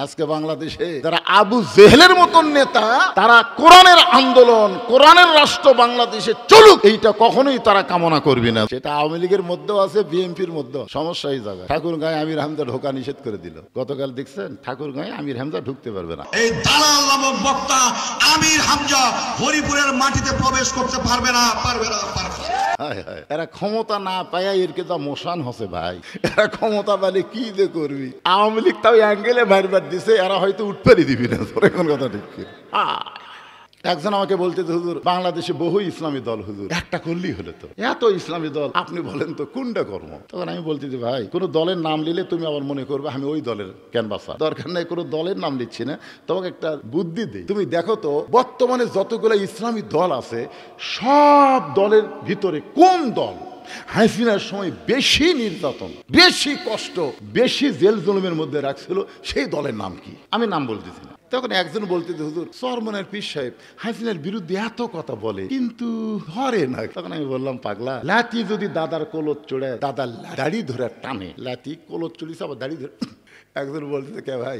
আজকে বাংলাদেশে যারা আবু জেহেলের মতন নেতা, তারা কোরআনের আন্দোলন, কোরআনের রাষ্ট্র বাংলাদেশে চলুক, এইটা কখনোই তারা কামনা করবে না। সেটা আওয়ামী লীগের মধ্যেও আছে, বিএনপির মধ্যেও। সমস্যা এই জায়গায় ঠাকুরগাঁয়ে আমির হামজা ঢোকা নিষেধ করে দিল। গতকাল দেখছেন ঠাকুরগাঁয়ে আমির হামজা ঢুকতে পারবে না। এই দালাল নামক বক্তা আমির হামজা হরিপুরের মাটিতে প্রবেশ করতে পারবে না। এরা ক্ষমতা না পায়া এরকে যা মোশান হচ্ছে ভাই, এরা ক্ষমতা পেলে কি যে করবি। আওয়ামী লীগ তাও অ্যাঙ্গেলে বারবার দিছে, এরা হয়তো উঠপারি দিবি না। তোর এখন কথা ঠিক। একজন আমাকে বলতে, হুজুর বাংলাদেশে বহু ইসলামী দল, হুজুর একটা করলেই হলো তো, এত ইসলামী দল আপনি বলেন তো কোনটা কর্ম। তখন আমি বলতে যে ভাই, কোনো দলের নাম নিলে তুমি আবার মনে করবে আমি ওই দলের ক্যানভাসার, দরকার নেই, কোনো দলের নাম নিচ্ছি না। তোমাকে একটা বুদ্ধি দিই, তুমি দেখো তো বর্তমানে যতগুলো ইসলামী দল আছে, সব দলের ভিতরে কোন দল হাসিনার সময় বেশি নির্যাতন, বেশি কষ্ট, বেশি জেল জুলুমের মধ্যে রাখছিল, সেই দলের নাম কি? আমি নাম বলতেছি না। তখন একজন বলতে, হুজুর চরমনের পীর সাহেব হাসিনার বিরুদ্ধে এত কথা বলে কিন্তু ধরে না। তখন আমি বললাম, পাগলা, লাতি যদি দাদার কোলত চড়ে দাদার দাড়ি ধরে টানে, লাতি কোলত চড়িস আবার দাড়ি ধরে। একজন বলতেছে, কে ভাই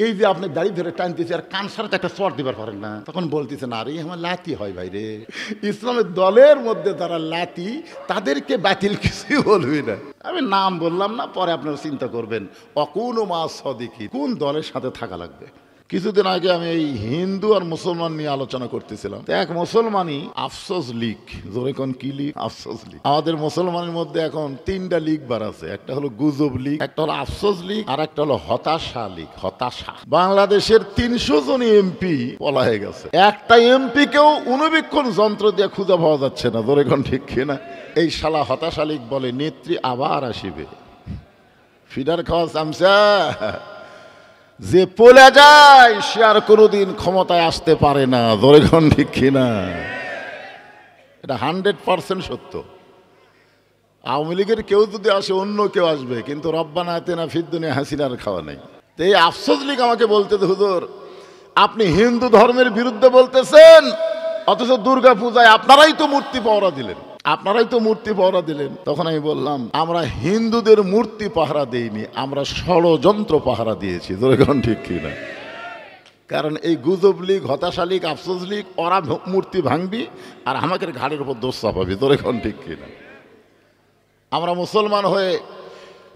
এই যে আপনি দাড়ি ধরে টানতেছে আর কান সারাতে একটা চর দিবার পারেন না? তখন বলতেছে, না রে আমার লাতি হয় ভাই রে, ইসলামের দলের মধ্যে যারা লাতি তাদেরকে বাতিল কিছুই বলবি না। আমি নাম বললাম না, পরে আপনারা চিন্তা করবেন অকুন মা সদিকি, কোন দলের সাথে থাকা লাগবে। কিছুদিন আগে আমি এই হিন্দু আর মুসলমান নিয়ে আলোচনা করতেছিলাম। এক মুসলমানই আফসোস লীগ, জোরে কোন কি লীগ? আফসোস লীগ। আমাদের মুসলমানের মধ্যে এখন তিনটা লীগ বার আছে, একটা হলো গুজব লীগ, একটা হলো আফসোস লীগ, আর একটা হলো হতাশা লীগ। হতাশা। বাংলাদেশের 300 জন এমপি পলায়ে গেছে, একটা এমপি কেও অনুবীক্ষণ যন্ত্র দিয়ে খুঁজে পাওয়া যাচ্ছে না। জোরে কোন ঠিক কিনা? এই শালা হতাশা লীগ বলে নেত্রী আবার আসিবে, ফিডার খাওয়া চামচা। যে পলে যায় সে আর কোনোদিন ক্ষমতায় আসতে পারে না। দরেখন ঠিক কিনা? এটা 100% সত্য। আওয়ামী লীগের কেউ যদি আসে, অন্য কেউ আসবে, কিন্তু রব্বানা আতিনা ফিদ দুনিয়া হাসিনার খাওয়া নেই। তো এই আফসোস লীগ আমাকে বলতে, হুজুর আপনি হিন্দু ধর্মের বিরুদ্ধে বলতেছেন, অথচ দুর্গা পূজায় আপনারাই তো মূর্তি পাহারা দিলেন, আপনারাই তো মূর্তি পাহারা দিলেন। তখন আমি বললাম, আমরা হিন্দুদের মূর্তি পাহারা দেইনি, আমরা ষড়যন্ত্র পাহারা দিয়েছি। যেরকম ঠিক কিনা? কারণ এই গুজব লীগ, হতাশা লীগ, আফসোস লীগ, ওরা মূর্তি ভাঙবি আর আমাদের ঘাড়ের উপর দোষ চাপাবি। যেরকম ঠিক কিনা? আমরা মুসলমান হয়ে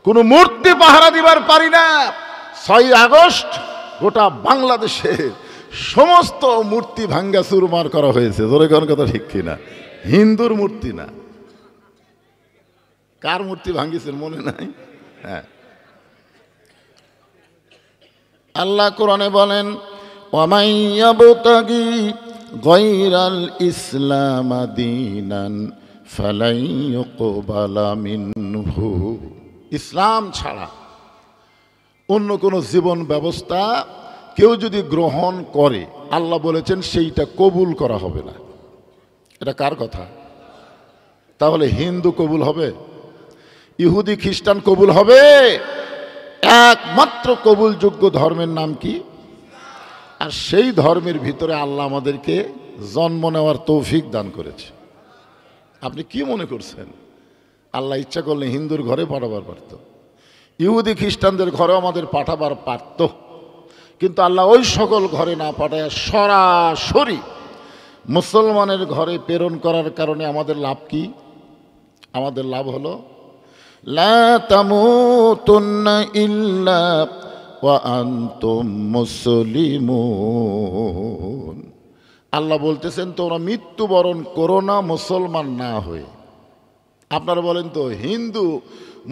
কোনো মূর্তি পাহারা দিবার পারি না। 6 আগস্ট গোটা বাংলাদেশে সমস্ত মূর্তি ভাঙ্গা চুরমার করা হয়েছে। যেরকম কথা ঠিক কিনা? হিন্দুর মূর্তি না। কার মূর্তি ভাঙ্গিছেন মনে নাই? হ্যাঁ, আল্লাহ কোরআনে বলেন, ওয়ামান ইয়াবতাগি গায়রাল ইসলাম দীনান ফালাই ইউকবালা মিনহু। ইসলাম ছাড়া অন্য কোনো জীবন ব্যবস্থা কেউ যদি গ্রহণ করে, আল্লাহ বলেছেন সেইটা কবুল করা হবে না। এটা কার কথা? তাহলে হিন্দু কবুল হবে? ইহুদি খ্রিস্টান কবুল হবে? একমাত্র কবুলযোগ্য ধর্মের নাম কি? আর সেই ধর্মের ভিতরে আল্লাহ আমাদেরকে জন্ম নেওয়ার তৌফিক দান করেছে। আপনি কি মনে করছেন আল্লাহ ইচ্ছা করলে হিন্দুর ঘরে পাঠাবার পারত, ইহুদি খ্রিস্টানদের ঘরেও আমাদের পাঠাবার পারত, কিন্তু আল্লাহ ওই সকল ঘরে না পাঠায় সরাসরি মুসলমানের ঘরে প্রেরণ করার কারণে আমাদের লাভ কি? আমাদের লাভ হলো লা তামুতুন্না ইল্লা ওয়া আনতুম মুসলিমুন। আল্লাহ বলতেছেন তোমরা মৃত্যুবরণ করো না মুসলমান না হয়ে। আপনারা বলেন তো, হিন্দু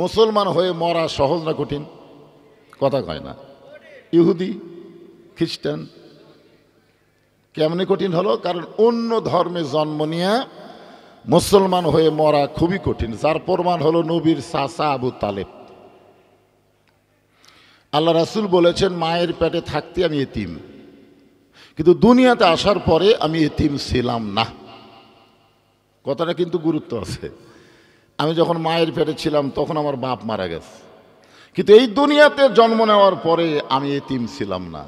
মুসলমান হয়ে মরা সহজ না কঠিন? কথা কয় না। ইহুদি খ্রিস্টান কেমনে কঠিন হলো? কারণ অন্য ধর্মে জন্ম নিয়ে মুসলমান হয়ে মরা খুবই কঠিন। যার প্রমাণ হলো নবীর চাচা আবু তালেব। আল্লাহ রাসূল বলেছেন, মায়ের পেটে থাকতে আমি এতিম, কিন্তু দুনিয়াতে আসার পরে আমি এতিম ছিলাম না। কথাটা কিন্তু গুরুত্ব আছে। আমি যখন মায়ের পেটে ছিলাম তখন আমার বাপ মারা গেছে, কিন্তু এই দুনিয়াতে জন্ম নেওয়ার পরে আমি এতিম ছিলাম না।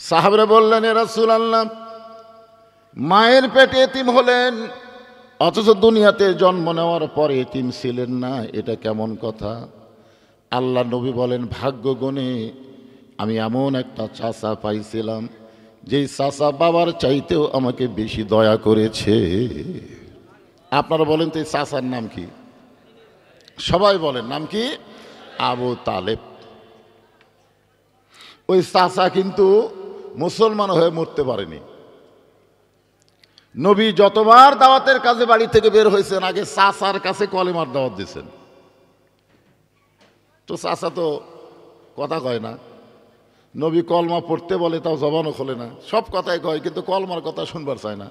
সাহাবারা বললেন, এ রাসূলুল্লাহ, মায়ের পেটে এতিম হলেন অথচ দুনিয়াতে জন্ম নেওয়ার পরে এতিম ছিলেন না, এটা কেমন কথা? আল্লাহ নবী বলেন, ভাগ্য গুণে আমি এমন একটা চাচা পাইছিলাম যেই চাচা বাবার চাইতেও আমাকে বেশি দয়া করেছে। আপনারা বলেন তো এই চাচার নাম কি? সবাই বলেন নাম কি? আবু তালেব। ওই চাচা কিন্তু মুসলমান হয়ে মরতে পারেনি। নবী যতবার দাওয়াতের কাজে বাড়ি থেকে বের হয়েছেন আগে চাচার কাছে কলেমার দাওয়াত দিয়েছেন। তো চাচা তো কথা কয় না, নবী কলমা পড়তে বলে তাও জবানও খোলে না, সব কথাই কয় কিন্তু কলমার কথা শুনবার চায় না।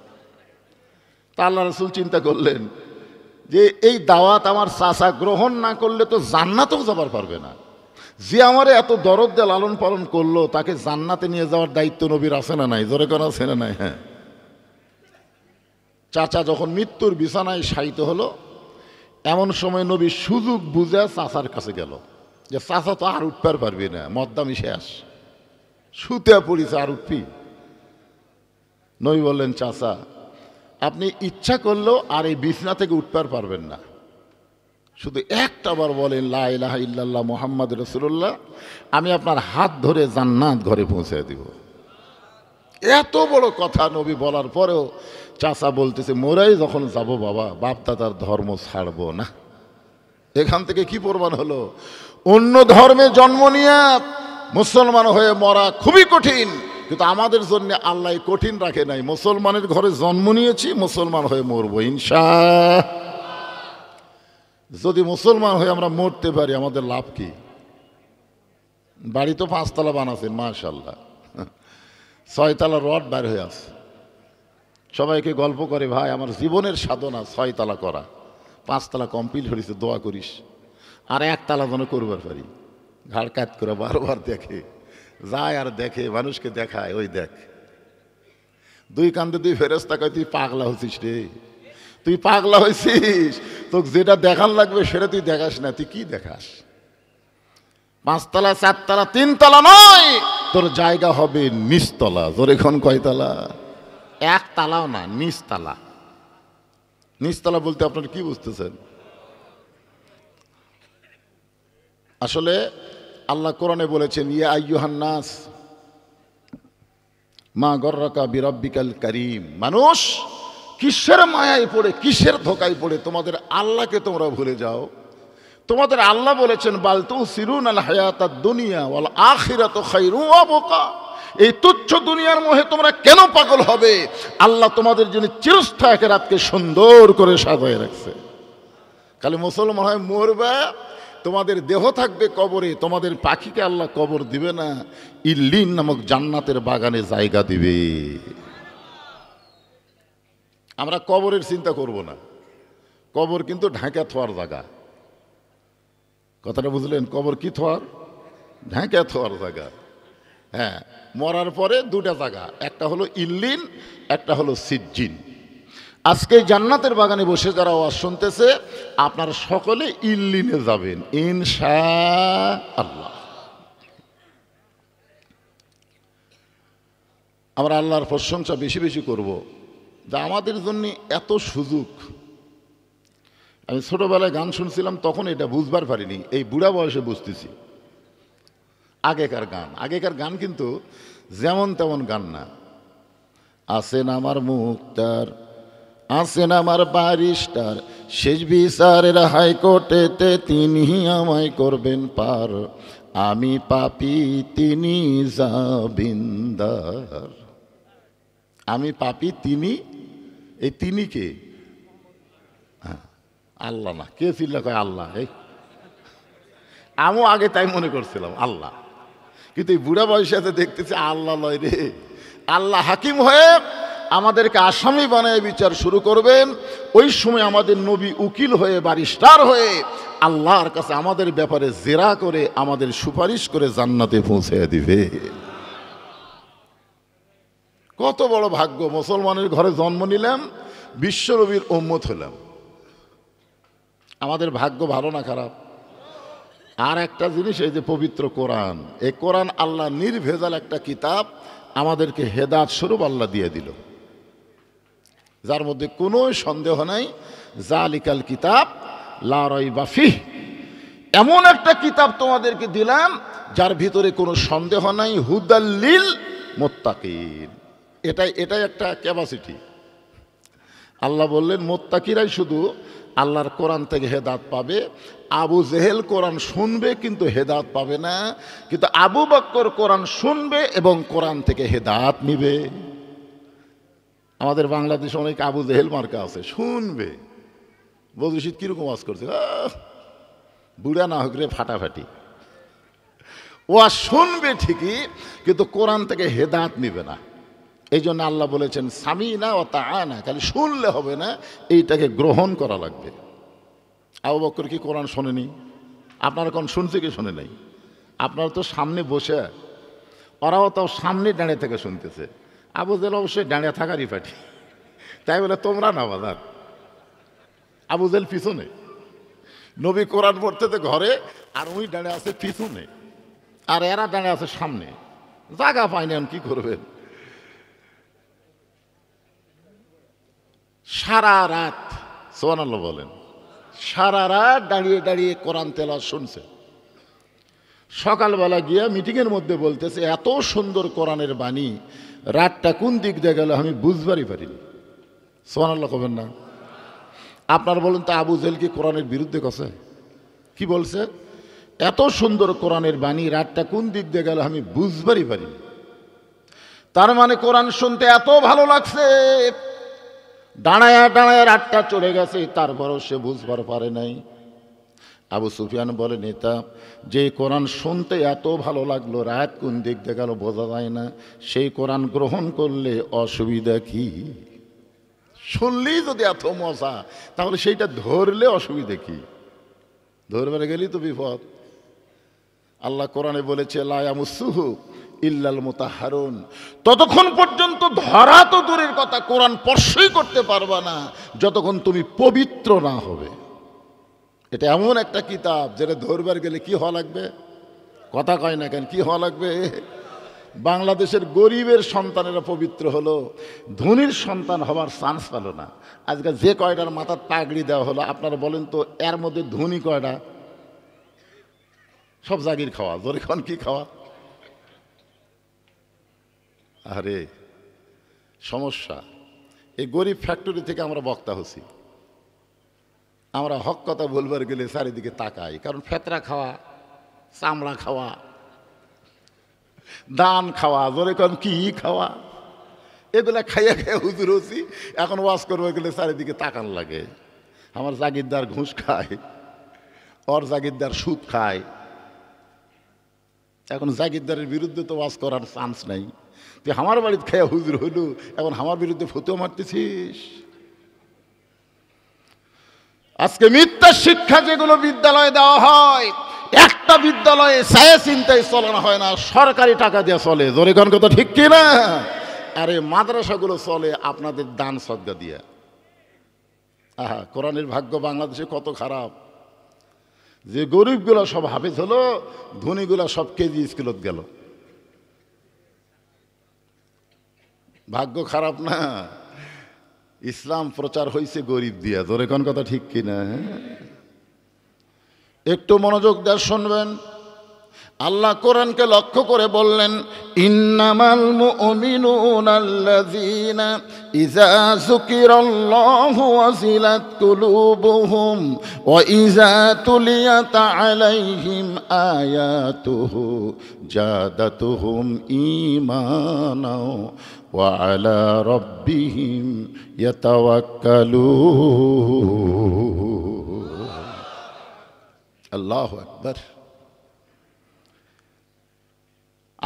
তা আল্লাহ রাসূল চিন্তা করলেন যে এই দাওয়াত আমার চাচা গ্রহণ না করলে তো জান্নাতেও যাবার পারবে না। যে আমারে এত দরদ দিয়ে লালন পালন করলো তাকে জান্নাতে নিয়ে যাওয়ার দায়িত্ব নবীর আছে না নাই? জোরে করা আছে না নাই? হ্যাঁ। চাচা যখন মৃত্যুর বিছানায় শায়িত হলো এমন সময় নবী সুযোগ বুঝে চাচার কাছে গেল যে চাচা তো আর উঠতে পারবি না, মদ্দামি শেষ, শুতে পড়িছে, আর উঠবি? নবী বললেন, চাচা আপনি ইচ্ছা করলেও আর এই বিছনা থেকে উঠতে পারবেন না, শুধু একটা বার বলেন লা ইলাহা ইল্লাল্লাহ মুহাম্মদ রাসূলুল্লাহ, আমি আপনার হাত ধরে জান্নাত ঘরে পৌঁছে দিব। এত বড় কথা নবী বলার পরেও চাচা বলতেছে, মোরাই যখন যাব বাবা, বাপ দাদার ধর্ম ছাড়বো না। এখান থেকে কি প্রমাণ হলো? অন্য ধর্মে জন্ম নিয়ে মুসলমান হয়ে মরা খুবই কঠিন, কিন্তু আমাদের জন্য আল্লাহ কঠিন রাখে নাই। মুসলমানের ঘরে জন্ম নিয়েছি, মুসলমান হয়ে মরবো ইনশাআল্লাহ। যদি মুসলমান হয়ে আমরা মরতে পারি আমাদের লাভ কি? বাড়ি তো 5 তলা বানাচ্ছেন মাশাআল্লাহ, 6 তলা রড বের হয়ে আছে। সবাইকে গল্প করে, ভাই আমার জীবনের সাধনা 6 তলা করা, 5 তলা কমপ্লিট হয়েছে, দোয়া করিস আর 1 তলা যেন করবার পারি। ঘাড় কাত করে বারবার দেখে, যায় আর দেখে, মানুষকে দেখায়, ওই দেখ 2 কান্দে 2 ফেরেশতা কয়, তুই পাগলা হয়েছিস রে, তুই পাগলা হয়েছিস, তোকে যেটা দেখান লাগবে সেটা তুই দেখাস না, তুই কি দেখাস? 5 তলা 4 তলা 3 তলা নয়, তোর জায়গা হবে নিচতলা। তোর এখন কয় তলা? 1 তলাও না, নিচতলা। নিচতলা বলতে আপনারা কি বুঝতেছেন? আসলে আল্লাহ কোরআনে বলেছেন, ইয়া আইয়ুহান নাস মা গররাকা বিরাব্বিকাল কারীম, মানুষ কিসের মায়ায় পড়ে, কিসের ধোকায় পড়ে তোমাদের আল্লাহকে তোমরা ভুলে যাও? তোমাদের আল্লাহ বলেছেন, বাল তুসিরুনাল হায়াতাদ দুনিয়া ওয়াল আখিরাতু খায়রুন ওয়া আবকা। এই তুচ্ছ দুনিয়ার মোহে তোমরা কেন পাগল হবে? আল্লাহ তোমাদের জন্য চিরস্থায়ী আখিরাতকে সুন্দর করে সাজায় রাখছে। খালি মুসলমান হয় মরবে, তোমাদের দেহ থাকবে কবরে, তোমাদের পাখিকে আল্লাহ কবর দিবে না, ইল্লিন নামক জান্নাতের বাগানে জায়গা দিবে। আমরা কবরের চিন্তা করব না, কবর কিন্তু ঢাকা থোয়ার জায়গা। কথাটা বুঝলেন? কবর কি থোয়ার? ঢাকা থোয়ার জায়গা। হ্যাঁ, মরার পরে 2টা জায়গা, একটা হলো ইল্লিন, একটা হলো সিজ্জিন। আজকে জান্নাতের বাগানে বসে যারা ওয়াজ শুনতেছে, আপনারা সকলে ইল্লিনে যাবেন ইনশাআল্লাহ। আমরা আল্লাহর প্রশংসা বেশি বেশি করব যা আমাদের জন্য এত সুযোগ। আমি ছোটবেলায় গান শুনছিলাম, তখন এটা বুঝবার পারিনি, এই বুড়া বয়সে বুঝতেছি। আগেকার গান কিন্তু যেমন তেমন গান না। আছেন আমার মুক্তার, আছেন আমার ব্যারিস্টার, শেষ বিচারের হাইকোর্টেতে তিনি আমায় করবেন পার, আমি পাপী তিনি জামিনদার। আমি পাপী তিনি, এই তিনি কে? আল্লাহ না, কে চিল্লা কয় আল্লাহ? এই আমিও আগে তাই মনে করছিলাম আল্লাহ, কিন্তু এই বুড়া বয়সে দেখতেছি আল্লাহ লয় রে। আল্লাহ হাকিম হয়ে আমাদেরকে আসামি বানায় বিচার শুরু করবেন। ওই সময় আমাদের নবী উকিল হয়ে, ব্যারিস্টার হয়ে আল্লাহর কাছে আমাদের ব্যাপারে জেরা করে, আমাদের সুপারিশ করে জান্নাতে পৌঁছে দিবে। কত বড় ভাগ্য! মুসলমানের ঘরে জন্ম নিলাম, বিশ্বনবীর উম্মত হলাম। আমাদের ভাগ্য ভালো না খারাপ? আর একটা জিনিস, এই যে পবিত্র কোরআন, এই কোরআন আল্লাহ নির্ভেজাল একটা কিতাব, আমাদেরকে হেদায়েত স্বরূপ আল্লাহ দিয়ে দিল, যার মধ্যে কোনো সন্দেহ নাই। জালিকাল কিতাব লা রাইবা ফিহ, এমন একটা কিতাব তোমাদেরকে দিলাম যার ভিতরে কোনো সন্দেহ নাই, হুদাল্লিল মুত্তাকিন। এটাই একটা ক্যাপাসিটি। আল্লাহ বললেন মুত্তাকিরাই শুধু আল্লাহর কোরআন থেকে হেদাত পাবে। আবু জেহেল কোরআন শুনবে কিন্তু হেদাত পাবে না, কিন্তু আবু বকর কোরআন শুনবে এবং কোরআন থেকে হেদাত নিবে। আমাদের বাংলাদেশে অনেক আবু জেহেল মার্কা আছে, শুনবে। বজুশিদ কিরকম ওয়াজ করছে, বুড়া না হোক রে ফাটাফাটি, ওয়াজ শুনবে ঠিকই কিন্তু কোরআন থেকে হেদাত নিবে না। এই জন্য আল্লাহ বলেছেন সামিনা ও তাআনা, খালি শুনলে হবে না, এইটাকে গ্রহণ করা লাগবে। আবু বকর কি কোরআন শোনেনি? আপনারা কোন শুনছে কি শোনে নাই? আপনারা তো সামনে বসে, ওরাও তো সামনে দাঁড়িয়ে থেকে শুনতেছে। আবু জেহেল অবশ্যই দাঁড়িয়ে থাকারই পাঠি, তাই বলে তোমরা না বাজার। আবু জেহেল পিছনে, নবী কোরআন পড়তেছে ঘরে, আর উনি দাঁড়িয়ে আছে পিছনে, আর এরা দাঁড়িয়ে আছে সামনে। জায়গা পায়নি, কি করবেন? সারা রাত, সুবহানাল্লাহ বলেন, সারা রাত দাঁড়িয়ে দাঁড়িয়ে কোরআন তেলাওয়াত শুনছে। সকালবেলা গিয়া মিটিংয়ের মধ্যে বলতেছে এত সুন্দর কোরআনের বাণী, রাতটা কোন দিক দিয়ে গেল আমি বুঝবারই পারিনি। সুবহানাল্লাহ কবেন না? আপনার বলুন তো, আবু জেহেল কি কোরআনের বিরুদ্ধে কথা? কি বলছে? এত সুন্দর কোরআনের বাণী, রাতটা কোন দিক দিয়ে গেল আমি বুঝবারই পারিনি। তার মানে কোরআন শুনতে এত ভালো লাগছে, দাঁড়ায়া দাঁড়ায়া রাতটা চলে গেছে, তারপরও সে বুঝবার পারে নাই। আবু সুফিয়ান বলে, নেতা, যে কোরআন শুনতে এত ভালো লাগলো, রাত কোন দিক দিয়ে গেল বোঝা যায় না, সেই কোরআন গ্রহণ করলে অসুবিধা কি? শুনলেই যদি এত মজা, তাহলে সেইটা ধরলে অসুবিধা কি? ধরবে গেলেই তো বিপদ। আল্লাহ কোরআনে বলেছে লা ইয়ামাসসুহু ইল্লাল মুতাহহারুন, ততক্ষণ পর্যন্ত ধরা তো দূরের কথা, কোরআন স্পর্শই করতে পারবা না যতক্ষণ তুমি পবিত্র না হবে। এটা এমন একটা কিতাব যেটা ধরবার গেলে কি হওয়া লাগবে? কথা কয় না কেন, কি হওয়া লাগবে? বাংলাদেশের গরিবের সন্তানেরা পবিত্র হলো, ধনীর সন্তান হওয়ার চান্স পেল না। আজকে যে কয়টার মাথার পাগড়ি দেওয়া হলো, আপনারা বলেন তো এর মধ্যে ধনী কয়টা? সব জাগির খাওয়া, জোরে খান কি খাওয়া? আরে সমস্যা, এই গরিব ফ্যাক্টরি থেকে আমরা বক্তা হচ্ছি। আমরা হক কথা বলবার গেলে চারিদিকে তাকাই, কারণ ফেতরা খাওয়া, চামড়া খাওয়া, দান খাওয়া, জোরে কন কি খাওয়া, এগুলা খাইয়া খাইয়া হুজুর হচ্ছি। এখন ওয়াজ করবার গেলে চারিদিকে তাকান লাগে। আমার জাগিরদার ঘুষ খায়, ওর জাগিরদার সুদ খায়। এখন জাগিরদারের বিরুদ্ধে তো ওয়াজ করার চান্স নাই। তুই আমার বাড়িতে খাইয়া হুজুর হইল, এখন আমার বিরুদ্ধে ফতুয়া মারতেছিস। আজকে মিথ্যা শিক্ষা যেগুলো বিদ্যালয়ে দেওয়া হয়, একটা বিদ্যালয়ে ছায়া চিন্তায় চলানো হয় না, সরকারি টাকা দিয়ে চলে। জোরে কোন কথা ঠিক কি না? আরে মাদ্রাসাগুলো চলে আপনাদের দান সদকা দিয়ে। আহা, কোরআনের ভাগ্য বাংলাদেশে কত খারাপ, যে গরিবগুলো সব হাফেজ হলো, ধনীগুলো সব কেজি স্কুলত গেল। ভাগ্য খারাপ না? ইসলাম প্রচার হয়েছে গরিব দিয়া। জোরে কোন কথা ঠিক কিনা? একটু মনোযোগ দিয়ে শুনবেন। আল্লাহ কোরআনকে লক্ষ্য করে বললেন, ইন্নামাল মুমিনুনা আল্লাযীনা ইযা যুকিরাল্লাহু ওয়াজিলাত কুলুবুহুম ওয়া ইযা তুলিয়াত আলাইহিম আয়াতুহু জাদাতুহুম ঈমানাও ওয়া আলা রাব্বিহিম ইয়াতাওয়াক্কালুন। আল্লাহু আকবার।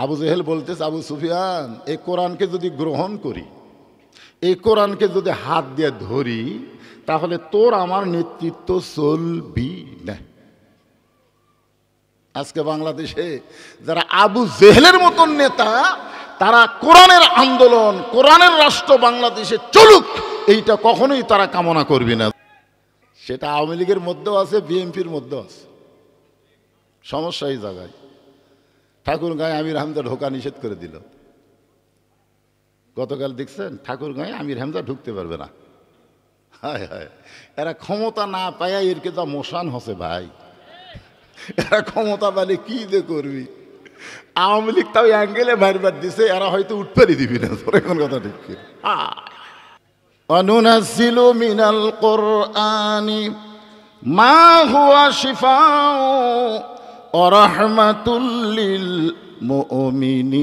আবু জেহেল বলতেছে, আবু সুফিয়ান, এই কোরআনকে যদি গ্রহণ করি, এই কোরআনকে যদি হাত দিয়ে ধরি, তাহলে তোর আমার নেতৃত্ব চলবি না। আজকে বাংলাদেশে যারা আবু জেহেলের মতন নেতা, তারা কোরআনের আন্দোলন, কোরআনের রাষ্ট্র বাংলাদেশে চলুক, এইটা কখনোই তারা কামনা করবি না। সেটা আওয়ামী লীগের মধ্যেও আছে, বিএনপির মধ্যেও আছে। সমস্যা এই জায়গায়। ঠাকুরগাঁয়ে আমির হামজা ঢোকা নিষেধ করে দিল। গতকাল দেখছেন, ঠাকুরগাঁয়ে আমির হামজা ঢুকতে পারবে না। হায় হায়, এরা ক্ষমতা না পায়া এরকে যা মোশান হসে ভাই। এরা ক্ষমতা পেলে কি যে করবি। আওয়ামী লীগ তাও অ্যাঙ্গেলে মারবার দিছে, এরা হয়তো উঠপারি দিবি না। তোর এখন কথা ঠিক কি? অনুনাজ্জিলু মিনাল কুরআনি মা হুয়া শিফাউ ওয়া রাহমাতুল লিল মুমিনিন।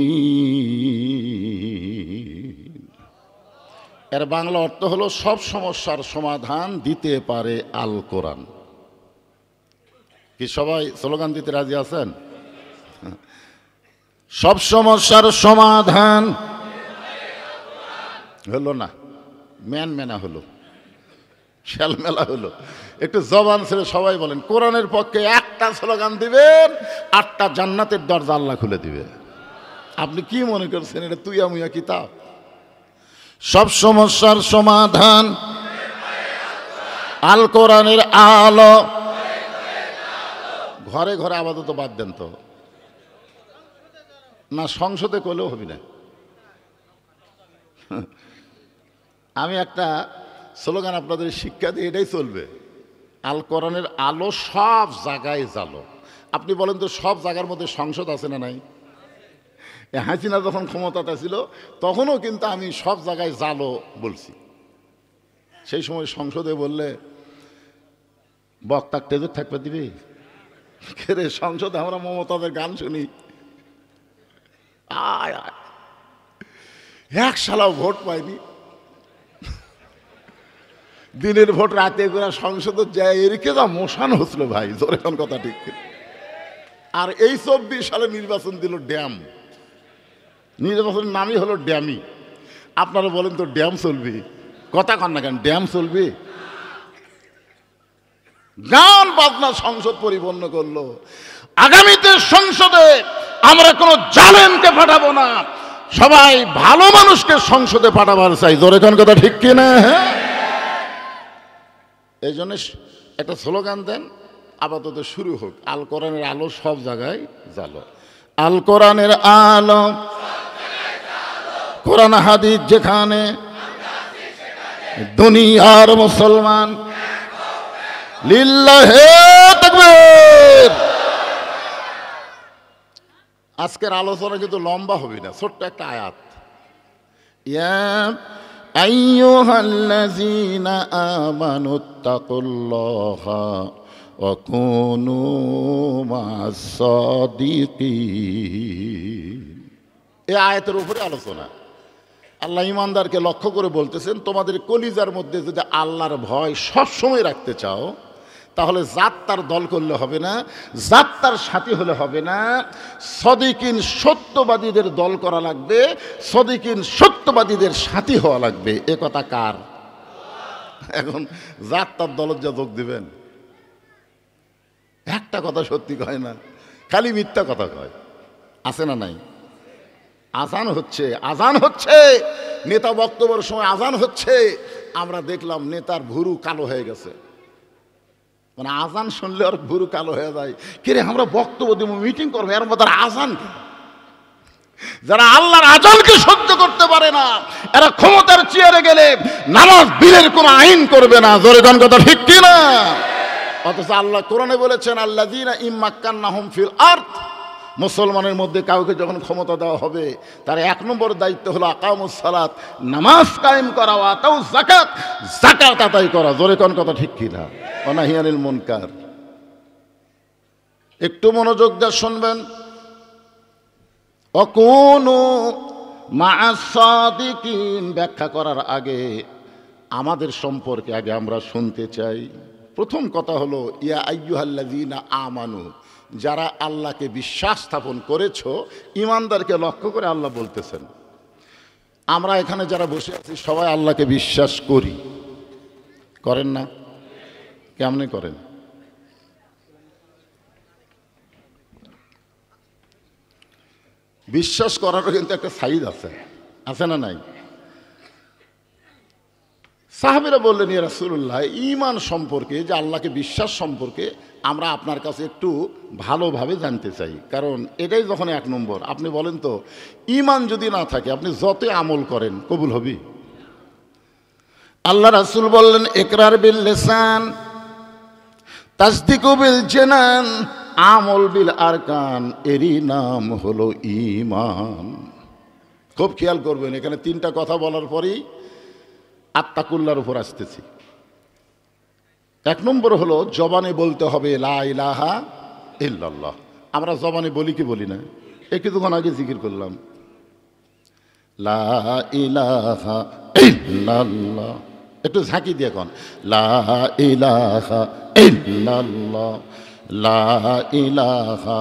এর বাংলা অর্থ হলো সব সমস্যার সমাধান দিতে পারে আল কোরআন। কি সবাই স্লোগান দিতে রাজি আছেন? সব সমস্যার সমাধান হলো না, মেনা হলো, শ্যালমেলা হলো। একটু জবান ছেড়ে সবাই বলেন কোরআনের পক্ষে একটা স্লোগান দিবেন, 8টা জান্নাতের দরজা আল্লাহ খুলে দিবে। আপনি কি মনে করছেন এটা তুই আমিয়া কিতাব? সব সমস্যার সমাধান আল কোরআনের আলো। ঘরে ঘরে আপাতত বাদ দেন তো না, সংসদে করলেও হবি না। আমি একটা স্লোগান আপনাদের শিক্ষা দিয়ে এটাই চলবে, আল কোরআনের আলো সব জায়গায় জালো। আপনি বলেন তো সব জায়গার মধ্যে সংসদ আছে না নাই? হাসিনা যখন ক্ষমতাটা ছিল তখনও কিন্তু আমি সব জায়গায় জালো বলছি। সেই সময় সংসদে বললে বক্তার টেজে থাকবে দিবি রে? সংসদে আমরা মমতাদের গান শুনি, আয় আয়, এক শালাও ভোট পাইনি। দিনের ভোট রাতে করে সংসদে যায়, এরকে যা মোশান হচ্ছিল ভাই, তোর এখন কথা ঠিক। আর এই 24 সালে নির্বাচন দিল ড্যাম। নির্বাচনের নামই হলো ড্যামি। আপনারা বলেন তো ড্যাম চলবে? কথা কন না কেন, ড্যাম চলবে? গান বাজনা সংসদ পরিপূর্ণ করলো। আগামীতে সংসদে আমরা কোনো জালেমকে পাঠাবো না, সবাই ভালো মানুষকে সংসদে পাঠাবার চাই। জোরে কোন কথা ঠিক কিনা? হ্যাঁ, এই জন্য একটা স্লোগান দেন, আপাতত শুরু হোক, আল কোরআনের আলো সব জায়গায় জালো। আল কোরআনের আলো, কোরআন হাদিস যেখানে, দুনিয়ার মুসলমান লিল্লাহে তাকবীর। আজকের আলোচনা কিন্তু লম্বা হবে না, ছোট্ট একটা আয়াত। ইয়া আইয়ুহাল্লাযীনা আমানুত্তাকুল্লাহা ওয়া কুনু মা'আস সাদিকিন। এই আয়াতের উপরে আলোচনা। আল্লাহ ইমানদারকে লক্ষ্য করে বলতেছেন, তোমাদের কলিজার মধ্যে যদি আল্লাহর ভয় সবসময় রাখতে চাও, তাহলে জাত দল করলে হবে না, জাত সাথী হলে হবে না, সদিকিন সত্যবাদীদের দল করা লাগবে, সদিকিন সত্যবাদীদের সাথী হওয়া লাগবে। এ কথা কার? এখন জাত দলের যা যোগ দিবেন, একটা কথা সত্যি কয় না, খালি মিথ্যা কথা কয়। আছে না নাই? আজান হচ্ছে, আজান হচ্ছে, নেতা বক্তব্যের সময় আজান হচ্ছে, আমরা দেখলাম নেতার ভুরু কালো হয়ে গেছে। মানে আজান শুনলে আর ভুরু কালো হয়ে যায়। কিরে আমরা বক্তব্য দেবো, মিটিং করবো, এর মধ্যে আজান কি? যারা আল্লাহর আজানকে সহ্য করতে পারে না, এরা ক্ষমতার চেয়ারে গেলে নামাজ বিলের কোনো আইন করবে না। জোরে কোন কথা ঠিক কি না? অথচ আল্লাহ কোরআনে বলেছেন, আল্লাযীনা ইম্মাক্কান্নাহুম ফিল আরদ, মুসলমানের মধ্যে কাউকে যখন ক্ষমতা দেওয়া হবে, তার 1 নম্বর দায়িত্ব হলো আকামুস সালাত, নামাজ কায়েম করা, ওয়া আতাউজ যাকাত, যাকাত আদায় করা। জোরে কোন কথা ঠিক কি না? ওয়া নাহি আনিল মুনকার। একটু মনোযোগ দিয়ে শুনবেন। ওয়া কুনু মা'আস সাদিকিন ব্যাখ্যা করার আগে আমাদের সম্পর্কে আগে আমরা শুনতে চাই। প্রথম কথা হলো, ইয়া আইয়ুহাল্লাযীনা আমানু, যারা আল্লাহকে বিশ্বাস স্থাপন করেছ, ইমানদারকে লক্ষ্য করে আল্লাহ বলতেছেন। আমরা এখানে যারা বসে আছি সবাই আল্লাহকে বিশ্বাস করি, করেন না? কেমনে করেন? বিশ্বাস করারও কিন্তু একটা সাইজ আছে, আছে না নাই? সাহাবীরা বললেন, ইয়া রাসূলুল্লাহ, ঈমান সম্পর্কে, যে আল্লাহকে বিশ্বাস সম্পর্কে আমরা আপনার কাছে একটু ভালোভাবে জানতে চাই, কারণ এটাই যখন 1 নম্বর। আপনি বলেন তো, ঈমান যদি না থাকে আপনি যত আমল করেন কবুল হবে? আল্লাহ রাসূল বললেন, ইকরার বিল লিসান তাসদিকু বিল জানান। আমল বিল আরকান, এরই নাম হলো ঈমান। খুব খেয়াল করবেন, এখানে তিনটা কথা বলার পরেই আত্তাকুল্লার উপর আসতেছি। এক নম্বর হলো জবানে বলতে হবে লা ইলাহা ইল্লাল্লাহ। আমরা জবানে বলি কি বলি না? কিছুক্ষণ আগে জিকির করলাম লা ইলাহা ইল্লাল্লাহ, একটু ঝাঁকি দিয়ে কোন লা ইলাহা ইল্লাল্লাহ, লা ইলাহা।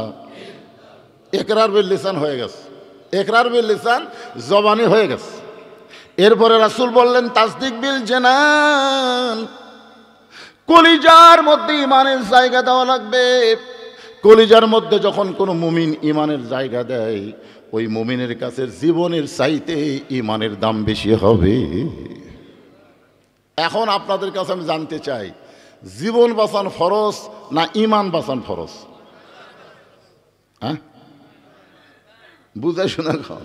ইকরার বিল লিসান হয়ে গেছে, ইকরার বিল লিসান জবানে হয়ে গেছে। এরপরে রাসূল বললেন তাসদিক বিল জানান, কলিজার মধ্যে ইমানের জায়গা দেওয়া লাগবে। কলিজার মধ্যে যখন কোনো মুমিন ইমানের জায়গা দেয়, ওই মুমিনের কাছে জীবনের চাইতে ইমানের দাম বেশি হবে। এখন আপনাদের কাছে আমি জানতে চাই, জীবন বাঁচান ফরজ না ইমান বাঁচান ফরজ? হ্যাঁ, বুঝাই শোনা খাও।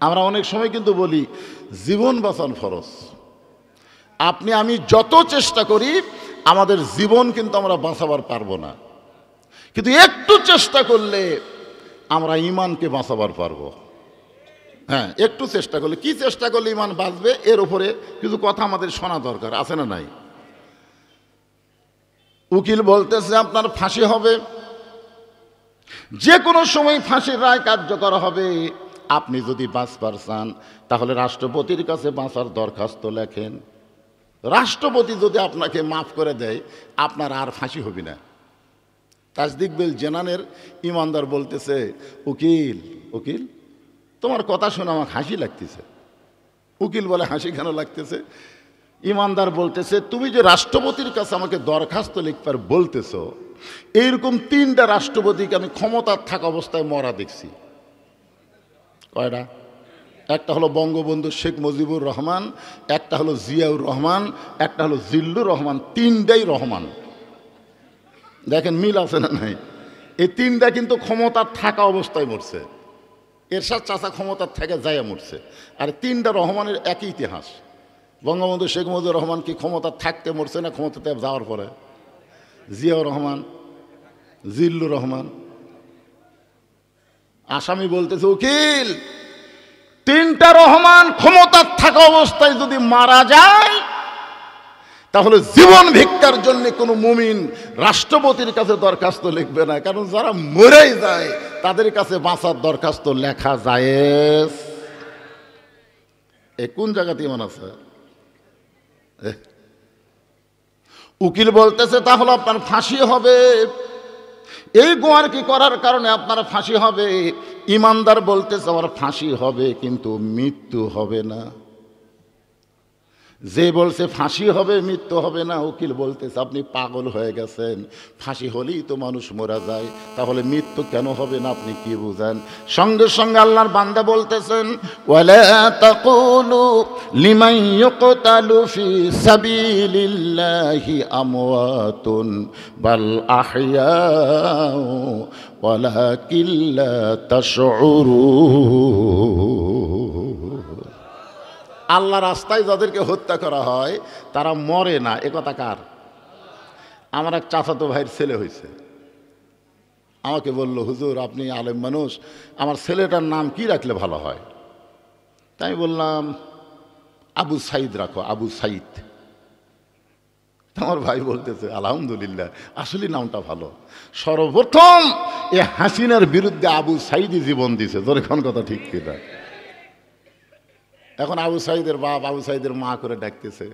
আমরা অনেক সময় কিন্তু বলি জীবন বাঁচান ফরজ। আপনি আমি যত চেষ্টা করি আমাদের জীবন কিন্তু আমরা বাঁচাবার পারবো না, কিন্তু একটু চেষ্টা করলে আমরা ইমানকে বাঁচাবার পারবো। হ্যাঁ, একটু চেষ্টা করলে। কি চেষ্টা করলে ইমান বাঁচবে, এর উপরে কিছু কথা আমাদের শোনা দরকার আছে না নাই? উকিল বলতেছে আপনার ফাঁসি হবে, যে কোনো সময় ফাঁসির রায় কার্যকর হবে। আপনি যদি বাঁচবার চান তাহলে রাষ্ট্রপতির কাছে বাঁচার দরখাস্ত লেখেন। রাষ্ট্রপতি যদি আপনাকে মাফ করে দেয়, আপনার আর ফাঁসি হবে না। তাসদিক বিল জানানের ইমানদার বলতেছে উকিল, উকিল তোমার কথা শুনে আমার হাসি লাগতেছে। উকিল বলে হাসি কেন লাগতেছে? ইমানদার বলতেছে তুমি যে রাষ্ট্রপতির কাছে আমাকে দরখাস্ত লিখবার বলতেছো, এইরকম তিনটা রাষ্ট্রপতিকে আমি ক্ষমতার থাকা অবস্থায় মরা দেখছি। কয়টা? একটা হলো বঙ্গবন্ধু শেখ মুজিবুর রহমান, একটা হলো জিয়াউর রহমান, একটা হলো জিল্লুর রহমান। তিনটাই রহমান। দেখেন মিল আছে না নাই? এই তিনটা কিন্তু ক্ষমতার থাকা অবস্থায় মরছে। এরশাদ চাচা ক্ষমতার থেকে যাইয়া মরছে। আর তিনটা রহমানের একই ইতিহাস। বঙ্গবন্ধু শেখ মুজিবুর রহমান কি ক্ষমতার থাকতে মরছে না ক্ষমতাতে যাওয়ার পরে? জিয়াউর রহমান, জিল্লুর রহমান। আসামি বলতেছে উকিল তিনটা রহমান ক্ষমতার থাকা অবস্থায় যদি মারা যায়, তাহলে জীবন ভিক্ষার জন্য কোনো মুমিন রাষ্ট্রপতির কাছে দরখাস্ত লিখবে না, কারণ যারা মরেই যায় তাদের কাছে বাঁচার দরখাস্ত লেখা জায়েজ। এ কোন জায়গাতে ইমান আছে? উকিল বলতেছে তাহলে আপনার ফাঁসি হবে, এই গোয়ারকি করার কারণে আপনার ফাঁসি হবে। ইমানদার বলতেছে আমার ফাঁসি হবে কিন্তু মৃত্যু হবে না। যে বলছে ফাঁসি হবে মৃত্যু হবে না, উকিল বলতেছে আপনি পাগল হয়ে গেছেন। ফাঁসি হলেই তো মানুষ মারা যায়, তাহলে মৃত্যু কেন হবে না? আপনি কি বুঝেন? সঙ্গে সঙ্গে আল্লাহর বান্দা বলতেছেন ওয়ালা তাকুলু লিমান ইউকতালু ফি সাবিলিল্লাহি আমওয়াতুন বাল আহইয়াউ ওয়ালাকিন লা তাশউরুন। আল্লাহ রাস্তায় যাদেরকে হত্যা করা হয় তারা মরে না, এ কথা কার? আমার এক চাচাতো ভাইয়ের ছেলে হয়েছে, আমাকে বলল হুজুর আপনি আলেম মানুষ, আমার ছেলেটার নাম কি রাখলে ভালো হয়? তাই বললাম আবু সাইদ রাখো, আবু সাইদ। আমার ভাই বলতেছে আলহামদুলিল্লাহ, আসলে নামটা ভালো। সর্বপ্রথম এ হাসিনার বিরুদ্ধে আবু সাইদই জীবন দিছে। তোর এখন কথা ঠিক কিনা? এখন আবু সাইদের বাপ আবু সাইদের মা করে ডাকতেছে।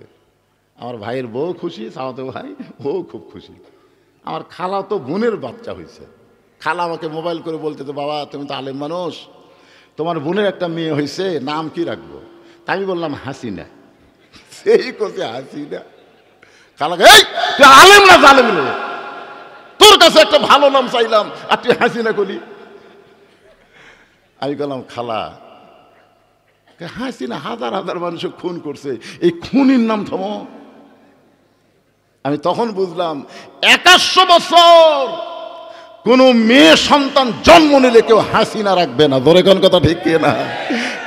আমার ভাইয়ের বউ খুশি, সাওয়াতো ভাই ও খুব খুশি। আমার খালা তো বোনের বাচ্চা হয়েছে। খালা আমাকে মোবাইল করে বলতেছে বাবা তুমি তো আলেম মানুষ, তোমার বোনের একটা মেয়ে হয়েছে, নাম কি রাখবো? তাই আমি বললাম হাসিনা। সেই কোসে হাসিনা। খালাকে এই তুই আলেম না জালেম রে, তোর কাছে একটা ভালো নাম চাইলাম আর তুই হাসিনা করলি। আমি বললাম খালা হাসিনা হাজার হাজার মানুষ খুন করছে, এই খুনির নাম থামো। আমি তখন বুঝলাম 2100 বছর কোন মেয়ে সন্তান জন্ম নিলে কেউ হাসিনা রাখবে না। ধরে কোন কথা ঠিক না?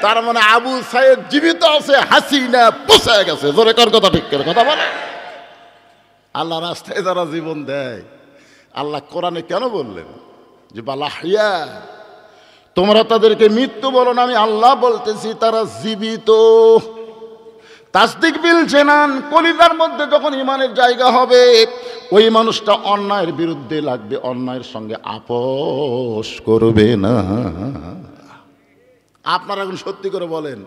তার মানে আবু সাইদ জীবিত আছে, হাসিনা পোষায় গেছে। ধরে কোন কথা ঠিক করে কথা বলে। আল্লাহ রাস্তায় যারা জীবন দেয়, আল্লাহ কোরআনে কেন বললেন যে বালাহিয়া, তোমরা তাদেরকে মৃত্যু বলো না, আমি আল্লাহ বলতেছি তারা জীবিত। তাসদিক বিল জানান, কলিজার মধ্যে যখন ইমানের জায়গা হবে, ওই মানুষটা অন্যায়ের বিরুদ্ধে লাগবে, অন্যায়ের সঙ্গে আপোষ করবে না। আপনারা এখন সত্যি করে বলেন,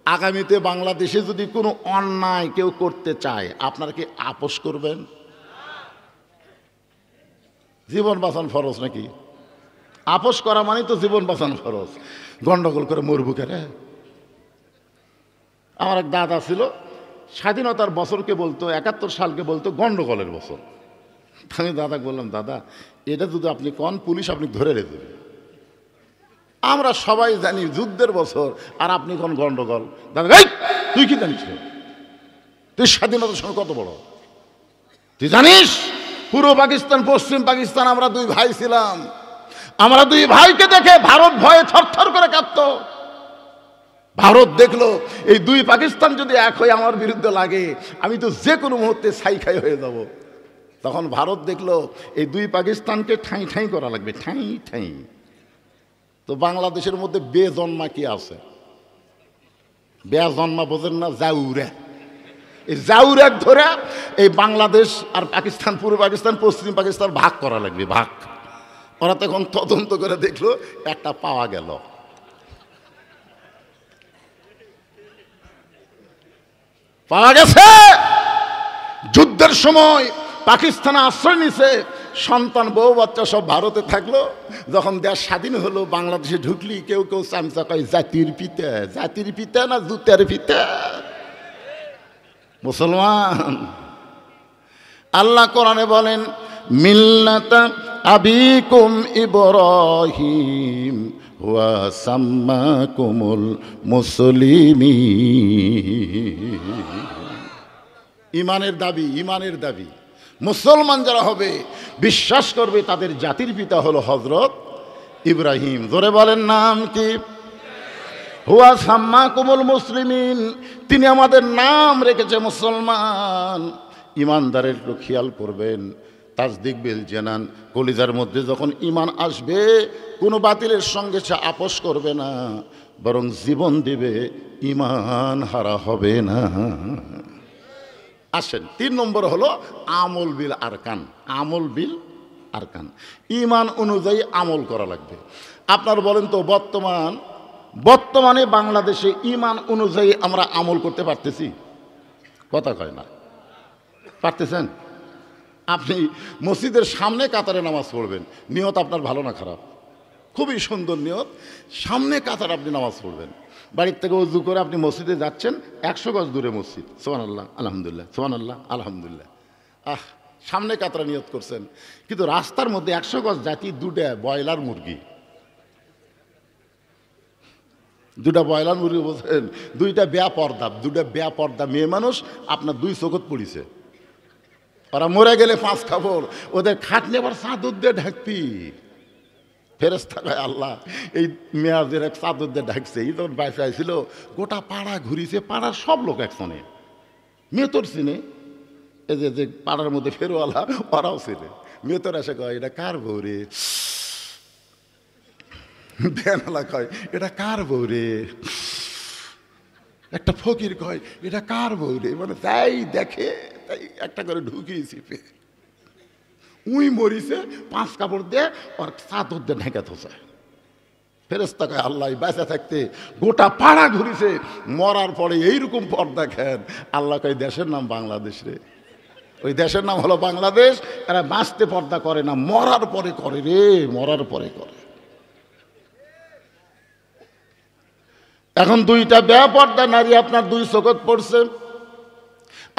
আগামীতে বাংলাদেশে যদি কোনো অন্যায় কেউ করতে চায়, আপনারা কি আপোষ করবেন? জীবন বাঁচান ফরজ নাকি? আপোষ করা মানে তো জীবন বাঁচান ফরজ। গন্ডগোল করে মরবু কেরে? আমার এক দাদা ছিল, স্বাধীনতার বছরকে বলতো 71 সালকে বলতো গন্ডগোলের বছর। আমি দাদাকে বললাম, দাদা এটা যদি আপনি কোন পুলিশ আপনি ধরে রেখে দেবে। আমরা সবাই জানি যুদ্ধের বছর, আর আপনি কোন গন্ডগোল? দাদা এই তুই কি জানিস? তুই স্বাধীনতার সময় কত বড় তুই জানিস? পুরো পাকিস্তান পশ্চিম পাকিস্তান আমরা দুই ভাই ছিলাম, আমরা দুই ভাইকে দেখে ভারত ভয়ে থরথর করে কাঁপতো। ভারত দেখলো এই দুই পাকিস্তান যদি এক হয়ে আমার বিরুদ্ধে লাগে, আমি তো যে কোনো মুহূর্তে ছাই খাই হয়ে যাব। তখন ভারত দেখলো এই দুই পাকিস্তানকে ঠাঁই ঠাঁই করা লাগবে, ঠাঁই ঠাঁই। তো বাংলাদেশের মধ্যে বেজন্মা কি আছে? বেজন্মা বোঝেন না? জাউরা। এই জাউরাক ধরে এই বাংলাদেশ আর পাকিস্তান, পূর্ব পাকিস্তান পশ্চিম পাকিস্তান ভাগ করা লাগবে, ভাগ। ওরা তখন তদন্ত করে দেখলো একটা পাওয়া গেল। পাওয়া গেছে যুদ্ধের সময় পাকিস্তানে আশ্রয় নিছে, সন্তান বউ বাচ্চা সব ভারতে থাকলো। যখন দেশ স্বাধীন হলো, বাংলাদেশে ঢুকলি কেউ কেউ চামচা কয় জাতির পিতা। জাতির পিতা না জুতার পিতা? মুসলমান। আল্লাহ কোরআনে বলেন মিল্লাতা আবিকুম ইব্রাহিম ওয়া সাম্মাকুমুল মুসলিমিন। ইমানের দাবি, ইমানের দাবি। মুসলমান যারা হবে, বিশ্বাস করবে তাদের জাতির পিতা হলো হযরত ইব্রাহিম। জোরে বলেন নাম কি? হুয়া সাম্মাকুমুল মুসলিমিন, তিনি আমাদের নাম রেখেছে মুসলমান। ইমানদারের একটু খেয়াল করবেন, তাসদিক বিল জানান, কলিজার মধ্যে যখন ইমান আসবে, কোনো বাতিলের সঙ্গে সে আপোষ করবে না, বরং জীবন দিবে, ইমান হারা হবে না। আসেন 3 নম্বর হলো আমল বিল আরকান। আমল বিল আরকান, ইমান অনুযায়ী আমল করা লাগবে। আপনার বলেন তো, বর্তমানে বাংলাদেশে ইমান অনুযায়ী আমরা আমল করতে পারতেছি? কথা কয় না, পারতেছেন? আপনি মসজিদের সামনে কাতারে নামাজ পড়বেন, নিয়ত আপনার ভালো না খারাপ? খুবই সুন্দর নিয়ত, সামনে কাতার আপনি নামাজ পড়বেন। বাড়ির থেকে উজু করে আপনি মসজিদে যাচ্ছেন, 100 গজ দূরে মসজিদ, সুবহানাল্লাহ আলহামদুলিল্লাহ, সুবহানাল্লাহ আলহামদুলিল্লাহ, সামনে কাতারা নিয়ত করছেন। কিন্তু রাস্তার মধ্যে 100 গজ জাতি 2টা ব্রয়লার মুরগি, 2টা ব্রয়লার মুরগি বলছেন, 2টা বেয়া পর্দা মেয়ে মানুষ আপনার 2 চোখত পড়িছে। ওরা মরে গেলে 5 কাপড়, ওদের খাটনি আবার চাদর দিয়ে ঢাকবি। ফেরেশতা কয় আল্লাহ এই মেয়াজের এক চাদর দিয়ে ঢাকছে। এই যখন বাইফে আইছিল, গোটা পাড়া ঘুরিছে, পাড়ার সব লোক একসনে। মেতর চিনে, এই যে পাড়ার মধ্যে ফেরওয়ালা, ওরাও চিনে। মেতর এসে কয় এটা কার বউ রে? দেনালা কয় এটা কার বউ রে? একটা ফকির কয় এটা কার বউ রে? মানে তাই দেখে, তাই একটা করে ঢুকিয়েছি। উই মরিছে, 5 কাপড় দিয়ে ওর চাদর দিয়ে ঢেকে থোছে। ফেরেশতা কয় আল্লাহ বেঁচে থাকতে গোটা পাড়া ঘুরিছে, মরার পরে এইরকম পর্দা খেন। আল্লাহ কয় দেশের নাম বাংলাদেশ রে, ওই দেশের নাম হলো বাংলাদেশ। এরা বাঁচতে পর্দা করে না, মরার পরে করে রে, মরার পরে করে। এখন 2টা বেপর্দা নারী আপনার 2 চোখত পড়ছে।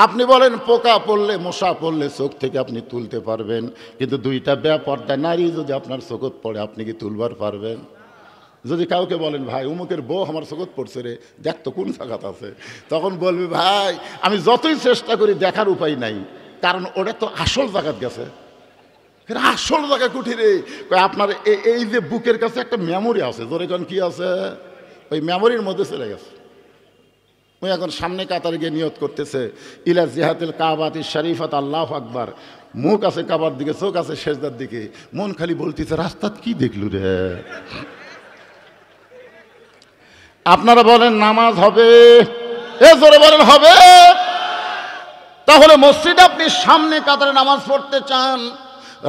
আপনি বলেন পোকা পড়লে, মশা পড়লে চোখ থেকে আপনি তুলতে পারবেন, কিন্তু 2টা বেপর্দা নারী যদি আপনার চোখত পড়ে, আপনি কি তুলবার পারবেন? যদি কাউকে বলেন ভাই অমুকের বউ আমার চোখত পড়ছে রে, দেখ তো কোন জায়গাত আছে, তখন বলবি ভাই আমি যতই চেষ্টা করি দেখার উপায় নাই, কারণ ওটা তো আসল জায়গাত গেছে। আসল জায়গা কুঠি রে? আপনার এই যে বুকের কাছে একটা মেমোরি আছে, ধরে কোন কি আছে, ওই মেমোরির মধ্যে চলে গেছে। ওই এখন সামনে কাতারে গিয়ে নিয়ত করতেছে ইলা জিহাতিল কাবাতিশ শরীফাত আল্লাহু আকবার, মুখ আছে কাবার দিকে, চোখ আছে সেজদার দিকে, মন খালি বলতেছে রাস্তাত কি দেখলু রে। আপনারা বলেন নামাজ হবে? এ জোরে বলেন হবে? তাহলে মসজিদে আপনি সামনে কাতারে নামাজ পড়তে চান,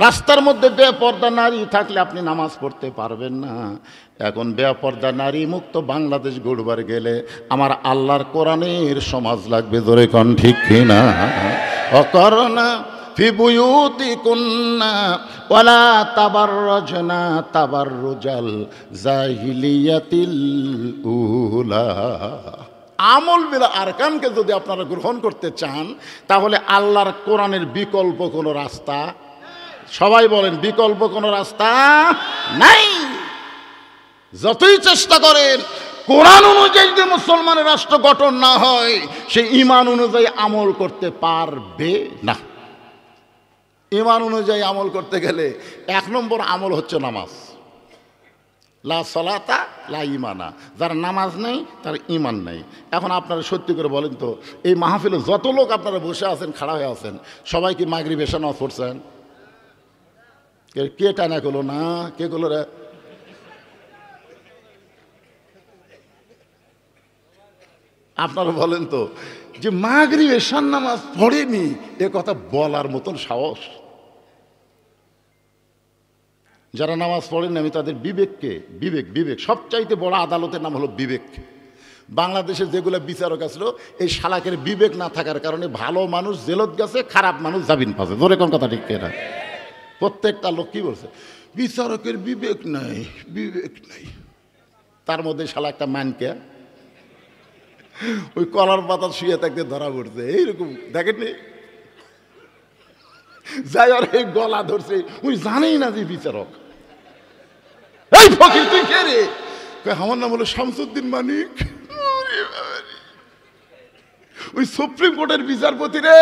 রাস্তার মধ্যে বেপর্দা নারী থাকলে আপনি নামাজ পড়তে পারবেন না। এখন বেপর্দা নারী মুক্ত বাংলাদেশ গড়বার গেলে আমার আল্লাহর কোরআনের সমাজ লাগবে, জোরে কোন ঠিক কিনা? অকরনা ফি বুয়ুতিকুন্না ওয়ালা তাবাররাজনা তাবাররুজাল জাহিলিয়াতিল উলা। আমল বিল আরকানকে যদি আপনারা গ্রহণ করতে চান তাহলে আল্লাহর কোরআনের বিকল্প কোনো রাস্তা, সবাই বলেন বিকল্প কোনো রাস্তা নাই। যতই চেষ্টা করেন কোরআন অনুযায়ী যে মুসলমানের রাষ্ট্র গঠন না হয়, সে ঈমান অনুযায়ী আমল করতে পারবে না। ঈমান অনুযায়ী আমল করতে গেলে 1 নম্বর আমল হচ্ছে নামাজ। লা সলাতা লা ইমানা, যার নামাজ নেই তার ঈমান নেই। এখন আপনারা সত্যি করে বলেন তো, এই মাহফিলে যত লোক আপনারা বসে আছেন, খাড়া হয়ে আছেন, সবাই কি মাগরিব এশা নামাজ পড়ছেন? কে টানা করলো না? কে করলো রে? আপনারা বলেন তো যে মাগরিব এশার নামাজ পড়েনি, এ কথা বলার মতন সাহস? যারা নামাজ পড়েন আমি তাদের বিবেককে, বিবেক সবচাইতে বড় আদালতের নাম হলো বিবেক। বাংলাদেশে যেগুলো বিচারক আসলো, এই শালাকের বিবেক না থাকার কারণে ভালো মানুষ জেলত গেছে, খারাপ মানুষ জামিন পাচ্ছে। ধরে কোন কথা ঠিক না? প্রত্যেকটা লোক কি বলছে, বিচারকের বিবেক নাই। তার মধ্যে শালা একটা মানকে ওই কলার পাতা শুয়ে থাকতে ধরা পড়ছে, এইরকম দেখেননি? যাই আর এই গলা ধরছে, ওই জানেই না যে বিচারক। এই ফকির তুই কে রে? আমার নাম হলো শামসুদ্দিন মানিক। ওই সুপ্রিম কোর্টের বিচারপতি রে,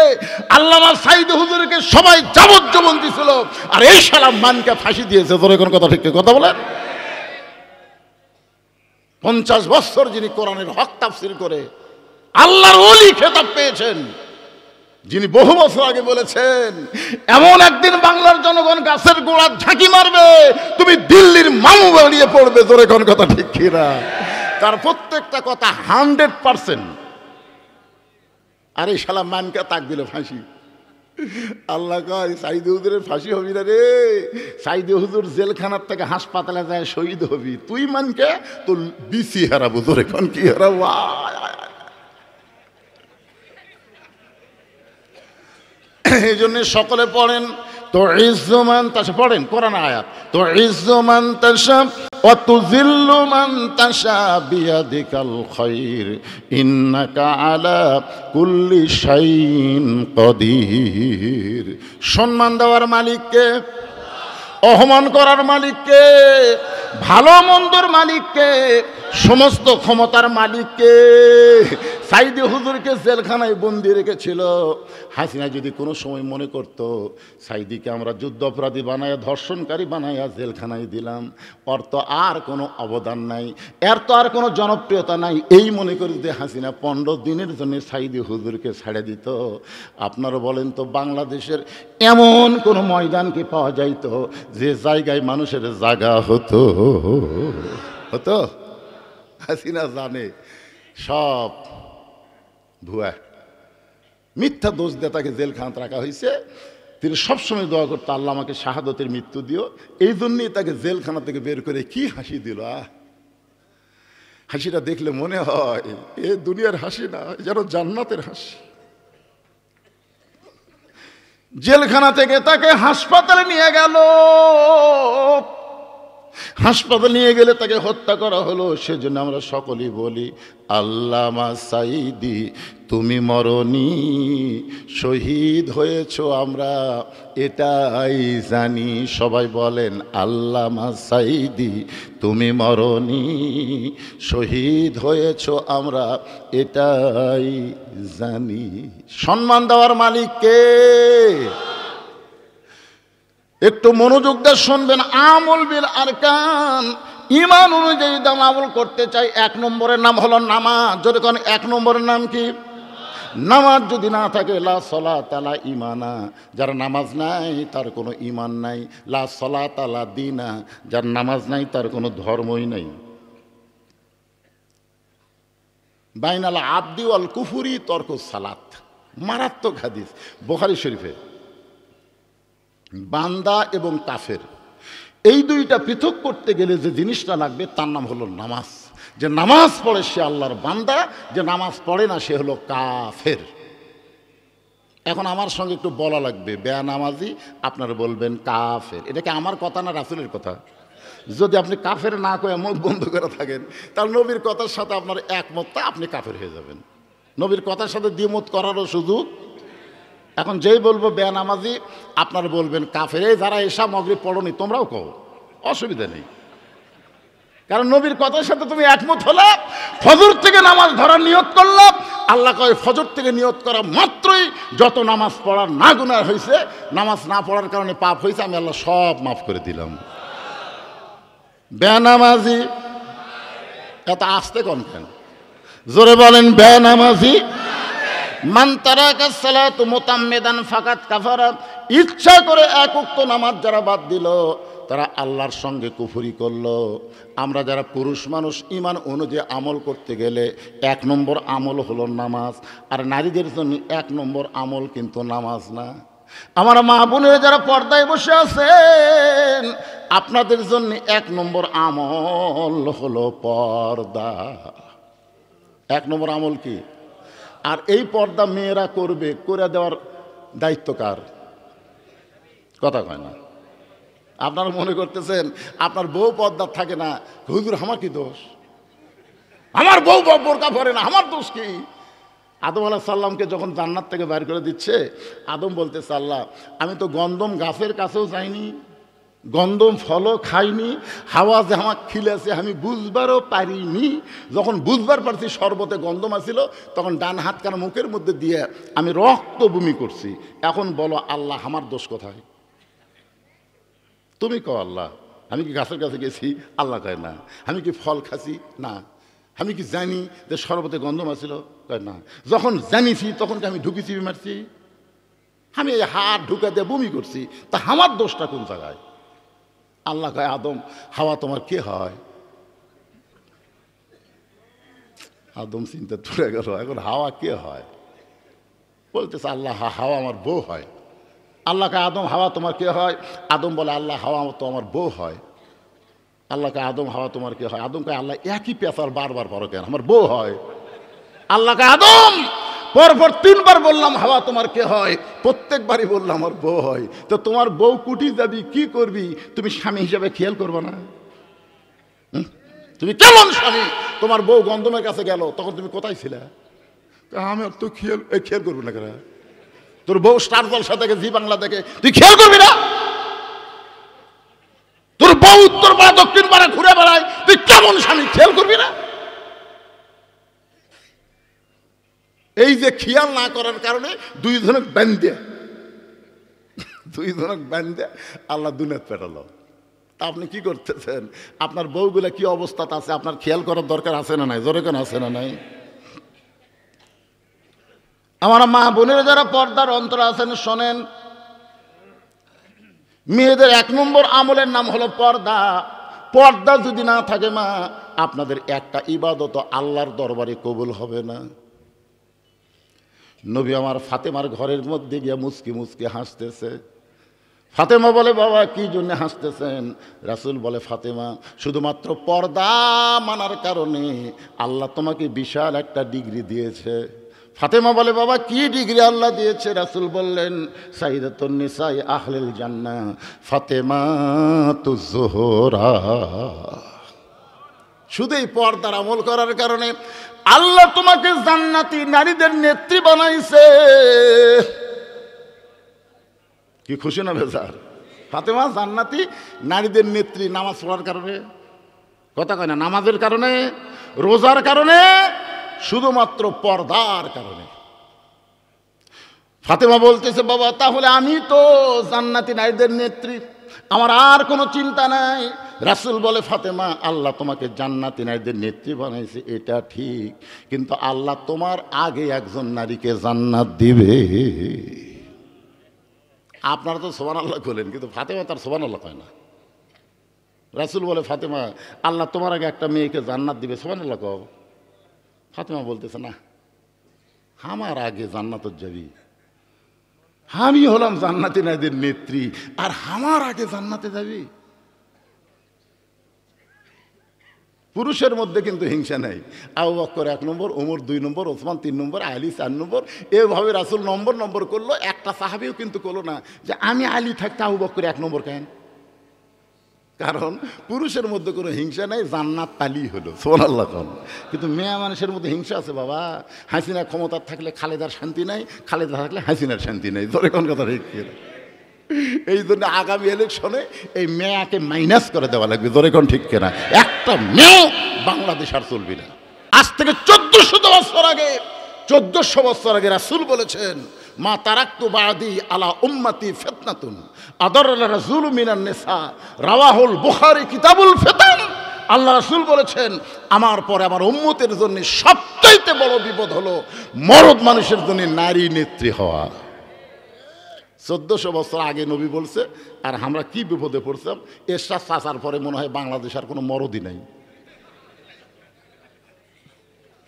আল্লামা সাঈদ হুজুরকে সবাই যাবজ্জীবন দিছিল, আর এই শালা মানকে ফাঁসি দিয়েছে। তোর কোন কথা ঠিক কথা বলেন? 50 বছর যিনি কোরআনের হক তাফসীর করে আল্লাহর ওলি খেতাব পেয়েছেন, যিনি বহু বছর আগে বলেছেন এমন একদিন বাংলার জনগণ গাছের গোড়া ঝাঁকি মারবে, তুমি দিল্লির মামু বাড়িয়ে পড়বে। জোরে কোন কথা ঠিক কিনা? তার প্রত্যেকটা কথা 100%। আর এই শালা মানকে তাক দিল ফাঁসি। আল্লাহ কয় সাঈদ হুজুরের ফাঁসি হবি না রে, সাঈদ হুজুর জেলখানার থেকে হাসপাতালে যায় শহীদ হবি, তুই মানকে তোর বিসি হারাবো। জোরে কোন কি হারাবো? এই জন্য সকলে পড়েন তো ইজ্জুমান তাশা, পড়েন কোরআন আয়াত, তো ইজ্জুমান তাশা ওয়া তুযিল্লু মান তাশা বিয়াদিকাল খায়র ইন্নাকা আলা কুল্লি শাইইন কাদির। সম্মান দেওয়ার মালিককে, অপমান করার মালিককে, ভালো মন্দর মালিককে, সমস্ত ক্ষমতার মালিককে। সাঈদ হুজুরকে জেলখানায় বন্দি রেখেছিল। হাসিনা যদি কোনো সময় মনে করতো সাঈদীকে আমরা যুদ্ধ অপরাধী বানায়া, ধর্ষণকারী বানায়া জেলখানায় দিলাম, ওর তো আর কোনো অবদান নাই, এর তো আর কোনো জনপ্রিয়তা নাই, এই মনে করি যে হাসিনা 15 দিনের জন্য সাঈদ হুজুরকে ছেড়ে দিত, আপনারা বলেন তো বাংলাদেশের এমন কোনো ময়দান কি পাওয়া যাইতো যে জায়গায় মানুষের জায়গা হতো? হাসিনা জানে সব ভুয়া, মিথ্যা দোষ দিয়ে তাকে জেলখানাতে রাখা হয়েছে। তিনি সবসময় দোয়া করতো আল্লাহ আমাকে শাহাদতের মৃত্যু দিও। এই জন্যই তাকে জেলখানা থেকে বের করে কি হাসি দিল। হাসিটা দেখলে মনে হয় এ দুনিয়ার হাসি না, যেন জান্নাতের হাসি। জেলখানা থেকে তাকে হাসপাতালে নিয়ে গেল, হাসপাতালে নিয়ে গেলে তাকে হত্যা করা হলো। সেজন্য আমরা সকলেই বলি আল্লামা সাঈদী তুমি মরনি, শহীদ হয়েছ আমরা এটাই জানি। সবাই বলেন আল্লামা সাঈদী তুমি মরনি, শহীদ হয়েছ আমরা এটাই জানি। সম্মান দেওয়ার মালিক কে? একটু মনোযোগ দিয়ে শুনবেন। আমল বিল আরকান, ইমান অনুযায়ী দাম আমল করতে চাই, 1 নম্বরের নাম হলো নামাজ। যদি কোন 1 নম্বরের নাম কি? নামাজ যদি না থাকে, লা সলাত লা ঈমানা, যার নামাজ নাই তার কোনো ঈমান নাই। লা সলাত লা দীনা, যার নামাজ নাই তার কোনো ধর্মই নাই। বাইনাল আবদি ওয়াল কুফুরি তরকুস সালাত, মারাত্মক হাদিস বুখারী শরীফে। বান্দা এবং কাফের এই দুইটা পৃথক করতে গেলে যে জিনিসটা লাগবে তার নাম হলো নামাজ। যে নামাজ পড়ে সে আল্লাহর বান্দা, যে নামাজ পড়ে না সে হলো কাফের। এখন আমার সঙ্গে একটু বলা লাগবে, বেনামাজি আপনারা বলবেন কাফের। এটা কি আমার কথা না রাসূলের কথা? যদি আপনি কাফের না কয়ে মুখ বন্ধ করে থাকেন, তাহলে নবীর কথার সাথে আপনার একমতটা, আপনি কাফের হয়ে যাবেন। নবীর কথার সাথে দ্বিমত করারও সুযোগ। এখন যেই বলবো বেনামাজি আপনারা বলবেন কাফের। এই যারা এসা মাগরিব পড়নি তোমরাও কও, অসুবিধা নেই। কারণ নবীর কথার সাথে তুমি একমত হলে, ফজর থেকে নামাজ ধরার নিয়ত করলে, আল্লাহ কয় ফজর থেকে নিয়ত করা মাত্রই যত নামাজ পড়ার না গুনাহ হয়েছে, নামাজ না পড়ার কারণে পাপ হয়েছে, আমি আল্লাহ সব মাফ করে দিলাম। বেনামাজি এত আসতে কোন কেন? জোরে বলেন বেনামাজি। মান তারাকা সালাতু মুতাম্মিদান ফাকাত কাফারা, ইচ্ছা করে 1 ওয়াক্ত নামাজ যারা বাদ দিল তারা আল্লাহর সঙ্গে কুফরি করলো। আমরা যারা পুরুষ মানুষ ঈমান অনুযায়ী আমল করতে গেলে 1 নম্বর আমল হলো নামাজ। আর নারীদের জন্য 1 নম্বর আমল কিন্তু নামাজ না। আমার মা বোনেরা যারা পর্দায় বসে আছেন, আপনাদের জন্য 1 নম্বর আমল হলো পর্দা। 1 নম্বর আমল কি? আর এই পর্দা মেয়েরা করবে, করে দেওয়ার দায়িত্ব কার? কথা কয় না। আপনারা মনে করতেছেন আপনার বউ পর্দা থাকে না, হুজুর আমার কি দোষ? আমার বউ বোরকা পরে না, আমার দোষ কি? আদম আলাইহিস সালামকে যখন জান্নাত থেকে বাইর করে দিচ্ছে, আদম বলতেছে আল্লাহ আমি তো গন্ধম গাছের কাছেও যাইনি, গন্ধম ফলও খাইনি, হাওয়া যে আমাকে খিলেছে আমি বুঝবারও পারিনি। যখন বুঝবার পারছি শরবতে গন্ধম আছিল, তখন ডান হাতখানা মুখের মধ্যে দিয়ে আমি রক্ত বমি করছি। এখন বলো আল্লাহ আমার দোষ কোথায়? তুমি কও আল্লাহ। আমি কি গাছের কাছে গেছি? আল্লাহ কয় না। আমি কি ফল খাসি? না। আমি কি জানি যে শরবতে গন্ধম আছিল? কয় না। যখন জানিছি তখন কি আমি ঢুকি চিবি মারছি? আমি এই হাত ঢুকা দিয়ে বমি করছি, তা আমার দোষটা কোন জায়গায়? আল্লাহ কয় আদম হাওয়া তোমার কে হয়? আদম চিন্তা তুলে গেল, এখন হাওয়া কে হয়? বলতেছে আল্লাহ হাওয়া আমার বউ হয়। আল্লাহকে আদম হাওয়া তোমার কে হয়? আদম বলে আল্লাহ হাওয়া তো আমার বউ হয়। আল্লাহকে আদম হাওয়া তোমার কে হয়? আদম কয় আল্লাহ একই পেঁচার বারবার পরো কেন? আমার বউ হয়। আল্লাহকে আদম পরপর 3 বার বললাম হাওয়া তোমার কে হয়, প্রত্যেকবারই বললাম আমার বউ হয়। তো তোমার বউ কুটি যাবি কি করবি? তুমি স্বামী হিসেবে খেয়াল করবে না? তুমি কেমন স্বামী? তোমার বউ গন্ধমের কাছে গেল, তখন তুমি কোথায় ছিলে? আমি তো খেয়াল করবি না কেন? তোর বউ স্টার জলসা দেখে, জি বাংলা দেখে, তুই খেয়াল করবি না? তোর বউ উত্তর পাড়া দক্ষিণ পাড়া ঘুরে বেড়ায়, তুই কেমন স্বামী খেয়াল করবি না? এই যে খেয়াল না করার কারণে দুই জনক বান্ধে আল্লাহ দুনিয়াত পেটালো। তা আপনি কি করতেছেন? আপনার বউগুলা কি অবস্থাতে আছে আপনার খেয়াল করার দরকার আছে না নাই? জোরে কেন আছে না নাই? আমার মা বোনেরা যারা পর্দার অন্তরে আছেন শোনেন, মেয়েদের 1 নম্বর আমলের নাম হলো পর্দা। পর্দা যদি না থাকে মা, আপনাদের একটা ইবাদত আল্লাহর দরবারে কবুল হবে না। নবী আমার ফাতেমার ঘরের মধ্যে গিয়ে মুচকি মুচকি হাসতেছে। ফাতেমা বলে বাবা কি জন্য হাসতেছেন? রাসূল বলে ফাতেমা শুধুমাত্র পর্দা মানার কারণে আল্লাহ তোমাকে বিশাল একটা ডিগ্রি দিয়েছে। ফাতেমা বলে বাবা কি ডিগ্রি আল্লাহ দিয়েছে? রাসূল বললেন সাইয়্যিদাতুন নিসাই আহলিল জান্নাহ ফাতেমাতুজ জোহরা। শুধু এই পর্দার আমল করার কারণে আল্লাহ তোমাকে জান্নাতি নারীদের নেত্রী বানাইছে। কি খুশি না বেজার? ফাতেমা জান্নাতি নারীদের নেত্রী নামাজ পড়ার কারণে। কথা কয় না? নামাজের কারণে, রোজার কারণে, শুধুমাত্র পর্দার কারণে। ফাতেমা বলতেছে বাবা তাহলে আমি তো জান্নাতি নারীদের নেত্রী, আমার আর কোনো চিন্তা নাই। রাসূল বলে, ফাতেমা, আল্লাহ তোমাকে জান্নাতি নারীদের নেত্রী বানাইছে, এটা ঠিক, কিন্তু আল্লাহ তোমার আগে একজন নারীকে জান্নাত দিবে। আপনারা তো সুবহানাল্লাহ বলেন, কিন্তু ফাতেমা তার সুবহানাল্লাহ কয় না। রাসূল বলে, ফাতেমা, আল্লাহ তোমার আগে একটা মেয়েকে জান্নাত দিবে, সুবহানাল্লাহ কও। ফাতেমা বলতেছে, না, আমার আগে জান্নাত যাবি, আমি হলাম জান্নাতি নারীদের নেত্রী, আর আমার আগে জান্নাতে যাবি। পুরুষের মধ্যে কিন্তু হিংসা নাই। আবু বকর 1 নম্বর, ওমর 2 নম্বর, ওসমান 3 নম্বর, আলী 4 নম্বর, এভাবে রাসূল নম্বর করলো। একটা সাহাবীও কিন্তু করলো না যে আমি আলী থাকতে আবু বকর 1 নম্বর কেন। কারণ পুরুষের মধ্যে কোনো হিংসা নাই, জান্নাত পালি হলো, সুবহানাল্লাহ। কিন্তু মেয়ে মানুষের মধ্যে হিংসা আছে বাবা। হাসিনা ক্ষমতার থাকলে খালেদার শান্তি নাই, খালেদা থাকলে হাসিনার শান্তি নাই। ধরে কোন কথা ঠিক। এই জন্য আগামী ইলেকশনে এই মেয়াকে মাইনাস করে দেওয়া লাগবে। ধরে কোন ঠিক কিনা? একটা মেয়ে বাংলাদেশ আর চলবি না। আজ থেকে 1400 বছর আগে রাসূল বলেছেন, মা তারাক্তু বাদি আলা উম্মতি ফিতনাতুন আদাররা রাসূল মিনান নিসা, রাওয়াহুল বুখারী কিতাবুল ফিতান। আল্লাহ রাসূল বলেছেন, আমার পরে আমার উম্মতের জন্য সবচাইতে বড় বিপদ হলো মরদ মানুষের জন্য নারী নেত্রী হওয়া। 1400 বছর আগে নবী বলছে, আর আমরা কি বিপদে পড়ছিলাম। এরশাদ চাচার পরে মনে হয় বাংলাদেশ আর কোনো মরদই নাই।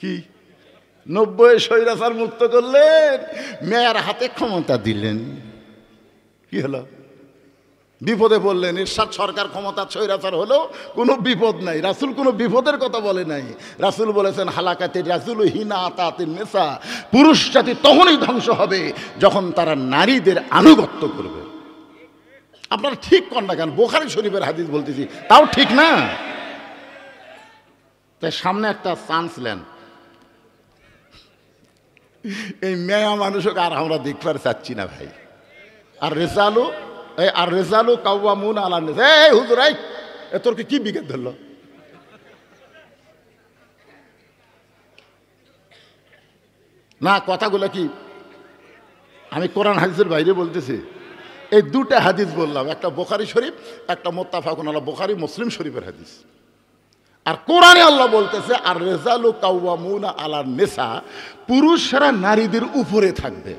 কি 90 স্বৈরাচার মুক্ত করলেন, মেয়ের হাতে ক্ষমতা দিলেন, কি হলো? বিপদে পড়লেন। এরশাদ সরকার ক্ষমতা স্বৈরাচার হলো, কোনো বিপদ নাই। রাসূল কোনো বিপদের কথা বলে নাই। রাসূল বলেছেন, হালাকাতে রাসূলু হিনা আতাতিন নিসা, পুরুষ জাতি তখনই ধ্বংস হবে যখন তারা নারীদের আনুগত্য করবে। আপনারা ঠিক কর না কেন? বুখারী শরীফের হাদিস বলতেছি, তাও ঠিক না। তাই সামনে একটা চান্স নেন। এই মেয়া মানুষকে আর আমরা দেখবার চাচ্ছি না ভাই। আর রেজালু কাওয়ামুন আলা নিসা। এই হুজুর, এই তোর কি বিকেট ধরলো? না, কথাগুলো কি আমি কোরআন হাদিসের বাইরে বলতেছি। এই দুটা হাদিস বললাম, একটা বুখারী শরীফ, একটা মুত্তাফাকুন আলাইহি বুখারী মুসলিম শরীফের হাদিস। আর কোরআনে আল্লাহ বলতেছে, আর রেজালু কাওয়ামুন আলা নিসা, পুরুষরা নারীদের উপরে থাকবে।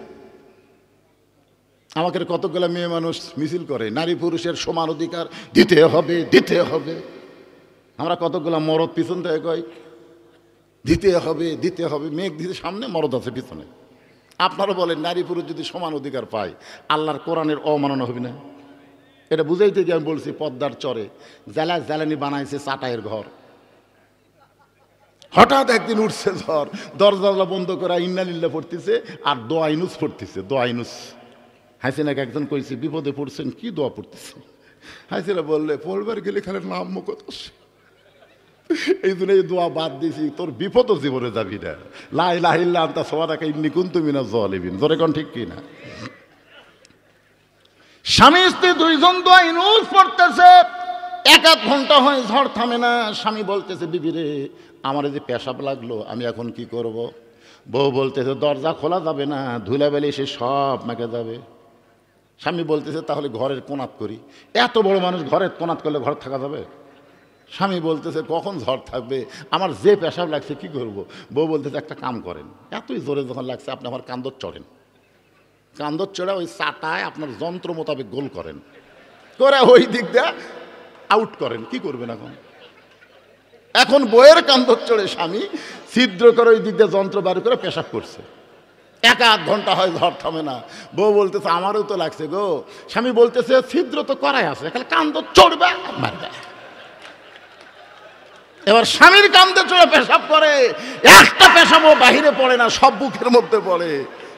আমাকে কতগুলো মেয়ে মানুষ মিছিল করে, নারী পুরুষের সমান অধিকার দিতে হবে, দিতে হবে। আমরা কতগুলো মরদ পিছন থেকে কই দিতে হবে, দিতে হবে। মেঘ দিতে সামনে, মরদ আছে পিছনে। আপনারা বলেন, নারী পুরুষ যদি সমান অধিকার পায়, আল্লাহর কোরআনের অমাননা হবে না? এটা বুঝাইতে গিয়ে আমি বলছি, পদ্মার চরে জ্বালানি বানাইছে চাটাইয়ের ঘর। হঠাৎ একদিন উঠছে ঝড়, দরজা বন্ধ করা ইন্নালিল্লাহ পড়তেছে আর দোয়া ইনুস পড়তেছে। দোয়া ইনুস। হাসিনাকে একজন কইছে, বিপদে পড়ছেন, কি দোয়া পড়তেছে? হাসিনা বললে, পড়বার গেলে খালি নাম মুখত আসে, এই জন্য এই দোয়া বাদ দিয়েছি, তোর বিপদও জীবনে যাবি না। লা ইলাহা ইল্লা আনতা সুবহানাকা ইন্নী কুনতু মিনাজ জালিমিন। জোরে কোন ঠিক কি না? স্বামী স্ত্রী দুইজন দোয়া ইনুস পড়তেছে, 1-1 ঘন্টা হয়, ঝড় থামে না। স্বামী বলতেছে, বিবি রে, আমার যে পেশাব লাগলো, আমি এখন কি করব? বউ বলতেছে, দরজা খোলা যাবে না, ধুলাবালি এসে সব মেখে যাবে। স্বামী বলতেছে, তাহলে ঘরের কোনাত করি। এত বড় মানুষ ঘরের কোনাত করলে ঘর থাকা যাবে? স্বামী বলতেছে, কখন ঝড় থাকবে, আমার যে পেশাব লাগছে কি করব? বউ বলতেছে, একটা কাম করেন, এতই জোরে যখন লাগছে আপনি আমার কান্দর চড়েন, কান্দর চড়ে ওই চাটায় আপনার যন্ত্র মোতাবেক গোল করেন, করে ওই দিক দিয়ে আউট করেন। কি করবেন এখন? এখন বইয়ের কান্দর চড়ে স্বামী ছিদ্র করে ওই দিক দিয়ে যন্ত্র বার করে পেশাব করছে। 1-1 ঘন্টা হয়, ঝড় থামে না। বউ বলতেছে, আমারও তো লাগছে গো। স্বামী বলতেছে, ছিদ্র তো করাই আছে, খালি কান্দর চড়বে মারবে। এবার স্বামীর কান্দে চড়ে পেশাব করে, একটা পেশাবও বাহিরে পড়ে না, সব বুকের মধ্যে পড়ে।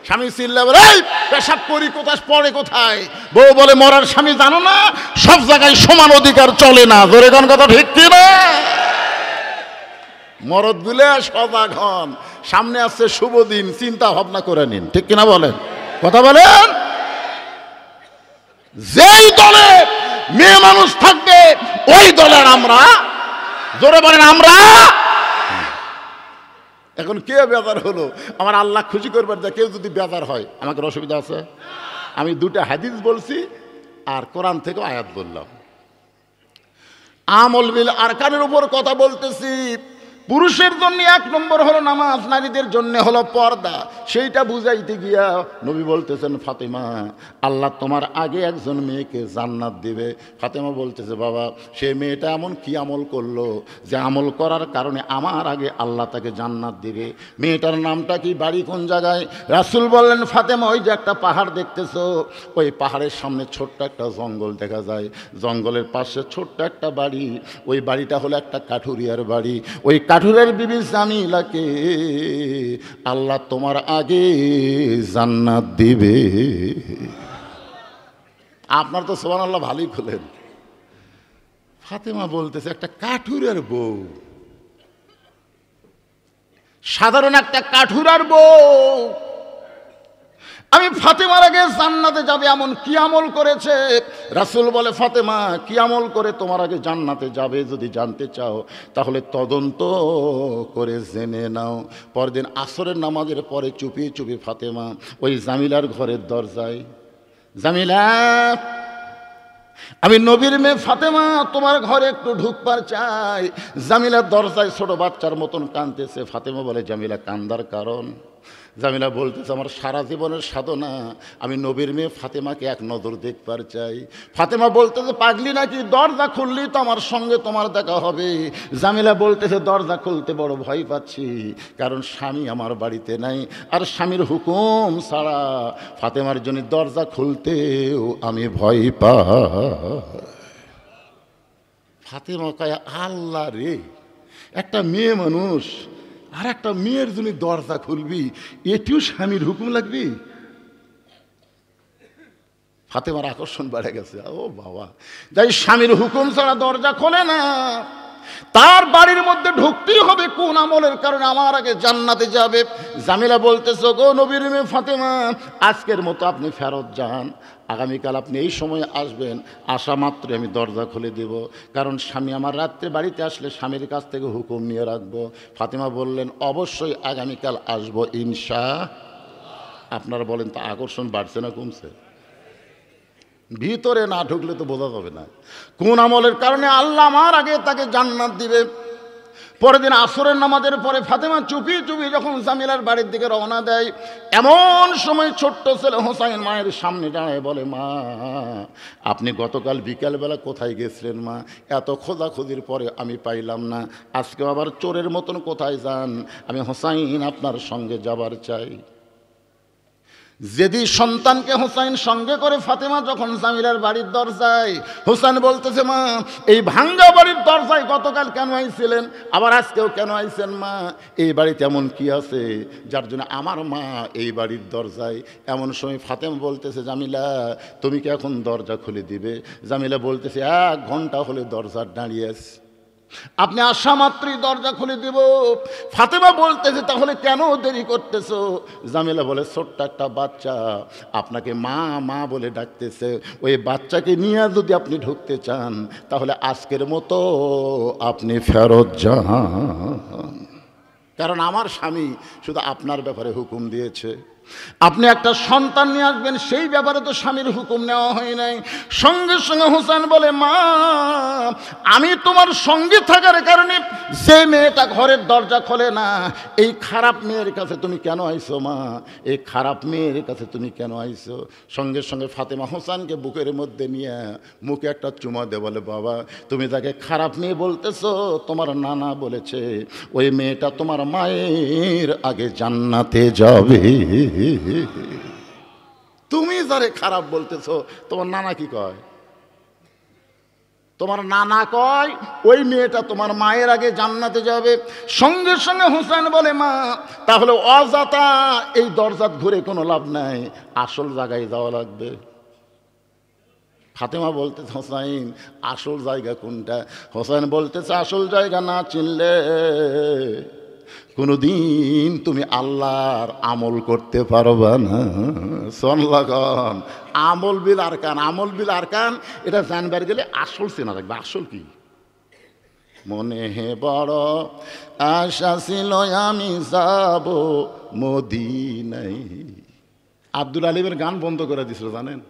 স্বামী চিল্লাবে, এই পেশাব করি কোথায়, পড়ে কোথায়? বউ বলে, মরার স্বামী জানো না, সব জায়গায় সমান অধিকার চলে না। জোরে কোন কথা ঠিক কি না? মরদ গুলে সজাগ হন, সামনে আসছে শুভ দিন, চিন্তা ভাবনা করে নিন। ঠিক কিনা বলেন? কথা বলেন। যেই দলে মেয়ে মানুষ থাকবে, ওই দলের আমরা। জোরে বলেন, আমরা। এখন কে বেজার হলো? আমার আল্লাহ খুশি করবার যা, কেউ যদি বেজার হয়, আমাকে অসুবিধা আছে? আমি 2টা হাদিস বলছি, আর কোরআন থেকে আয়াত বললাম। আমল বিল আরকানের উপর কথা বলতেছি। পুরুষের জন্য 1 নম্বর হলো নামাজ, নারীদের জন্য হলো পর্দা। সেইটা বুঝাইতে গিয়া নবী বলতেছেন, ফাতেমা, আল্লাহ তোমার আগে একজন মেয়েকে জান্নাত দিবে। ফাতেমা বলতেছে, বাবা, সে মেয়েটা এমন কি আমল করলো যে আমল করার কারণে আমার আগে আল্লাহ তাকে জান্নাত দিবে? মেয়েটার নামটা কি, বাড়ি কোন জায়গায়? রাসূল বললেন, ফাতেমা, ওই যে একটা পাহাড় দেখতেছো, ওই পাহাড়ের সামনে ছোট্ট একটা জঙ্গল দেখা যায়, জঙ্গলের পাশে ছোট্ট একটা বাড়ি, ওই বাড়িটা হলো একটা কাঠুরিয়ার বাড়ি। ওই কাঠুরের বিবি জামিলাকে আল্লাহ তোমার আগে জান্নাত দিবে। আপনার তো সুবহানাল্লাহ ভালোই খুলেন। ফাতেমা বলতেছে, একটা কাঠুরের বউ, সাধারণ একটা কাঠুরার বউ আমি ফাতেমার আগে জান্নাতে যাবে এমন কি আমল করেছে? রাসূল বলে, ফাতেমা, কি আমল করে তোমার আগে জান্নাতে যাবে যদি জানতে চাও তাহলে তদন্ত করে জেনে নাও। পরদিন আসরের নামাজের পরে চুপি চুপি ফাতেমা ওই জামিলার ঘরের দরজায়, জামিলা, আমি নবীর মেয়ে ফাতেমা তোমার ঘরে একটু ঢুকবার চাই। জামিলার দরজায় ছোট বাচ্চার মতন কাঁদতেছে। ফাতেমা বলে, জামিলা, কান্দার কারণ? জামিলা বলতেছে, আমার সারা জীবনের সাধনা আমি নবীর মেয়ে ফাতেমাকে এক নজর দেখবার চাই। ফাতেমা বলতেছে, পাগলি নাকি, দরজা খুললেই তো আমার সঙ্গে তোমার দেখা হবে। জামিলা বলতেছে, দরজা খুলতে বড় ভয় পাচ্ছি, কারণ স্বামী আমার বাড়িতে নাই, আর স্বামীর হুকুম ছাড়া ফাতেমার জন্য দরজা খুলতেও আমি ভয় পাই। ফাতেমা কয়, আল্লাহ রে, একটা মেয়ে মানুষ আর একটা মেয়ের জন্য দরজা খুলবি, এটিও স্বামীর হুকুম লাগবি? ফাতেমার আকর্ষণ বেড়ে গেছে। ও বাবা, যাই স্বামীর হুকুম ছাড়া দরজা খোলে না, তার বাড়ির মধ্যে ঢুকতেই হবে কোন আমলের কারণে আমার আগে জান্নাতে যাবে। জামিলা বলতেছে, গো নবীর মেয়ে ফাতেমা, আজকের মতো আপনি ফেরত যান, আগামীকাল আপনি এই সময় আসবেন, আসা মাত্র আমি দরজা খুলে দেব, কারণ স্বামী আমার রাত্রে বাড়িতে আসলে স্বামীর কাছ থেকে হুকুম নিয়ে রাখবো। ফাতেমা বললেন, অবশ্যই আগামীকাল আসবো ইনশাআল্লাহ। আপনারা বলেন তো, আকর্ষণ বাড়ছে না কমছে? ভিতরে না ঢুকলে তো বোঝা যাবে না কোন আমলের কারণে আল্লাহ আমার আগে তাকে জান্নাত দিবে। পরের দিন আসরের নামাজের পরে ফাতেমা চুপি চুপি যখন জামিলার বাড়ির দিকে রওনা দেয়, এমন সময় ছোট্ট ছেলে হোসাইন মায়ের সামনে দাঁড়ায় বলে, মা, আপনি গতকাল বিকালবেলা কোথায় গেছিলেন মা? এত খোঁজাখুঁজির পরে আমি পাইলাম না, আজকে আবার চোরের মতন কোথায় যান? আমি হোসাইন আপনার সঙ্গে যাবার চাই। যেদি সন্তানকে হোসাইন সঙ্গে করে ফাতেমা যখন জামিলার বাড়ির দরজায়, হোসেন বলতেছে, মা, এই ভাঙ্গা বাড়ির দরজায় গতকাল কেন আইছিলেন, আবার আজকেও কেন আইছেন মা? এই বাড়িতে এমন কি আছে যার জন্য আমার মা এই বাড়ির দরজায়? এমন সময় ফাতেমা বলতেছে, জামিলা, তুমি কি এখন দরজা খুলে দিবে? জামিলা বলতেছে, 1 ঘন্টা হলে দরজা দাঁড়িয়ে আছে, আপনি আসা মাত্রই দরজা খুলে দিব। ফাতেমা বলতেছে, তাহলে কেন দেরি করতেছো? জামিলা বলে, ছোট্ট একটা বাচ্চা আপনাকে মা মা বলে ডাকতেছে, ওই বাচ্চাকে নিয়ে যদি আপনি ঢুকতে চান তাহলে আজকের মতো আপনি ফেরত যান, কারণ আমার স্বামী শুধু আপনার ব্যাপারে হুকুম দিয়েছে। আপনি একটা সন্তান নিয়ে আসবেন, সেই ব্যাপারে তো স্বামীর হুকুম নেওয়া হয় নাই। সঙ্গে সঙ্গে হোসেন বলে, মা, আমি তোমার সঙ্গে থাকার কারণে যে মেয়েটা ঘরের দরজা খোলে না, এই খারাপ মেয়ের কাছে তুমি কেন আইছো মা? এই খারাপ মেয়ের কাছে তুমি কেন আইছো? সঙ্গে সঙ্গে ফাতেমা হোসেনকে বুকের মধ্যে নিয়ে মুখে একটা চুমা দে, বলে, বাবা, তুমি যাকে খারাপ মেয়ে বলতেছো তোমার নানা বলেছে ওই মেয়েটা তোমার মায়ের আগে জান্নাতে যাবে। তুমি যারে খারাপ বলতেছো তোমার নানা কি কয়? তোমার নানা কয় ওই মেয়েটা তোমার মায়ের আগে জান্নাতে যাবে। সঙ্গে সঙ্গে হোসেন বলে, মা, তাহলে অযথা এই দরজাত ঘুরে কোনো লাভ নাই, আসল জায়গায় যাওয়া লাগবে। ফাতেমা বলতেছে, হোসাইন, আসল জায়গা কোনটা? হোসেন বলতেছে, আসল জায়গা না চিনলে কোনোদিন তুমি আল্লাহর আমল করতে পারবা না। সনলাগন আমল বিল আরকান, আমল বিল আরকান, এটা জানবার গেলে আসল চেনা রাখবে। আসল কি? মনে হে বড় আশা ছিল আমি যাব মদিনায়। আব্দুল আলিমের গান বন্ধ করে দিছিল জানেন?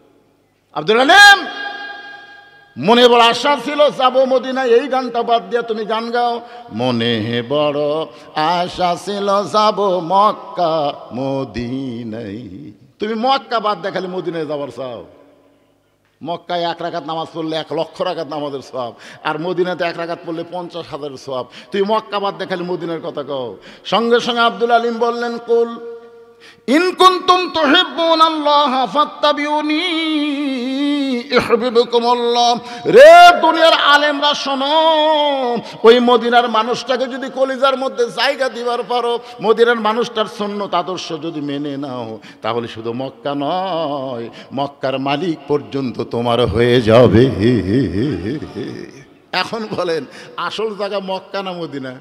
আব্দুল আলিম মনে বড় আশা ছিল যাবো মদিনায়, এই গানটা বাদ দিয়ে তুমি গান গাও। মনে বড় আশা ছিল যাবো মক্কা মদিনায়। তুমি মক্কা বাদ দিয়ে খালি মদিনায় যাবার চাও। মক্কায় 1 রাকাত নামাজ পড়লে 1 লক্ষ রাকাত নামাজের সওয়াব, আর মদিনাতে 1 রাকাত পড়লে 50,000 সওয়াব। তুই মক্কা বাদ দিয়ে খালি মদিনার কথা কও। সঙ্গে সঙ্গে আব্দুল আলিম বললেন, কুল ইন কুনতুম তুহিব্বুনাল্লাহ ফাত্তাবিউনি ইউহিব্বুকুমুল্লাহ। রে দুনিয়ার আলেমরা শোনো, ওই মদিনার মানুষটাকে যদি কলিজার মধ্যে জায়গা দিবার পারো, মদিনার মানুষটার সুন্নত আদর্শ যদি মেনে নাও, তাহলে শুধু মক্কা নয়, মক্কার মালিক পর্যন্ত তোমার হয়ে যাবে। এখন বলেন আসল জায়গা মক্কা না মদিনা?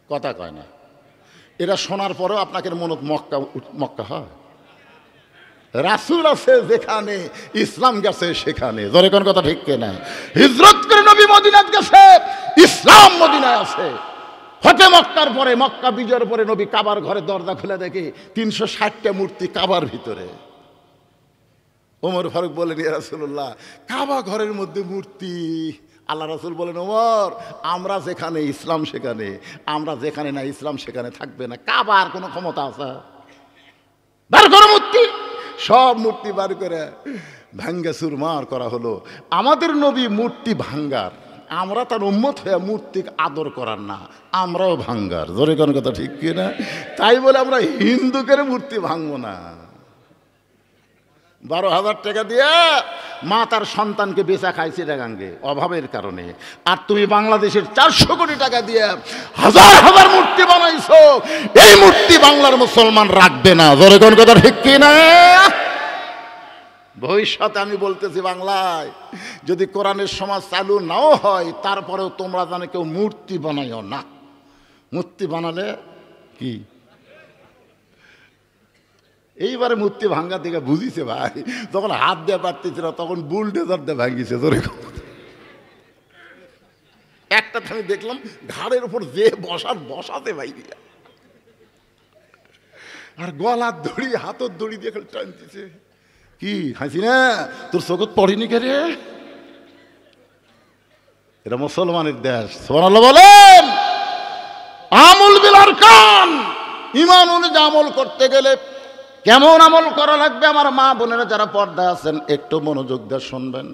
কথা কয় না। এটা শোনার পরেও আপনাকে মনে মক্কা মক্কা হয়? রাসূল আছে যেখানে, ইসলাম গেছে সেখানে। জোরে কোন কথা ঠিক কিনা? হিজরত করে নবী মদিনাত গেছে, ইসলাম মদিনায় আছে। হতে মক্কার পরে, মক্কা বিজয়ের পরে নবী কাবার ঘরে দরজা খুলে দেখে 360টা মূর্তি কাবার ভিতরে। ওমর ফারুক বলেন, ইয়া রাসূলুল্লাহ, কাবা ঘরের মধ্যে মূর্তি। আল্লাহ রাসূল বলেন, ওমর, আমরা যেখানে ইসলাম সেখানে, আমরা যেখানে না ইসলাম সেখানে থাকবে না। কাবার কোনো ক্ষমতা আছে? বার করো মূর্তি। সব মূর্তি বার করে ভাঙ্গা চুরমার করা হলো। আমাদের নবী মূর্তি ভাঙ্গার, আমরা তার উম্মত হয়ে মূর্তি আদর করার না, আমরাও ভাঙ্গার। জোরে কোন কথা ঠিক কিনা? তাই বলে আমরা হিন্দুকে মূর্তি ভাঙবো না। 12,000 টাকা দিয়ে মা তার সন্তানকে বেচা খাইছে টাকাঙ্গে অভাবের কারণে, আর তুমি বাংলাদেশের 400 কোটি টাকা দিয়ে হাজার হাজার মূর্তি বানাইছো। এই মূর্তি বাংলার মুসলমান রাখবে না। জোরে কোন কথা ঠিক কিনা? ভবিষ্যতে আমি বলতেছি, বাংলায় যদি কোরআনের সমাজ চালু নাও হয়, তারপরেও তোমরা জানে কেউ মূর্তি বানাইও না। মূর্তি বানালে কি? এইবারে মূর্তি ভাঙ্গা থেকে বুঝিছে ভাই, যখন হাত দিয়ে পারতেছিল তখন বুলডোজার দিয়ে ভাঙ্গিছে। ধরে একটা আমি দেখলাম ঘাড়ের উপর যে বসাতে ভাই, আর গলার দড়ি হাতের দড়ি দিয়ে টানতেছে। কি হাসিনা, তোর চোখত পড়িনি কে রে? এটা মুসলমানের দেশ। সুবহানাল্লাহ বলেন। আমল বিল আরকান, ঈমান অনুযায়ী আমল করতে গেলে কেমন আমল করা লাগবে? আমার মা বোনেরা যারা পর্দায় আছেন একটু মনোযোগ দিয়ে শুনবেন।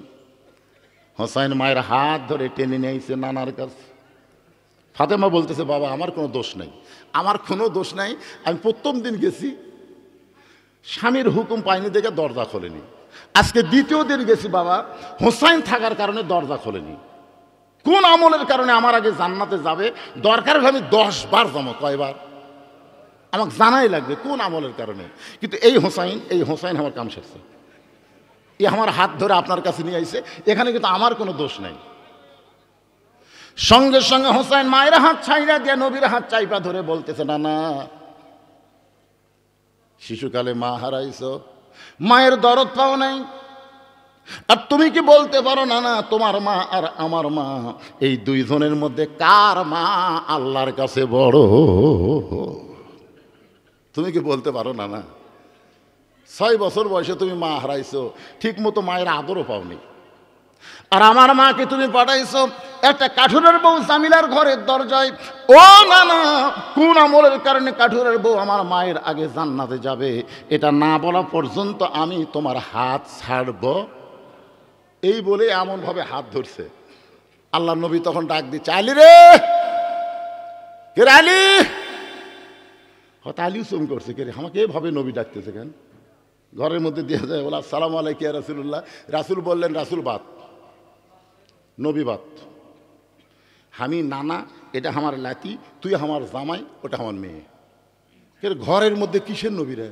হোসাইন মায়ের হাত ধরে টেনে নিয়েছে নানার কাছে। ফাতেমা বলতেছে, বাবা আমার কোনো দোষ নাই, আমার কোনো দোষ নাই, আমি প্রথম দিন গেছি, স্বামীর হুকুম পাইনি দেখে দরজা খোলেনি। আজকে দ্বিতীয় দিন গেছি বাবা, হোসাইন থাকার কারণে দরজা খোলেনি। কোন আমলের কারণে আমার আগে জান্নাতে যাবে? দরকার হলে আমি 10 বার যাবো। কয়বার? আমাকে জানাই লাগবে কোন আমলের কারণে। কিন্তু এই হোসাইন আমার কাম শেখছে, এ আমার হাত ধরে আপনার কাছে নিয়ে আইছে, এখানে কিন্তু আমার কোনো দোষ নাই। সঙ্গে সঙ্গে হোসাইন মায়ের হাত ছাইরা দিয়ে নবীর হাত চাইপা ধরে বলতেছে, না না, শিশুকালে মা হারাইছো, মায়ের দরদ পাও নাই, আর তুমি কি বলতে পারো না না তোমার মা আর আমার মা, এই দুইজনের মধ্যে কার মা আল্লাহর কাছে বড়? তুমি কি বলতে পারো না না? 6 বছর বয়সে তুমি মা হারাইছো, ঠিক মতো মায়ের আদরও পাওনি। আর আমার মাকে তুমি পাঠাইছো একটা কাঠুরের বউ জামিলার ঘরের দরজায়। ও না না, কোন আমলের কারণে কাঠুরের বউ আমার মায়ের আগে জান্নাতে যাবে, এটা না বলা পর্যন্ত আমি তোমার হাত ছাড়ব। এই বলে এমন ভাবে হাত ধরছে। আল্লাহ নবী তখন ডাক দিচ্ছে, আলী রে, কে রে আলী? হয়তো আলীও চুম করছে, কে রে আমাকে এভাবে নবী ডাকতেছে কেন? ঘরের মধ্যে দিয়ে যায়, বলে আসসালামু আলাইকুম ইয়া রাসূলুল্লাহ। রাসূল বললেন, রাসূল বাত, নবী বাত, আমি নানা, এটা আমার লাতি, তুই আমার জামাই, ওটা আমার মেয়ে। কে ঘরের মধ্যে কিসের নবী রে?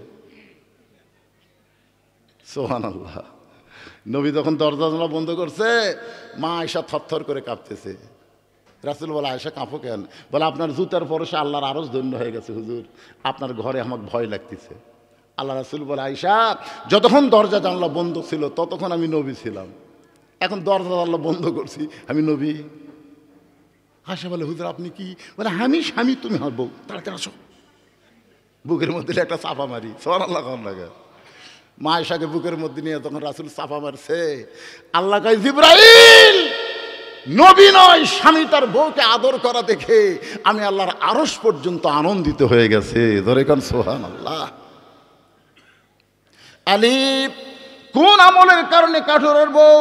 সুবহানাল্লাহ। নবী যখন দরজা জানলা বন্ধ করছে, মা আয়েশা থরথর করে কাঁপতেছে। রাসূল বলে, আয়েশা কাঁপো কেন? বলে, আপনার জুতার পরশে আল্লাহর আরশ ধন্য হয়ে গেছে হুজুর, আপনার ঘরে আমার ভয় লাগতেছে। আল্লাহ রাসূল বলে, আয়েশা যতক্ষণ দরজা জানলা বন্ধ ছিল ততক্ষণ আমি নবী ছিলাম, এখন দরজা জানলা বন্ধ করছি, আমি নবী? আয়েশা বলে, হুজুর আপনি কি? বলে, আমি স্বামী, তুমি আমার বউ, তাড়াতাড়ি আসো। বুকের মধ্যে একটা চাপা মারি। সুবহানাল্লাহ লাগে। মা আয়েশাকে বুকের মধ্যে নিয়ে তখন রাসূল চাপা মারছে, আল্লাহ কয় জিবরাইল, নবী নয় স্বামী তার বউকে আদর করা দেখে আমি আল্লাহর আরশ পর্যন্ত আনন্দিত হয়ে গেছে। ধরে কান সুবহানাল্লাহ। আলী কোন আমলের কারণে কাঠুরের বউ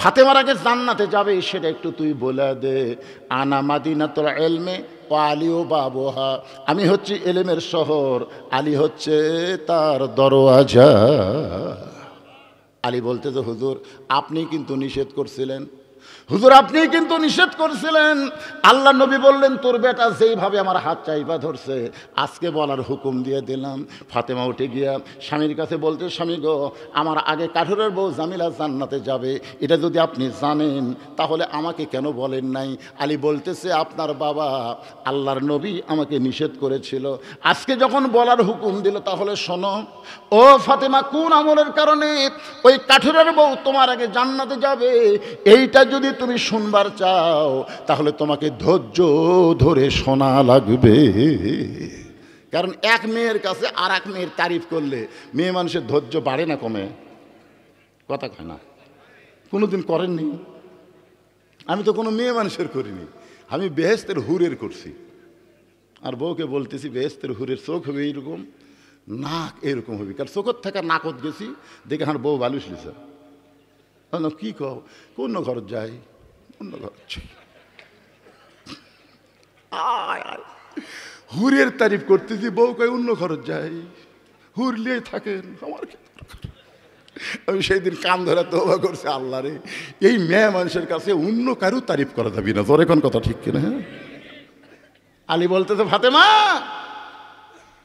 ফাতেমার আগে জান্নাতে যাবে সেটা একটু তুই বলে দে। আনা মাদিনাতুল ইলমি ওয়া আলিও বাবুহা, আমি হচ্ছি এলেমের শহর, আলী হচ্ছে তার দরওয়াজা। আলী বলতে যে হুজুর আপনি কিন্তু নিষেধ করছিলেন, হুজুর আপনি কিন্তু নিষেধ করছিলেন। আল্লাহ নবী বললেন তোর বেটা যেইভাবে আমার হাত চাইবা ধরছে আজকে বলার হুকুম দিয়ে দিলাম। ফাতেমা উঠে গিয়া স্বামীর কাছে বলতে, স্বামী গো, আমার আগে কাঠুরের বউ জামিলা জান্নাতে যাবে, এটা যদি আপনি জানেন তাহলে আমাকে কেন বলেন নাই? আলী বলতেছে আপনার বাবা আল্লাহর নবী আমাকে নিষেধ করেছিল, আজকে যখন বলার হুকুম দিল তাহলে শোনো। ও ফাতেমা, কোন আমলের কারণে ওই কাঠুরের বউ তোমার আগে জান্নাতে যাবে এইটা যদি তুমি শুনবার চাও তাহলে তোমাকে ধৈর্য ধরে শোনা লাগবে। কারণ এক মেয়ের কাছে আর এক মেয়ের তারিফ করলে মেয়ে মানুষের ধৈর্য বাড়ে না কমে? কথা কয় না? কোনোদিন করেননি? আমি তো কোনো মেয়ে মানুষের করিনি, আমি বেহেশতের হুরের করছি। আর বউকে বলতেছি বেহেশতের হুরের চোখ হবে এইরকম, নাক এরকম হবে, কারণ চোখত থাকা নাকত গেছি দেখে আমার বউ বালুস লিছে। কি কও? অন্য ঘর যাই, অন্য ঘর হুরের তারিফ করতেছি, বউ কয় অন্য ঘর যাই, হুর লিয়ে থাকেন আমার। আমি সেই দিন কান ধরে তওবা করছি, আল্লাহ রে, এই মেয়ে মানুষের কাছে অন্য কারো তারিফ করা যাবি না। তোর এখন কথা ঠিক কিনা? আলী বলতেছে ফাতেমা,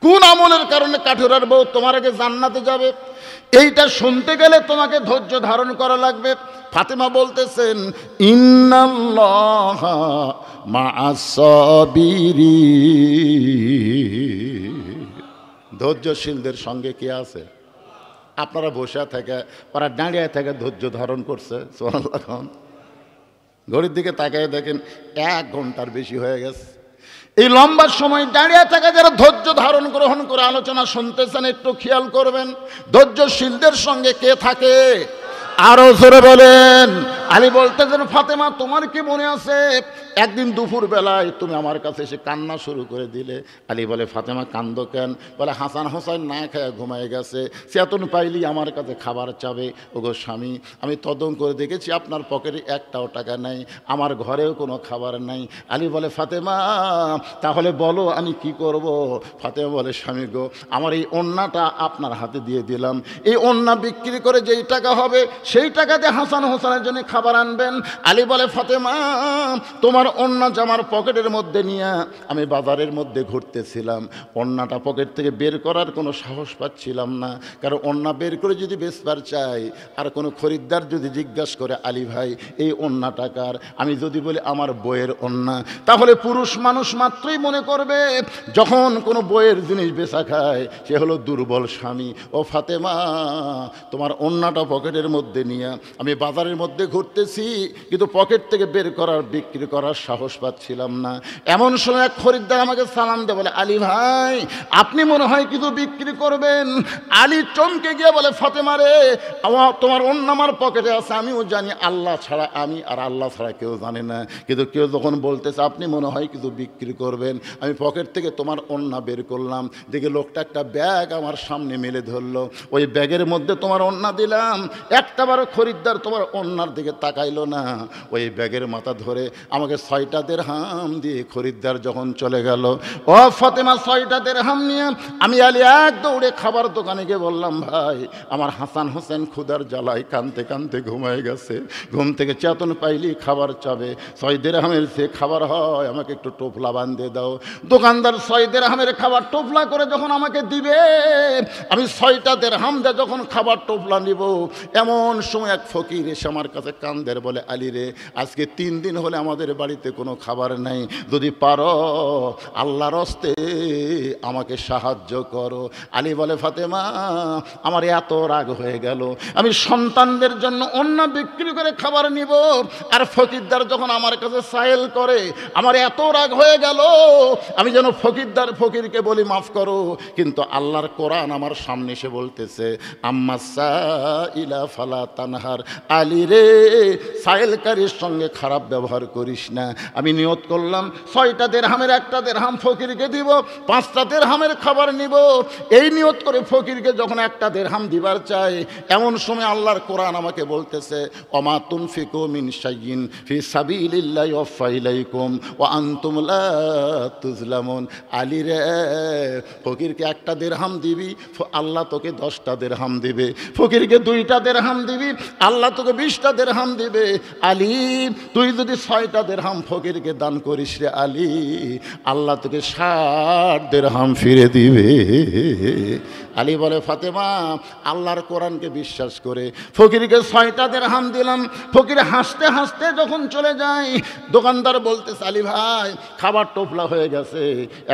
কোন আমলের কারণে কাঠুরার বউ তোমার আগে জান্নাতে যাবে এইটা শুনতে গেলে তোমাকে ধৈর্য ধারণ করা লাগবে। ফাতেমা বলতেছেন ইন্নাল্লাহা মা'আস সাবিরিন, ধৈর্যশীলদের সঙ্গে কে আছে? আপনারা বসে থেকে ওরা দাঁড়িয়ে থেকে ধৈর্য ধারণ করছে। সুবহানাল্লাহ। ঘড়ির দিকে তাকায় দেখেন 1 ঘন্টার বেশি হয়ে গেছে। এই লম্বা সময় দাঁড়িয়ে থাকা যারা ধৈর্য ধারণ গ্রহণ করে আলোচনা শুনতেছেন একটু খেয়াল করবেন, ধৈর্যশীলদের সঙ্গে কে থাকে? আরো জোরে বলেন। আলী বলতেছেন ফাতেমা, তোমার কি মনে আছে একদিন দুপুর বেলায় তুমি আমার কাছে এসে কান্না শুরু করে দিলে? আলী বলে ফাতেমা কান্দো কেন? বলে হাসান হোসেন না খেয়ে ঘুমায় গেছে, চেতন পাইলি আমার কাছে খাবার চাবে। ওগো স্বামী, আমি তদন্ত করে দেখেছি আপনার পকেটে একটাও টাকা নাই, আমার ঘরেও কোনো খাবার নাই। আলী বলে ফাতেমা তাহলে বলো আমি কি করব? ফাতেমা বলে স্বামী গো, আমার এই ওন্নাটা আপনার হাতে দিয়ে দিলাম, এই ওন্না বিক্রি করে যেই টাকা হবে সেই টাকাতে হাসান হোসেনের জন্য খাবার আনবেন। আলী বলে ফাতেমা তোমার ওন্না জামার পকেটের মধ্যে নিয়ে আমি বাজারের মধ্যে ঘুরতেছিলাম, ওন্নাটা পকেট থেকে বের করার কোনো সাহস পাচ্ছিলাম না, কারণ ওন্না বের করে যদি বেচবার চাই আর কোনো খরিদ্দার যদি জিজ্ঞাসা করে আলী ভাই এই ওন্না টাকার, আমি যদি বলি আমার বইয়ের ওন্না, তাহলে পুরুষ মানুষ মাত্রই মনে করবে যখন কোনো বইয়ের জিনিস বেচা খায় সে হলো দুর্বল স্বামী। ও ফাতেমা তোমার ওন্নাটা পকেটের মধ্যে নিয়ে আমি বাজারের মধ্যে ঘুরতেছি, কিন্তু পকেট থেকে বের করার বিক্রি করার সাহস পাচ্ছিলাম না। এমন সময় এক খরিদ্দার আমাকে সালাম দেয়, বলে আলী ভাই আপনি মনে হয় কিছু বিক্রি করবেন। আলী চমকে গিয়ে বলে ফাতেমা রে, তোমার ওন্না আমার পকেটে আছে, আমিও জানি আল্লাহ ছাড়া আমি আর আল্লাহ ছাড়া কেউ জানে না, কিন্তু কেউ যখন বলতেছে আপনি মনে হয় কিছু বিক্রি করবেন, আমি পকেট থেকে তোমার ওন্না বের করলাম, দেখে লোকটা একটা ব্যাগ আমার সামনে মেলে ধরলো, ওই ব্যাগের মধ্যে তোমার ওন্না দিলাম, একটাবারও খরিদ্দার তোমার ওন্নার দিকে তাকাইলো না। ওই ব্যাগের মাথা ধরে আমাকে 6টা দিরহাম দিয়ে খরিদ্দার যখন চলে গেল, ও ফাতেমা 6টা দিরহাম নিয়ে আমি আলী এক দৌড়ে খাবার দোকানে গিয়ে বললাম ভাই আমার হাসান হোসেন ক্ষুধার জ্বালায় কানতে কানতে ঘুমায় গেছে, ঘুম থেকে চেতন পাইলি খাবার চাবে, 6 দিরহামের সে খাবার হয়, আমাকে একটু টোপলা বাঁধে দাও। দোকানদার 6 দিরহামের খাবার টোপলা করে যখন আমাকে দিবে, আমি 6টা দিরহাম দিয়ে যখন খাবার টোপলা নিব, এমন সময় এক ফকির এসে আমার কাছে কান্দের, বলে আলী রে আজকে 3 দিন হলে আমাদের বাড়িতে কোনো খাবার নাই, যদি পারো আল্লাহর হস্তে আমাকে সাহায্য করো। আলী বলে ফাতেমা আমার এত রাগ হয়ে গেল, আমি সন্তানদের জন্য অন্য বিক্রি করে খাবার নিব, আর ফকিরদার যখন আমার কাছে সাইল করে আমার এত রাগ হয়ে গেল, আমি যেন ফকিরকে বলি মাফ করো। কিন্তু আল্লাহর কোরআন আমার সামনে এসে বলতেছে আম্মা সাইলা ফালা তানহার, আলী রে সাইলকারীর সঙ্গে খারাপ ব্যবহার করিস না। আমি নিয়ত করলাম 6টা দিরহামের 1টা দিরহাম ফকিরকে দিব, 5টা দিরহামের খাবার নিব। এই নিয়ত করে ফকিরকে যখন 1টা দিরহাম দিবার চাই, এমন সময় আল্লাহর কোরআন আমাকে বলতেছে ওমা তুনফিকু মিন শাইইন ফি সাবিলিল্লাহি ইউফা ইলাইকুম ওয়া আনতুম লা তুজলামুন। আলী রে ফকিরকে 1টা দিরহাম দিবি, আল্লাহ তোকে 10টা দিরহাম দিবে। ফকিরকে 2টা দিরহাম দিবি, আল্লাহ তোকে 20টা দিরহাম দিবে। আলী তুই যদি 6টা দিরহাম ফকিরকে দান করিস রে আলী, আল্লাহ তোকে 60 দিরহাম ফিরে দিবে। আলী বলে ফাতেমা আল্লাহর কোরআনকে বিশ্বাস করে ফকিরকে 6টা দিরহাম দিলাম। ফকির হাসতে হাসতে যখন চলে যায়, দোকানদার বলতেছে আলী ভাই খাবার টোপলা হয়ে গেছে,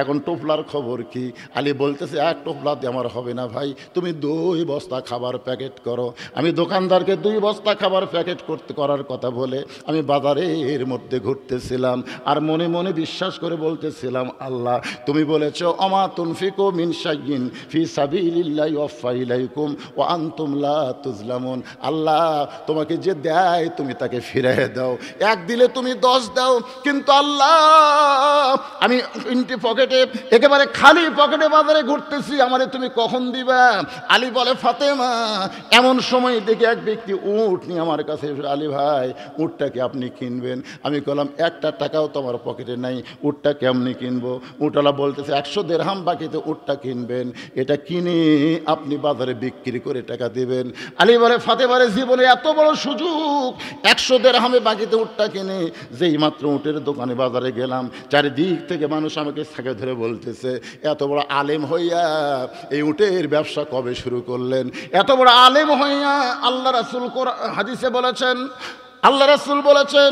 এখন টোপলার খবর কি? আলী বলতেছে 1 টোপলা দিয়ে আমার হবে না ভাই, তুমি 2 বস্তা খাবার প্যাকেট করো। আমি দোকানদারকে 2 বস্তা খাবার প্যাকেট করার কথা বলে আমি বাজারের মধ্যে ঘুরতেছিলাম, আর মনে মনে বিশ্বাস করে বলতেছিলাম আল্লাহ তুমি বলেছো ওমা তুনফিকু মিন শাইইন ফি সাবিলিল্লাহি ইউফা ইলাইকুম ওয়া আনতুম লা তুজলামুন। আল্লাহ তোমাকে যে দেয় তুমি তাকে ফিরিয়ে দাও, 1 দিলে তুমি 10 দাও, কিন্তু আল্লাহ আমি ইনটি পকেটে একেবারে খালি পকেটে বাজারে ঘুরতেছি, আমারে তুমি কখন দিবা? আলী বলে ফাতেমা এমন সময় দেখে এক ব্যক্তি উট নিয়ে আমার কাছে এসে, আলী ভাই উটটাকে আপনি কিনবেন? আমি বললাম 1টা টাকাও তোমার পকেটে নাই, উটটা কেমনি কিনবো? উটওয়ালা বলতেছে 100 দিরহাম বাকিতে উটটা কিনবেন, এটা কিনে আপনি বাজারে বিক্রি করে টাকা দিবেন। আলী বলে ফাতেমারে জীবনে এত বড় সুযোগ, 100 দিরহামে বাকিতে উটটা কিনে। যেই মাত্র উটের দোকানে বাজারে গেলাম, চারিদিক থেকে মানুষ আমাকে ছাকে ধরে বলতেছে এত বড় আলেম হইয়া এই উটের ব্যবসা কবে শুরু করলেন? এত বড় আলেম হইয়া আল্লাহ রাসূল হাদিসে বলেছেন, আল্লাহ রাসূল বলেছেন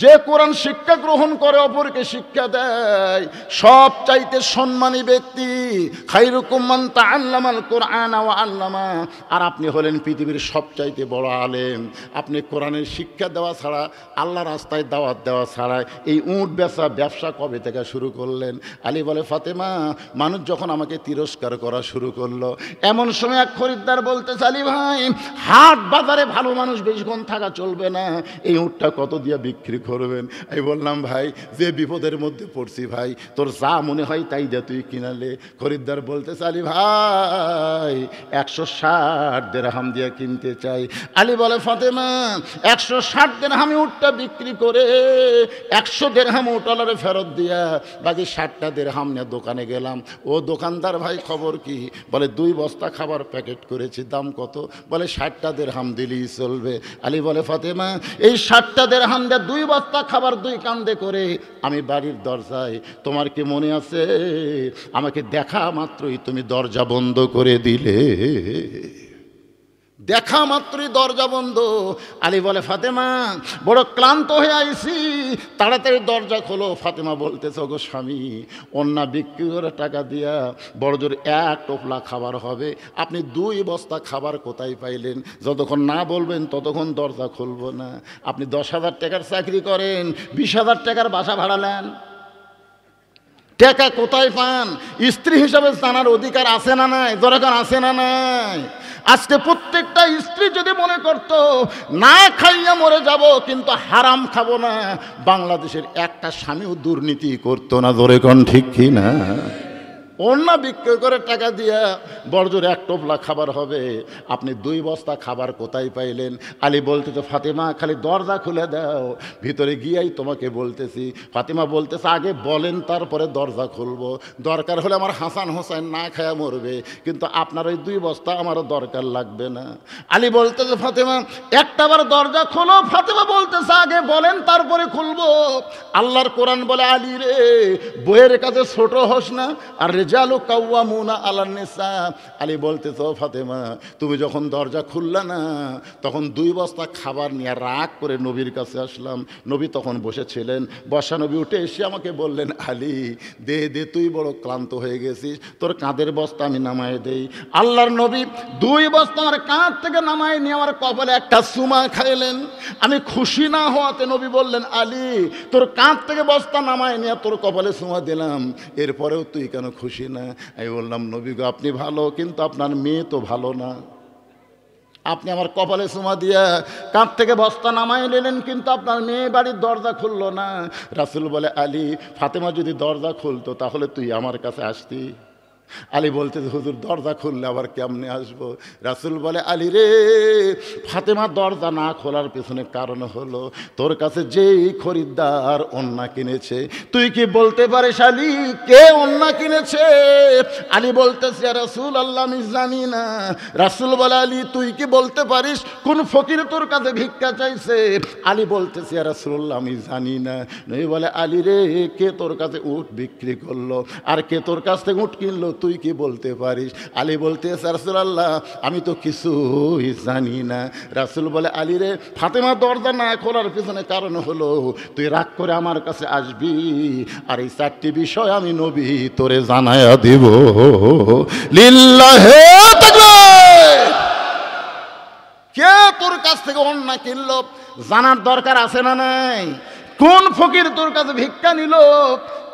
যে কোরআন শিক্ষা গ্রহণ করে অপরকে শিক্ষা দেয় সব চাইতে সম্মানী ব্যক্তি খায়রুকুম মান তাআল্লামাল কোরআন ওয়া আল্লামা। আর আপনি হলেন পৃথিবীর সবচাইতে বড় আলেম। আপনি কোরআনের শিক্ষা দেওয়া ছাড়া, আল্লাহ রাস্তায় দাওয়াত দেওয়া ছাড়া এই উট ব্যবসা কবে থেকে শুরু করলেন? আলী বলে ফাতেমা মানুষ যখন আমাকে তিরস্কার করা শুরু করলো, এমন সময় এক খরিদ্দার বলতেছে আলী ভাই হাট বাজারে ভালো মানুষ বেশিক্ষণ থাকা চলবে না, এই উটটা কত দিয়ে বিক্রি করবেন? আমি বললাম ভাই যে বিপদের মধ্যে পড়ছি ভাই, তোর যা মনে হয় তাই দিয়ে তুই কিনালে। খরিদ্দার বলতেছে আলী ভাই 160 দিরহাম দিয়ে কিনতে চাই। আলী বলে ফাতেমা 160 দিরহামে উটটা বিক্রি করে 100 দিরহাম উটওয়ালারে ফেরত দিয়া বাকি 60টা দিরহাম নিয়ে দোকানে গেলাম। ও দোকানদার ভাই খবর কি? বলে 2 বস্তা খাবার প্যাকেট করেছি, দাম কত? বলে 60টা দিরহাম দিলেই চলবে। আলী বলে ফাতেমা এই 60টা দিরহাম দিয়ে 2 বস্তা খাবার 2 কান্দে করে আমি বাড়ির দরজায়, তোমার কি মনে আছে আমাকে দেখা মাত্রই তুমি দরজা বন্ধ করে দিলে? দেখা মাত্রই দরজা বন্ধ। আলী বলে ফাতেমা বড় ক্লান্ত হয়ে আইছি, তাড়াতাড়ি দরজা খোলো। ফাতেমা বলতেছে ওগো স্বামী অন্য বিক্রি করে টাকা দিয়া বড় জোর 1 টোপলা খাবার হবে, আপনি 2 বস্তা খাবার কোথায় পাইলেন? যতক্ষণ না বলবেন ততক্ষণ দরজা খুলবো না। আপনি 10,000 টাকার চাকরি করেন, 20,000 টাকার বাসা ভাড়া নেন, টাকা কোথায় পান? স্ত্রী হিসাবে জানার অধিকার আছে না নাই? দরকার আছে না নাই? আজকে প্রত্যেকটা স্ত্রী যদি মনে করত না খাইয়া মরে যাব কিন্তু হারাম খাবো না, বাংলাদেশের একটা স্বামীও দুর্নীতি করতো না। জোরে কোন ঠিক কি না? অন্য বিক্রি করে টাকা দিয়া বড়জোর 1 টোপলা খাবার হবে, আপনি 2 বস্তা খাবার কোথায় পাইলেন? আলী বলতেছে ফাতেমা খালি দরজা খুলে দাও, ভিতরে গিয়েই তোমাকে বলতেছি। ফাতেমা বলতেছে আগে বলেন তারপরে দরজা খুলবো, দরকার হলে আমার হাসান হোসেন না খায়া মরবে, কিন্তু আপনার ওই 2 বস্তা আমারও দরকার লাগবে না। আলী বলতেছে ফাতেমা একটাবার দরজা খোলো। ফাতেমা বলতেছে আগে বলেন তারপরে খুলবো। আল্লাহর কোরআন বলে আলী রে বইয়ের কাছে ছোট হোস না, আর আর-রিজালু কাওয়ামুনা আলান নিসা। আলী বলতেছে, ও ফাতেমা, তুমি যখন দরজা খুললা না, তখন 2 বস্তা খাবার নিয়ে রাগ করে নবীর কাছে আসলাম। নবী তখন বসেছিলেন। বসা নবী উঠে এসে আমাকে বললেন, আলী দে দে, তুই বড় ক্লান্ত হয়ে গেছিস, তোর কাঁধের বস্তা আমি নামায় দেই। আল্লাহর নবী 2 বস্তা আমার কাঁধ থেকে নামায় নিয়ে আমার কপালে একটা চুমা খাইলেন। আমি খুশি না হওয়াতে নবী বললেন, আলী তোর কাঁধ থেকে বস্তা নামায় নিয়ে তোর কপালে চুমা দিলাম, এরপরেও তুই কেন খুশি না? আমি বললাম, নবী গো, আপনি ভালো, কিন্তু আপনার মেয়ে তো ভালো না। আপনি আমার কপালে চুমা দিয়া কাঁধ থেকে বস্তা নামায় নিলেন, কিন্তু আপনার মেয়ে বাড়ির দরজা খুললো না। রাসূল বলে, আলী ফাতেমা যদি দরজা খুলতো তাহলে তুই আমার কাছে আসতি। আলী বলতে, হুজুর দরজা খুললে আবার কেমনে আসবো? রাসূল বলে, আলী রে, ফাতেমা দরজা না খোলার পেছনে কারণ হলো তোর কাছে যেই খরিদ্দার ওন্না কিনেছে। তুই কি বলতে পারিস আলী কে ওন্না কিনেছে? আলী বলতেছে, ইয়া রাসূলুল্লাহ আমি জানি না। রাসূল বলে, আলী তুই কি বলতে পারিস কোন ফকির তোর কাছে ভিক্ষা চাইছে? আলী বলতেছে, ইয়া রাসূলুল্লাহ আমি জানি না। নবী বলে, আলী রে, কে তোর কাছে উট বিক্রি করলো আর কে তোর কাছ থেকে উট কিনলো তুই কি বলতে পারিস? আলী বলতে, রাসূলুল্লাহ আমি তো কিছুই জানি না। রাসূল বলে, আলী রে, ফাতেমা দরজা না খোলার পিছনে কারণ হলো তুই রাগ করে আমার কাছে আসবি, আর এই 4টি বিষয় আমি নবী তোরে জানায়া দিব। লিল্লাহি তাকবীর। কে তোর কাছ থেকে অন্য কিনলো জানার দরকার আছে না নাই? কোন ফকির তোর কাছে ভিক্ষা নিল,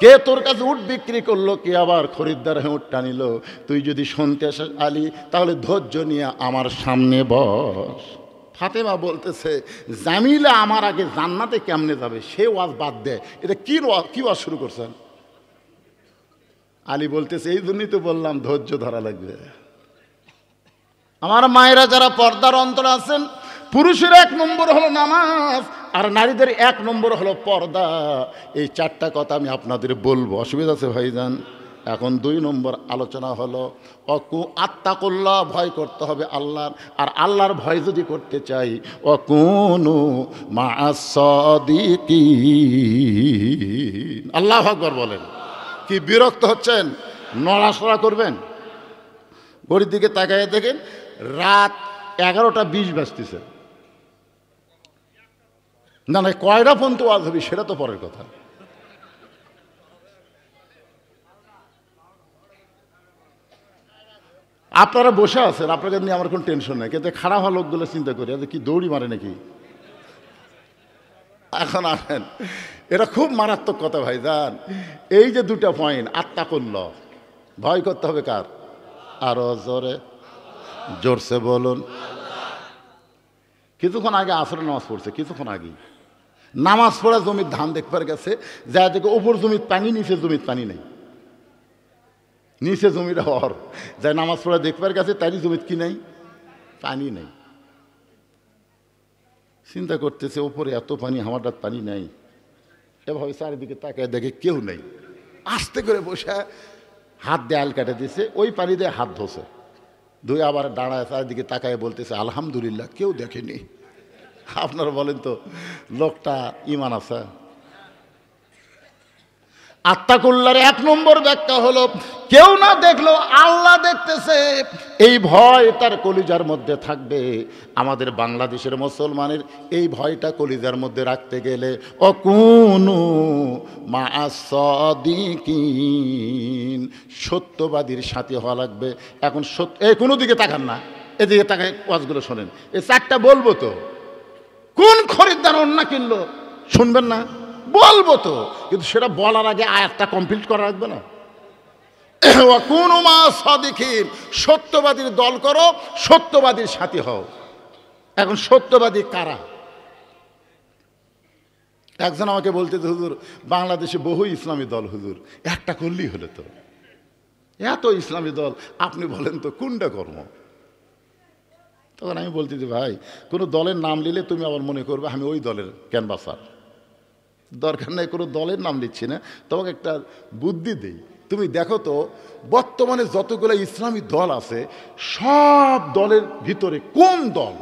কে তোর কাছে উট বিক্রি করলো, কে আবার খরিদ্দার হয়ে উটটা নিল, তুই যদি শুনতে আসিস আলী তাহলে ধৈর্য নিয়ে আমার সামনে বস। ফাতেমা বলতেছে, জামিলা আমার আগে জান্নাতে কেমনে যাবে সে ওয়াজ বাদ দে, এটা কি ওয়াজ শুরু করছেন? আলী বলতেছে, এই জন্যই তো বললাম ধৈর্য ধরা লাগবে। আমার মায়েরা যারা পর্দার অন্তর আছেন, পুরুষের 1 নম্বর হলো নামাজ, আর নারীদের 1 নম্বর হলো পর্দা। এই 4টা কথা আমি আপনাদের বলবো, অসুবিধা আছে ভাইজান? এখন 2 নম্বর আলোচনা হলো আত্তাকুল্লাহ, ভয় করতে হবে আল্লাহর। আর আল্লাহর ভয় যদি করতে চাই, ওয়াকুনু মা'আস সাদিকিন। আল্লাহু আকবার বলেন। কি বিরক্ত হচ্ছেন? নড়াচড়া করবেন। ঘড়ির দিকে তাকায় দেখেন রাত 11টা 20 বাজতেছে। না না, কয়টা পর্যন্ত ওয়াজ হবে সেটা তো পরের কথা। আপনারা বসে আছেন, আপনাদের নিয়ে আমার কোনো টেনশন নেই, কিন্তু খারাপ হওয়া লোকগুলো চিন্তা করি কি দৌড়ি মারে নাকি। এখন আসেন, এটা খুব মারাত্মক কথা ভাইজান। এই যে 2টা পয়েন্ট, আত্তাকুল্লাহ, ভয় করতে হবে কার? আরো জোরে, জোরসে বলুন। কিছুক্ষণ আগে আসরের নামাজ পড়ছে, কিছুক্ষণ আগে নামাজ পড়া জমির ধান দেখবার গেছে, যা থেকে ওপর জমির পানি, নিচে জমির পানি নেই, নিচে জমিটা হর যায় নামাজ পড়া দেখবার গেছে, তারই জমির কি নেই? পানি নেই। চিন্তা করতেছে, ওপরে এত পানি, আমারটার পানি নেই। এভাবে চারিদিকে তাকায় দেখে কেউ নেই। আস্তে করে বসে হাত দেয়াল কেটে দিয়েছে, ওই পানি দিয়ে হাত ধোছে, ধুয়ে আবার দাঁড়ায় চারিদিকে তাকায় বলতেছে, আলহামদুলিল্লাহ কেউ দেখেনি। আপনারা বলেন তো, লোকটা ইমান আছে? আত্তাকুল্লাহর 1 নম্বর ব্যাখ্যা হলো, কেউ না দেখলো আল্লাহ দেখতেছে, এই ভয় তার কলিজার মধ্যে থাকবে। আমাদের বাংলাদেশের মুসলমানের এই ভয়টা কলিজার মধ্যে রাখতে গেলে অকুনু মা'আস সাদিকিন, সত্যবাদীর সাথী হওয়া লাগবে। এখন এই কোনো দিকে তাকান না, এদিকে তাকায় ওয়াজগুলো শোনেন। এই 4টা বলবো তো, কোন খরিদ্দার অন্যা কিনলো শুনবেন না? বলবো তো, কিন্তু সেটা বলার আগে আয়াতটা কমপ্লিট করা রাখবে না। ওয়াকুনু মা'আস সাদিকিন, সত্যবাদীর দল করো, সত্যবাদীর সাথী হও। এখন সত্যবাদী কারা? একজন আমাকে বলতে, হুজুর বাংলাদেশে বহু ইসলামী দল, হুজুর একটা করলেই হলো তো, এত ইসলামী দল, আপনি বলেন তো কোনটা কর্ম? তখন আমি বলতে যে, ভাই কোনো দলের নাম নিলে তুমি আবার মনে করবে আমি ওই দলের ক্যানভাসার। দরকার নেই, কোনো দলের নাম নিচ্ছি না, তোমাকে একটা বুদ্ধি দেই। তুমি দেখো তো বর্তমানে যতগুলো ইসলামী দল আছে, সব দলের ভিতরে কোন দল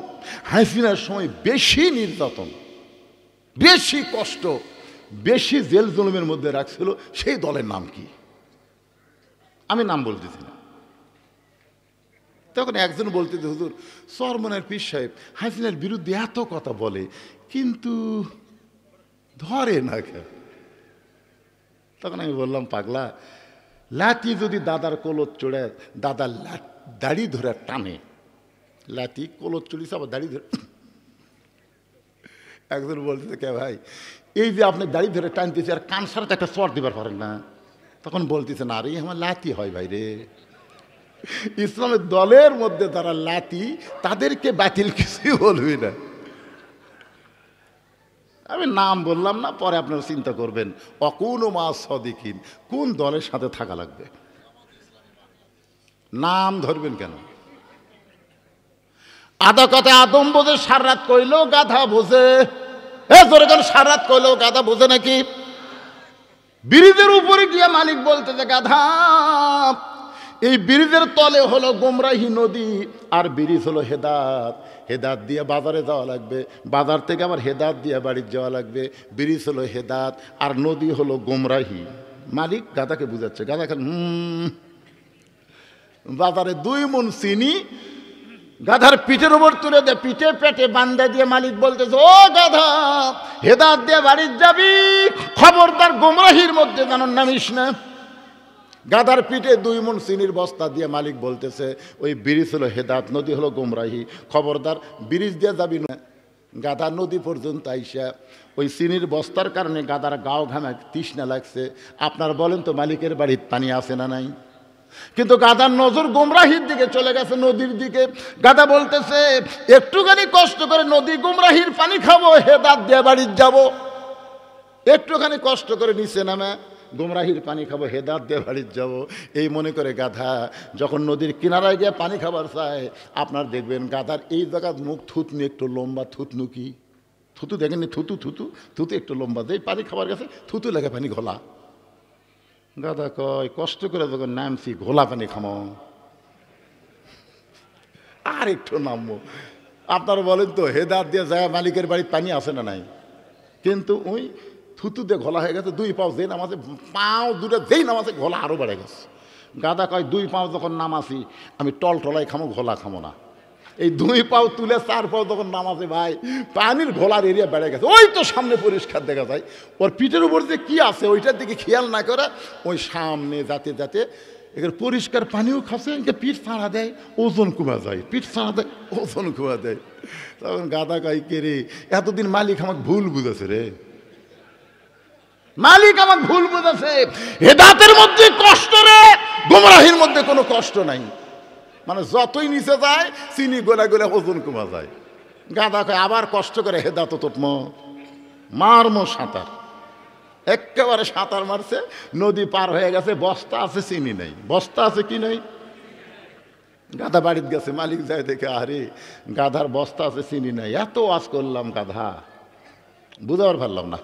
হাসিনার সময় বেশি নির্যাতন, বেশি কষ্ট, বেশি জেল জুলুমের মধ্যে রাখছিল, সেই দলের নাম কি? আমি নাম বলতেছি না। তখন একজন বলতেছে, হুজুর চরমনের পীর সাহেব হাসিনার বিরুদ্ধে এত কথা বলে কিন্তু ধরে না কেন? তখন আমি বললাম, পাগলা, লাঠি যদি দাদার কোলত চড়ে দাদার দাড়ি ধরে টানে, লাঠি কোলত চড়িস আবার দাড়ি ধরে। একজন বলতেছে, কে ভাই এই যে আপনি দাড়ি ধরে টানতেছে আর কান সারাতে একটা চর দিবার পারেন না? তখন বলতেছে, না রে আমার লাঠি হয় ভাই রে। ইসলামের দলের মধ্যে যারা লাঠি তাদেরকে বাতিল কিছুই বলবি না। আমি নাম বললাম না, পরে আপনারা চিন্তা করবেন অকুন মা সদিকিন, কোন দলের সাথে থাকা লাগবে। নাম ধরবেন কেন? আধা কথা আদম বোঝে, সার রাত কইলেও গাধা বোঝে। যেরকম সার রাত কইলেও গাধা বোঝে নাকি? ব্রিজের উপরে গিয়ে মালিক বলতেছে, গাধা এই ব্রিজের তলে হলো গোমরাহি নদী, আর ব্রিজ হলো হেদাত। হেদাত দিয়ে বাজারে যাওয়া লাগবে, বাজার থেকে আবার হেদাত দিয়ে বাড়ি যাওয়া লাগবে। ব্রিজ হলো হেদাত আর নদী হলো গোমরাহি। মালিক গাধাকে বুঝাচ্ছে। গাধা খান বাজারে 2 মণ চিনি গাধার পিঠের উপর তুলে দে, পিঠে পেটে বান্ধা দিয়ে মালিক বলতেছে, ও গাধা হেদাত দিয়ে বাড়ি যাবি, খবরদার গোমরাহির মধ্যে যেন নামিস না। গাধার পিঠে 2 মণ চিনির বস্তা দিয়ে মালিক বলতেছে, ওই ব্রিজ হলো হেদাত, নদী হলো গোমরাহি, খবরদার ব্রিজ দিয়ে যাবি না। গাধা নদী পর্যন্ত আইসা ওই চিনির বস্তার কারণে গাধার গাও ঘামে তৃষ্ণা লাগছে। আপনার বলেন তো মালিকের বাড়ির পানি আছে না নাই? কিন্তু গাধার নজর গোমরাহির দিকে চলে গেছে, নদীর দিকে। গাধা বলতেছে, একটুখানি কষ্ট করে নদী গোমরাহির পানি খাবো, হেদাত দিয়ে বাড়ি যাব। একটুখানি কষ্ট করে নিচে নামে গোমরাহির পানি খাবো, হেদাত দিয়ে বাড়ি যাব, এই মনে করে গাধা যখন নদীর কিনারায় গিয়ে পানি খাবার চায়, আপনার দেখবেন গাধার এই জায়গার মুখ থুতনি একটু লম্বা। থুতনু কি? থুতু দেখেননি? থুতু থুতু থুতু একটু লম্বা, যেই পানি খাবার গেছে থুতু লেগে পানি ঘোলা। গাধা কয়, কষ্ট করে যখন নামছি ঘোলা পানি খামো, আর একটু নামবো। আপনারা বলেন তো হেদাত দিয়ে যায় মালিকের বাড়ির পানি আছে না নাই? কিন্তু ওই থুতু দিয়ে ঘোলা হয়ে গেছে। 2 পাও যেই নামাজে, পাও দুটো যেই নামাজে ঘোলা আরও বেড়ে গেছে। গাধা কয়, 2 পাও যখন নামাছি আমি টলটলাই খামো, ঘোলা খামো না। এই 2 পাও তুলে 4 পাও যখন নামাজে ভাই পানির ঘোলার এরিয়া বেড়ে গেছে। ওই তো সামনে পরিষ্কার দেখা যায়, ওর পিঠের উপর যে কি আছে ওইটার দিকে খেয়াল না করে ওই সামনে যাতে যাতে এখানে পরিষ্কার পানিও খাচ্ছে, পিঠ ছাড়া দেয় ওজন কমা যায়, পিঠ ছাড়া দেয় ওজন কমা দেয়। তখন গাধা কয়, কে রে এতদিন মালিক আমাকে ভুল বুঝেছে রে, মালিক আমাকে ভুল বুঝেছে। হেদাতের মধ্যে কষ্ট রে, গোমরাহির মধ্যে কোনো কষ্ট নাই। মানে যতই নিচে যায় চিনি গোলা গোলা ওজন কমা যায়। গাধা কয়, আবার কষ্ট করে হেদাত তোটম মারমো সাঁতার। একেবারে সাঁতার মারছে, নদী পার হয়ে গেছে, বস্তা আছে চিনি নাই, বস্তা আছে কি নাই। গাধা বাড়িতে গেছে, মালিক যায় দেখে, আরে গাধার বস্তা আছে চিনি নাই। এত ওয়াজ করলাম গাধা বুঝাবার পারলাম না।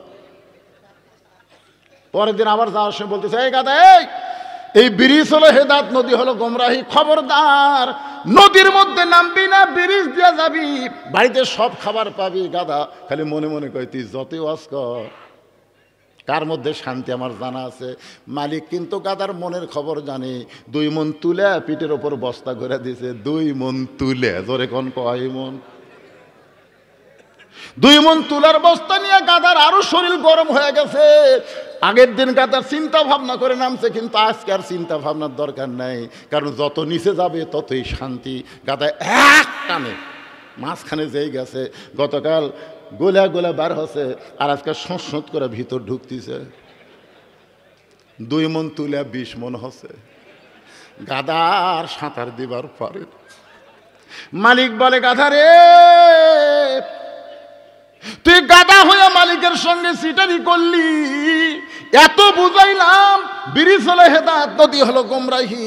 পরের দিন আবার যাওয়ার সময় বলতেছে, এই গাধা এই ব্রিজ হলো হেদাত, নদী হলো গোমরাহি, খবরদার নদীর মধ্যে নামবি না, ব্রিজ দিয়ে যাবি, বাড়িতে সব খাবার পাবি। গাধা খালি মনে মনে কয়, তুই যতই ওয়াজ কর কার মধ্যে শান্তি আমার জানা আছে। মালিক কিন্তু গাধার মনের খবর জানে। 2 মণ তুলে পিঠের ওপর বস্তা করে দিয়েছে। 2 মণ তুলে, জোরে কোন কয় মণ? 2 মণ তুলার বস্তা নিয়ে গাধার আরো শরীর গরম হয়ে গেছে। আগের দিন গাধার চিন্তা ভাবনা করে নামছে, কিন্তু আজকে আর চিন্তা ভাবনার দরকার নাই, কারণ যত নিচে যাবে ততই শান্তি। গাধা এক টানে মাঝখানে যেই গেছে। গতকাল গোলা গোলা বার হচ্ছে, আর আজকে সোঁত করে ভিতর ঢুকতেছে। 2 মণ তুলে 20 মণ হচ্ছে। গাধার সাঁতার দিবার পারে। মালিক বলে, গাধা রে তুই গাধা হয়ে মালিকের সঙ্গে সিটারি করলি, এত বুঝাইলাম ব্রিজ হলো হেদাত, নদী হলো গোমরাহি,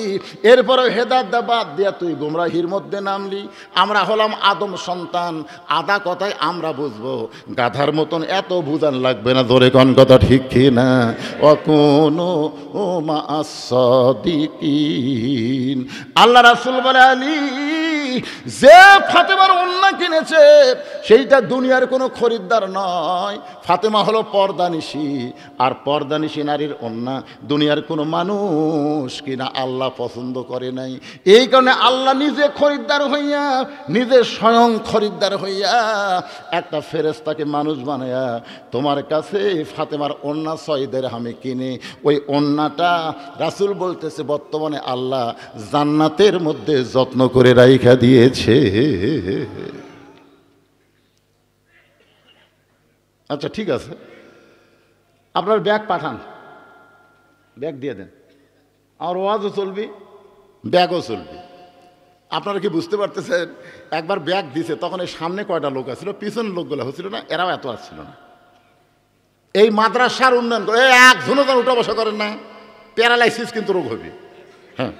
এরপরে হেদাত দা বাদ দিয়া তুই গোমরাহির মধ্যে নামলি। আমরা হলাম আদম সন্তান, আদা কথায় আমরা বুঝবো, গাধার মতন এত বুঝান লাগবে না। ধরে কোন কথা ঠিক কি না? অকুনো ও মা সাদিকিন। আল্লাহ রাসূল বলে, আলী যে ফাতেমার ওন্না কিনেছে সেইটা দুনিয়ার কোনো খরিদ্দার নয়। ফাতেমা হলো পর্দানিশী, আর পর্দানিশী নারীর ওন্না দুনিয়ার কোনো মানুষ কিনা আল্লাহ পছন্দ করে নাই। এই কারণে আল্লাহ নিজে খরিদ্দার হইয়া, নিজে স্বয়ং খরিদ্দার হইয়া একটা ফেরেশতাকে মানুষ বানায়া তোমার কাছে ফাতেমার ওন্না 6 দিরহামে কিনে, ওই ওন্নাটা রাসূল বলতেছে বর্তমানে আল্লাহ জান্নাতের মধ্যে যত্ন করে রাইখা দিয়েছে। আচ্ছা ঠিক আছে, আপনার ব্যাগ পাঠান, ব্যাগ দিয়ে দেন, আমার ওয়াজও চলবি, ব্যাগও চলবি। আপনারা কি বুঝতে পারতেছেন? একবার ব্যাগ দিছে, তখন এই সামনে কয়টা লোক আসছিল, পিছনের লোকগুলো হচ্ছিল না, এরাও এত আসছিল না। এই মাদ্রাসার উন্নয়ন করে একজনও তার উঠা বসা করেন না, প্যারালাইসিস কিন্তু রোগ হবে। হ্যাঁ,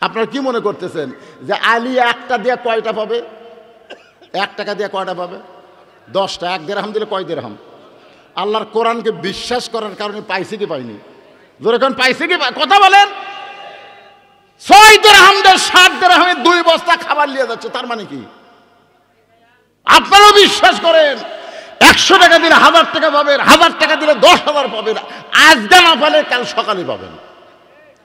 আপনারা কি মনে করতেছেন যে আলী একটা দিয়ে কয়টা পাবে? 1 টাকা দিয়ে কয়টা পাবে? 10টা। 1 দিরহাম দিলে কয় দিরহাম? আল্লাহর কোরআনকে বিশ্বাস করার কারণে পাইছে কি পাইনি? জোরে কোন পাইছে কি? কথা বলেন। 6 দিরহাম দিয়ে 7 দিরহামে 2 বস্তা খাবার নিয়ে যাচ্ছে, তার মানে কি? আপনারাও বিশ্বাস করেন 100 টাকা দিলে 1000 টাকা পাবেন, 1000 টাকা দিলে 10,000 পাবেন, আজকে না পালে কাল সকালে পাবেন।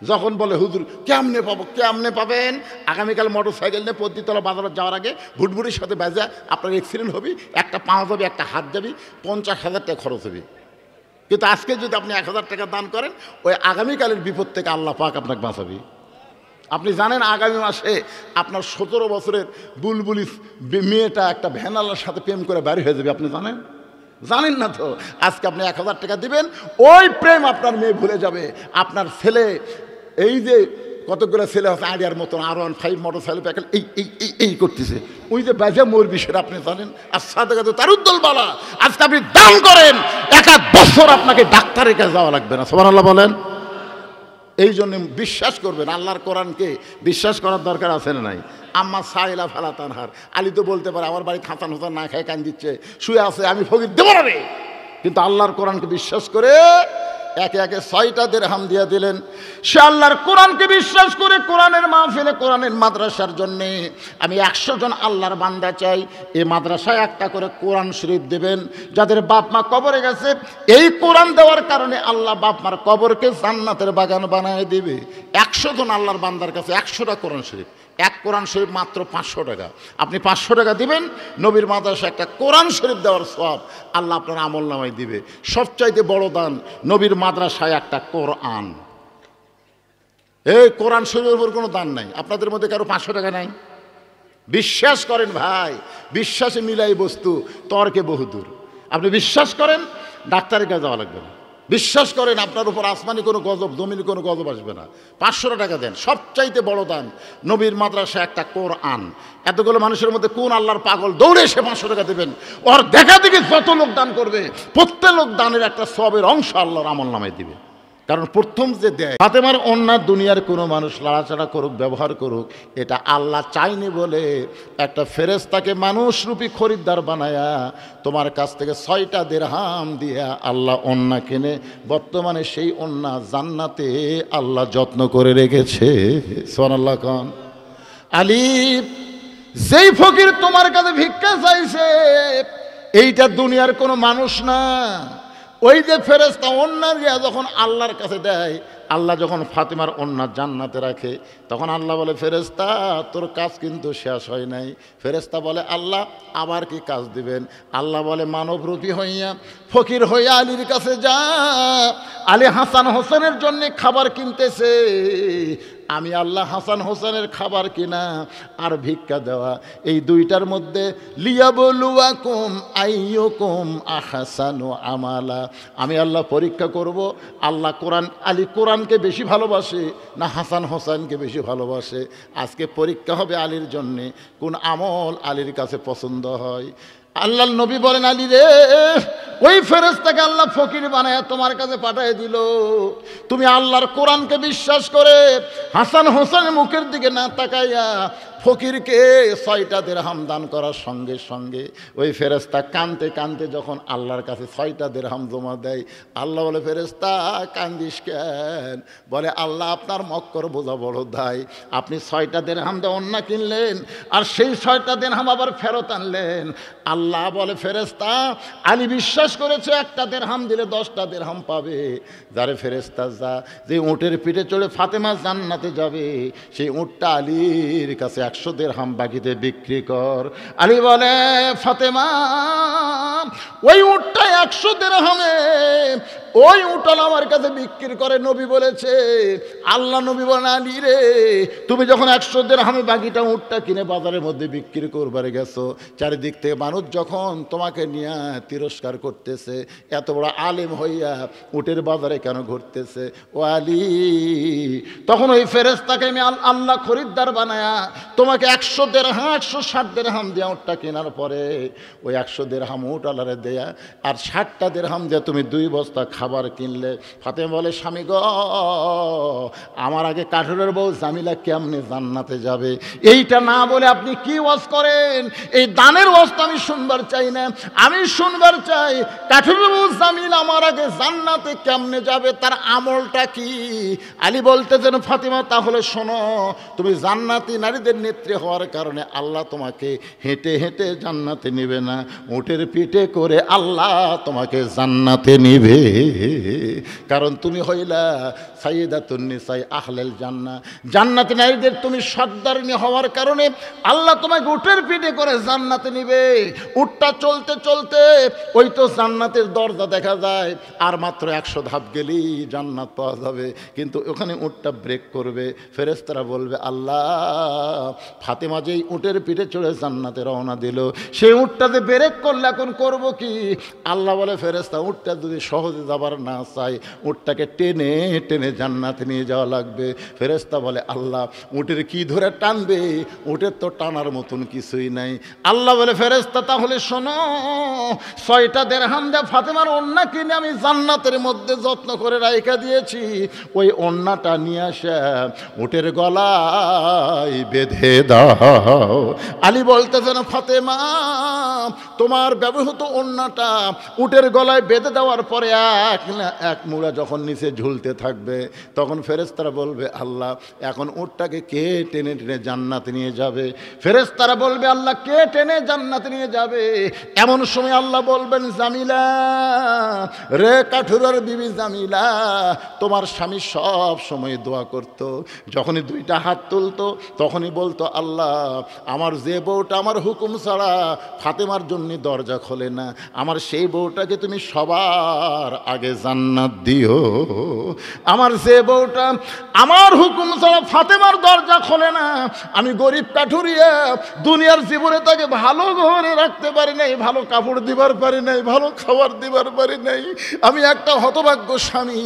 যখন বলে হুজুর কেমনে পাবো, কেমনে পাবেন? আগামীকাল মোটর সাইকেল নিয়ে পদ্মতলা বাজারে যাওয়ার আগে ভুটভুটির সাথে বাজা আপনার অ্যাক্সিডেন্ট হবে, একটা পা যাবে, একটা হাত যাবে, 50,000 টাকা খরচ হবে। কিন্তু আজকে যদি আপনি 1000 টাকা দান করেন, ওই আগামীকালের বিপদ থেকে আল্লাহ পাক আপনাকে বাঁচাবে। আপনি জানেন আগামী মাসে আপনার 17 বছরের বুলবুলি মেয়েটা একটা ভ্যানালার সাথে প্রেম করে বাড়ি হয়ে যাবে, আপনি জানেন? জানেন না তো। আজকে আপনি 1000 টাকা দিবেন, ওই প্রেম আপনার মেয়ে ভুলে যাবে। আপনার ছেলে এই যে কতগুলো ছেলে আছে আড়িয়ার মতন R15 মোটর সাইকেল প্যাকেল এই এই এই এই করতেছে, ওই যে বাজে মোর বিষয়টা আপনি জানেন। আর সাথে সাথে তার উদ্দল বালা, আজকে আপনি দান করেন, 1 বছর আপনাকে ডাক্তারের কাছে যাওয়া লাগবে না। সুবহানাল্লাহ বলেন। এই জন্য বিশ্বাস করবেন, আল্লাহর কোরআনকে বিশ্বাস করার দরকার আছে না নাই? আম্মা সাইলা ফালা তানহার, আলী তো বলতে পারে আমার বাড়ি খাতান হোতান না খায় কান দিচ্ছে, শুয়ে আছে, আমি ফকির দেবো না রে। কিন্তু আল্লাহর কোরআনকে বিশ্বাস করে একে একে 6টা দিরহাম দিয়ে দিলেন। সে আল্লাহর কোরআনকে বিশ্বাস করে কোরআনের মাহফিলে, কোরআনের মাদ্রাসার জন্যে আমি 100 জন আল্লাহর বান্দা চাই। এই মাদ্রাসায় একটা করে কোরআন শরীফ দেবেন। যাদের বাপ মা কবরে গেছে, এই কোরআন দেওয়ার কারণে আল্লাহ বাপ মার কবরকে জান্নাতের বাগান বানায় দিবে। 100 জন আল্লাহর বান্দার কাছে 100টা কোরআন শরীফ, এক কোরআন শরীফ মাত্র 500 টাকা। আপনি 500 টাকা দিবেন, নবীর মাদ্রাসায় একটা কোরআন শরীফ দেওয়ার সওয়াব আল্লাহ আপনার আমল নামায় দিবে। সবচাইতে বড় দান নবীর মাদ্রাসায় একটা কোরআন। এই কোরআন শরীফের উপর কোনো দান নাই। আপনাদের মধ্যে কারো 500 টাকা নাই? বিশ্বাস করেন ভাই, বিশ্বাসে মিলাই বস্তু, তর্কে বহুদূর। আপনি বিশ্বাস করেন, ডাক্তারের কাছে যাওয়া লাগবে না। বিশ্বাস করেন, আপনার উপর আসমানি কোনো গজব, জমিনি কোনো গজব আসবে না। 500 টাকা দেন, সবচাইতে বড় দান নবীর মাদ্রাসায় একটা কোরআন। এতগুলো মানুষের মধ্যে কোন আল্লাহর পাগল দৌড়ে এসে 500 টাকা দেবেন? ওর দেখা দেখি যত লোক দান করবে, প্রত্যেক লোক দানের একটা সবের অংশ আল্লাহর আমল নামায় দিবে। কারণ প্রথম যে দেয় ফাতেমার ওন্না দুনিয়ার কোনো মানুষ লাড়াচাড়া করুক, ব্যবহার করুক, এটা আল্লাহ চাইনি বলে একটা ফেরেশতাকে মানুষরূপী খরিদ্দার বানায়া তোমার কাছ থেকে 6টা দিরহাম দিয়া আল্লাহ ওন্না কিনে বর্তমানে সেই ওন্না জান্নাতে আল্লাহ যত্ন করে রেখেছে। সুবহানাল্লাহ খান। আলী, যেই ফকির তোমার কাছে ভিক্ষা চাইছে, এইটা দুনিয়ার কোনো মানুষ না। ওই যে ফেরেশতা ওন্না দিয়া যখন আল্লাহর কাছে দেয়, আল্লাহ যখন ফাতেমার ওন্না জান্নাতে রাখে, তখন আল্লাহ বলে ফেরেশতা তোর কাজ কিন্তু শেষ হয় নাই। ফেরেশতা বলে আল্লাহ আবার কি কাজ দিবেন? আল্লাহ বলে মানবরূপী হইয়া ফকির হইয়া আলীর কাছে যা, আলী হাসান হোসেনের জন্য খাবার কিনতেছে, আমি আল্লাহ হাসান হোসেনের খাবার কিনা আর ভিক্ষা দেওয়া, এই দুইটার মধ্যে লিয়াবলুয়াকুম আইয়ুকুম আহসানু আমালা, আমি আল্লাহ পরীক্ষা করব আল্লাহ আলী কোরআনকে বেশি ভালোবাসে না হাসান হোসেনকে বেশি ভালোবাসে। আজকে পরীক্ষা হবে আলীর জন্যে, কোন আমল আলীর কাছে পছন্দ হয়। আল্লাহর নবী বলেন আলী রে, ওই ফেরেশতাকে আল্লাহ ফকির বানায় তোমার কাছে পাঠিয়ে দিল। তুমি আল্লাহর কোরআনকে বিশ্বাস করে হাসান হোসেনের মুখের দিকে না তাকাইয়া ফকিরকে 6টা দিরহাম দান করার সঙ্গে সঙ্গে ওই ফেরেশতা কাঁদতে কাঁদতে যখন আল্লাহর কাছে 6টা দিরহাম জমা দেয়, আল্লাহ বলে, ফেরেশতা কান্দিস কেন? বলে, আল্লাহ আপনার মক্কর বোঝা বড় দায়, আপনি 6টা দিরহাম দিয়ে অন্য কিনলেন আর সেই 6টা দিরহাম আবার ফেরত আনলেন। আল্লাহ বলে, ফেরেশতা আলী বিশ্বাস করেছে একটা দিরহাম দিলে 10টা দিরহাম পাবে। যারে ফেরেশতা যা, যে উটের পিঠে চড়ে ফাতেমা জান্নাতে যাবে সেই উটটা আলীর কাছে 100 দিরহাম বাকিতে বিক্রি কর। আলী বলে, ফাতেমা ওই উটটা 100 দিরহামে ওই উটল আমার কাছে বিক্রি করে। নবী বলেছে, আল্লাহ নবী বলেন, আলী রে তুমি যখন 100 দিরহামে বাকিটা উটটা কিনে বাজারের মধ্যে বিক্রি করবার গেছো, চারিদিক থেকে মানুষ যখন তোমাকে নিয়ে তিরস্কার করতেছে, এত বড় আলেম হইয়া উটের বাজারে কেন ঘুরতেছে? ও আলী, তখন ওই ফেরেশতাকে আমি আল্লাহ খরিদ্দার বানায়া তোমাকে 100 দিরহাম 160 দিরহাম দিয়ে উটটা কেনার পরে ওই 100 দিরহাম উট আল্লাহরে দেয়া আর 60টা দিরহাম দিয়ে তুমি 2 বস্তা খাবার কিনলে। ফাতেমা বলে, স্বামী গো, আমার আগে কাঠুরের বউ জামিলা কেমনে জান্নাতে যাবে? এইটা না বলে আপনি কি ওয়াজ করেন? এই দানের ওয়াজ তো আমি শুনবার চাই না, আমি শুনবার চাই কাঠুরের বউ জামিলা আমার আগে জান্নাতে কেমনে যাবে, তার আমলটা কি? আলী বলতেছেন, ফাতেমা তাহলে শোনো, তুমি জান্নাতি নারীদের নেত্রী হওয়ার কারণে আল্লাহ তোমাকে হেঁটে হেঁটে জান্নাতে নিবে না, উটের পিঠে করে আল্লাহ তোমাকে জান্নাতে নিবে। কারণ তুমি হইলা সাইয়্যিদাতুন নিসাই আহলেল জান্নাহ, জান্নাতি নারীদের তুমি সর্দারিনী হওয়ার কারণে আল্লাহ তোমাকে উটের পিঠে করে জান্নাতে নিবে। উটটা চলতে চলতে ওই তো জান্নাতের দরজা দেখা যায়, আর মাত্র 100 ধাপ গেলেই জান্নাত পাওয়া যাবে, কিন্তু ওখানে উটটা ব্রেক করবে। ফেরেশতারা বলবে, আল্লাহ ফাতেমা যেই উটের পিঠে চড়ে জান্নাতে রওনা দিল, সেই উটটাতে ব্রেক করলে এখন করব কি? আল্লাহ বলে, ফেরেশতা উটটা যদি সহজে যাবার না চাই, উটটাকে টেনে টেনে জান্নাতে নিয়ে যাওয়া লাগবে। ফেরেশতা বলে, আল্লাহ উটের কি ধরে টানবে? উটের তো টানার মতন কিছুই নাই। আল্লাহ বলে, ফেরেশতা তাহলে শোনো, 6টা দিরহাম দিয়ে ফাতেমার ওড়না কিনে আমি জান্নাতের মধ্যে যত্ন করে রাইখা দিয়েছি, ওই ওড়নাটা নিয়ে আসা উটের গলায় বেঁধে দাও। আলী বলতেছেন, ফাতেমা তোমার ব্যবহৃত ওড়নাটা উটের গলায় বেঁধে দেওয়ার পরে এক মুড়া যখন নিচে ঝুলতে থাকবে, তখন ফেরেশতারা বলবে, আল্লাহ এখন উটটাকে কে টেনে টেনে জান্নাতে নিয়ে যাবে? ফেরেশতারা বলবে, আল্লাহ কে টেনে জান্নাতে নিয়ে যাবে? এমন সময় আল্লাহ বলবেন, জামিলা রে, কাঠুরার বিবি জামিলা, তোমার স্বামী সব সময় দোয়া করতো, যখনই 2টা হাত তুলতো তখনই বলতো, আল্লাহ আমার যে বউটা আমার হুকুম ছাড়া ফাতেমার জন্য দরজা খোলে না, আমার সেই বউটাকে তুমি সবার আগে জান্নাত দিও। আমার যে বউটা আমার হুকুম ছাড়া ফাতেমার দরজা খোলে না, আমি গরিব কাঠুরিয়া দুনিয়ার জীবনে তাকে ভালো ঘরে রাখতে পারি নাই, ভালো কাপড় দিবার পারি নাই, ভালো খাবার দিবার পারি নাই, আমি একটা হতভাগ্য স্বামী।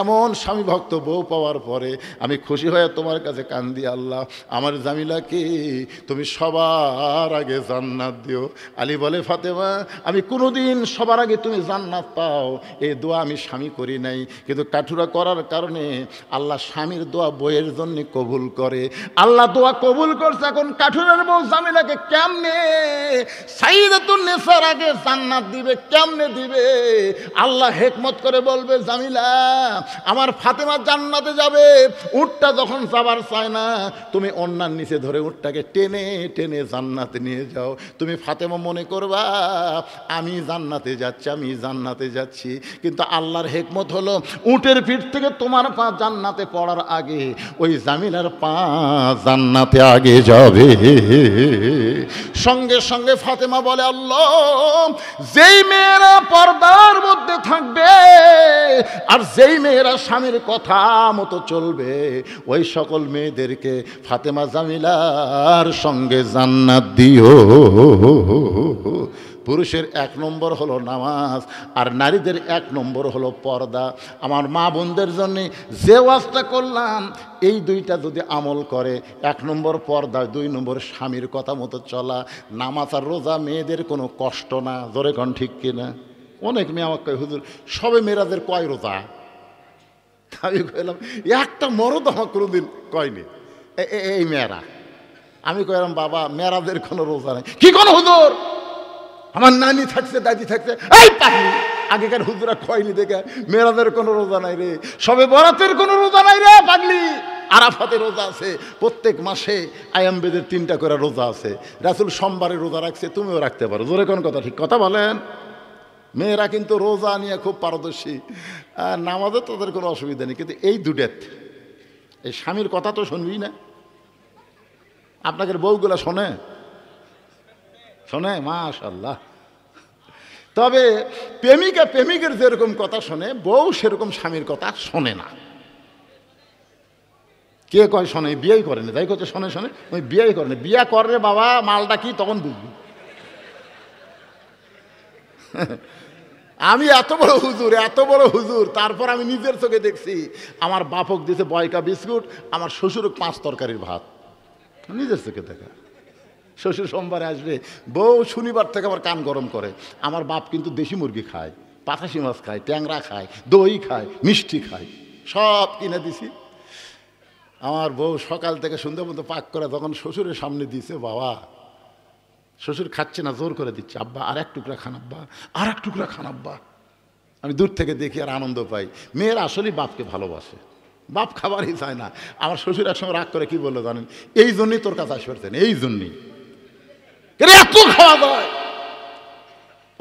এমন স্বামী ভক্ত বউ পাওয়ার পরে আমি খুশি হয়ে তোমার কাছে কান্দি, আল্লাহ আমার জামিলাকে তুমি সবার আগে জান্নাত দিও। আলী বলে, ফাতেমা আমি কোনোদিন সবার আগে তুমি জান্নাত পাও এই দোয়া আমি স্বামী করি নাই, কিন্তু কাঠুরা করার কারণে আল্লাহ স্বামীর দোয়া বইয়ের জন্য কবুল করে। আল্লাহ দোয়া কবুল করছে, এখন কাঠুরের বউ জামিলাকে কেমনে সাইয়্যিদাতুন নিসার আগে জান্নাত দিবে, কেমনে দিবে? আল্লাহ হিকমত করে বলবে, জামিলা আমার ফাতেমা জান্নাতে যাবে, উটটা যখন যাবার চায় না, তুমি ওড়নার নিচে ধরে উটটাকে টেনে টেনে জান্নাতে নিয়ে যাও। তুমি ফাতেমা মনে করবা আমি জান্নাতে যাচ্ছি, আমি জান্নাতে যাচ্ছি, কিন্তু আল্লাহর হিকমত হলো উটের পিঠ থেকে তোমার পা জান্নাতে পড়ার আগে ওই জামিলার পা জান্নাতে আগে যাবে। সঙ্গে সঙ্গে ফাতেমা বলে, আল্লাহ যেই মেয়েরা পর্দার মধ্যে থাকবে আর যেই মেয়েরা স্বামীর কথা মতো চলবে, ওই সকল মেয়েদেরকে ফাতেমা জামিলার সঙ্গে জান্নাত দিও। পুরুষের 1 নম্বর হলো নামাজ, আর নারীদের 1 নম্বর হলো পর্দা। আমার মা বোনদের জন্যে যে ওয়াজটা করলাম, এই 2টা যদি আমল করে, 1 নম্বর পর্দা, 2 নম্বর স্বামীর কথা মতো চলা, নামাজ আর রোজা মেয়েদের কোনো কষ্ট না। জোরে কোন ঠিক কিনা? অনেক মেয়ে আমাকে কয়, হুজুর সবে মেয়েরাদের কয় রোজা? আমি কইলাম, একটা মরদ আমার কোনোদিন কয়নি। এই মেয়েরা আমি কইলাম বাবা মেরাজের কোনো রোজা নাই। কি কোন হুজুর, আমার নানি থাকছে দাদি থাকছে, এই পাগলি আগেকার হুজুরা খয়নি দেখে মেরাজের কোনো রোজা নাই রে, সবে বরাতের কোনো রোজা নাই রে পাগলি, আরাফাতের রোজা আছে, প্রত্যেক মাসে আয়ামবেদের 3টা করে রোজা আছে, রাসূল সোমবারে রোজা রাখছে, তুমিও রাখতে পারো। জোরে কোন কথা, ঠিক কথা বলেন। মেয়েরা কিন্তু রোজা নিয়ে খুব পারদর্শী, আর নামাজে তাদের কোনো অসুবিধা নেই, কিন্তু এই দুটাত এই স্বামীর কথা তো শুনবি না। আপনাদের বউগুলা শোনে শোনে মাশাআল্লাহ। তবে প্রেমিকা প্রেমিকের যেরকম কথা শোনে, বউ সেরকম স্বামীর কথা শোনে না। কে কয় শোনে? বিয়েই করেনি, তাই করছে শোনে শোনে, ওই বিয়েই করেনি। বিয়া করে বাবা, মালটা কি তখন বুঝবি। আমি এত বড় হুজুর, তারপর আমি নিজের চোখে দেখছি আমার বাপক দিছে বয়কা বিস্কুট, আমার শ্বশুরক 5 তরকারির ভাত, নিজের চোখে দেখা। শ্বশুর সোমবারে আসবে, বউ শনিবার থেকে আবার কান গরম করে। আমার বাপ কিন্তু দেশি মুরগি খায়, পাঠাশি মাছ খায়, ট্যাংরা খায়, দই খায়, মিষ্টি খায়, সব কিনে দিছি। আমার বউ সকাল থেকে সন্ধ্যা পর্যন্ত পাক করে যখন শ্বশুরের সামনে দিছে, বাবা শ্বশুর খাচ্ছে না, জোর করে দিচ্ছে, আব্বা আর এক টুকরা খান, আব্বা আর এক টুকরা খান আব্বা। আমি দূর থেকে দেখি আর আনন্দ পাই। মেয়েরা আসলেই বাপকে ভালোবাসে, বাপ খাবারই চায় না। আমার শ্বশুর একসময় রাগ করে কি বললো জানেন? এই জন্যই তোর কাছে আসবেন, এই জন্যই এত খাওয়া যায়।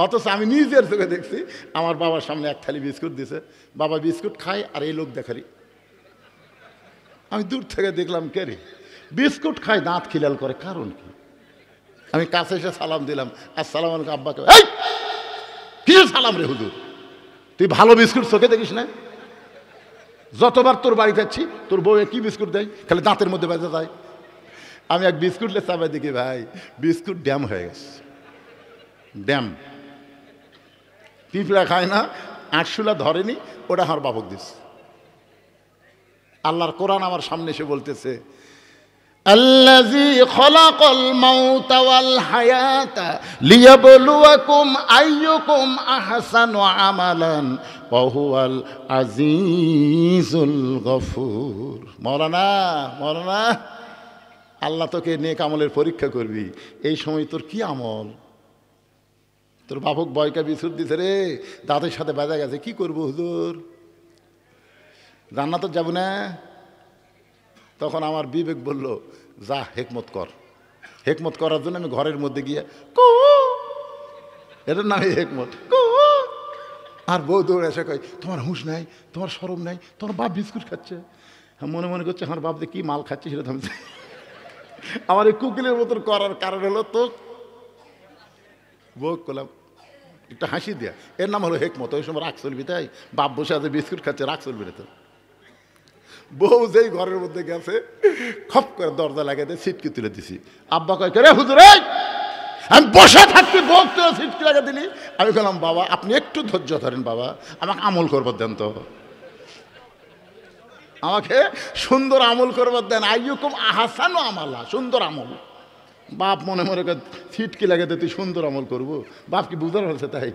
অথচ আমি নিজের চোখে দেখছি আমার বাবার সামনে 1 থালি বিস্কুট দিছে, বাবা বিস্কুট খায় আর এই লোক দেখারি। আমি দূর থেকে দেখলাম কে রে বিস্কুট খায়, দাঁত খিলাল করে, কারণ কি? আমি কাছে এসে সালাম দিলাম, আসসালামু আলাইকুম আব্বাকে। এই কিসের সালাম রে হুজুর, তুই ভালো বিস্কুট চোখে দেখিস না? যতবার তোর বাড়ি যাচ্ছি তোর বউ কি বিস্কুট দেয়, খালি দাঁতের মধ্যে বেঁচে যায়। আমি এক বিস্কুট লে চাপাই দেখি ভাই বিস্কুট ড্যাম হয়ে গেছে, ড্যাম। পিঁপড়া খায় না, আটশুলা ধরেনি, ওটা আমার বাপক দিস। আল্লাহর কোরআন আমার সামনে এসে বলতেছে, আল্লাযী খলাকাল মাউতা ওয়াল হায়াতা লিয়াবলুয়াকুম আইয়ুকুম আহসানু আমালান ওয়া হুয়াল আজিজুল গফুর। মাওলানা আল্লাহ তোকে নেক আমলের পরীক্ষা করবি, এই সময় তোর কি আমল? তোর বাপক বয়কা বিস্কুট দিছে রে, দাঁতের সাথে বাজা গেছে, কি করবো হুজুর? জান্নাত যাব না? তখন আমার বিবেক বলল, যা হেকমত কর। হেকমত করার জন্য আমি ঘরের মধ্যে গিয়ে এটার নামই হেকমত। আর বউ দৌড়ে এসে কয়, তোমার হুঁশ নাই, তোমার শরম নাই, তোমার বাপ বিস্কুট খাচ্ছে। মনে মনে করছে আমার বাপ যে কি মাল খাচ্ছে সেটা থামছে। আমার এই কুকিলের মতন করার কারণ হলো তো বউ করলাম একটা হাসি দেয়া, এর নাম হলো হেকমত। ওই সময় রাগ চলবি, তাই বাপ বসে আছে বিস্কুট খাচ্ছে, রাগ চলবি না তো। বউ যেই ঘরের মধ্যে গেছে, খপ করে দরজা লাগাতে সিটকি তুলে দিছি। আব্বা কয়, রে হুজুর আমি বসে থাকছি, বউ তুলে সিটকি লাগিয়ে দিলি। আমি বললাম, বাবা আপনি একটু ধৈর্য ধরেন, বাবা আমাকে আমল করবার দেন তো, আমাকে সুন্দর আমল করবার দেন। আইয়ুকুম আহসানু আমালা, সুন্দর আমল। বাপ মনে মনে সিটকি লাগাতে তুই সুন্দর আমল করবো, বাপ কি বুঝার হচ্ছে তাই?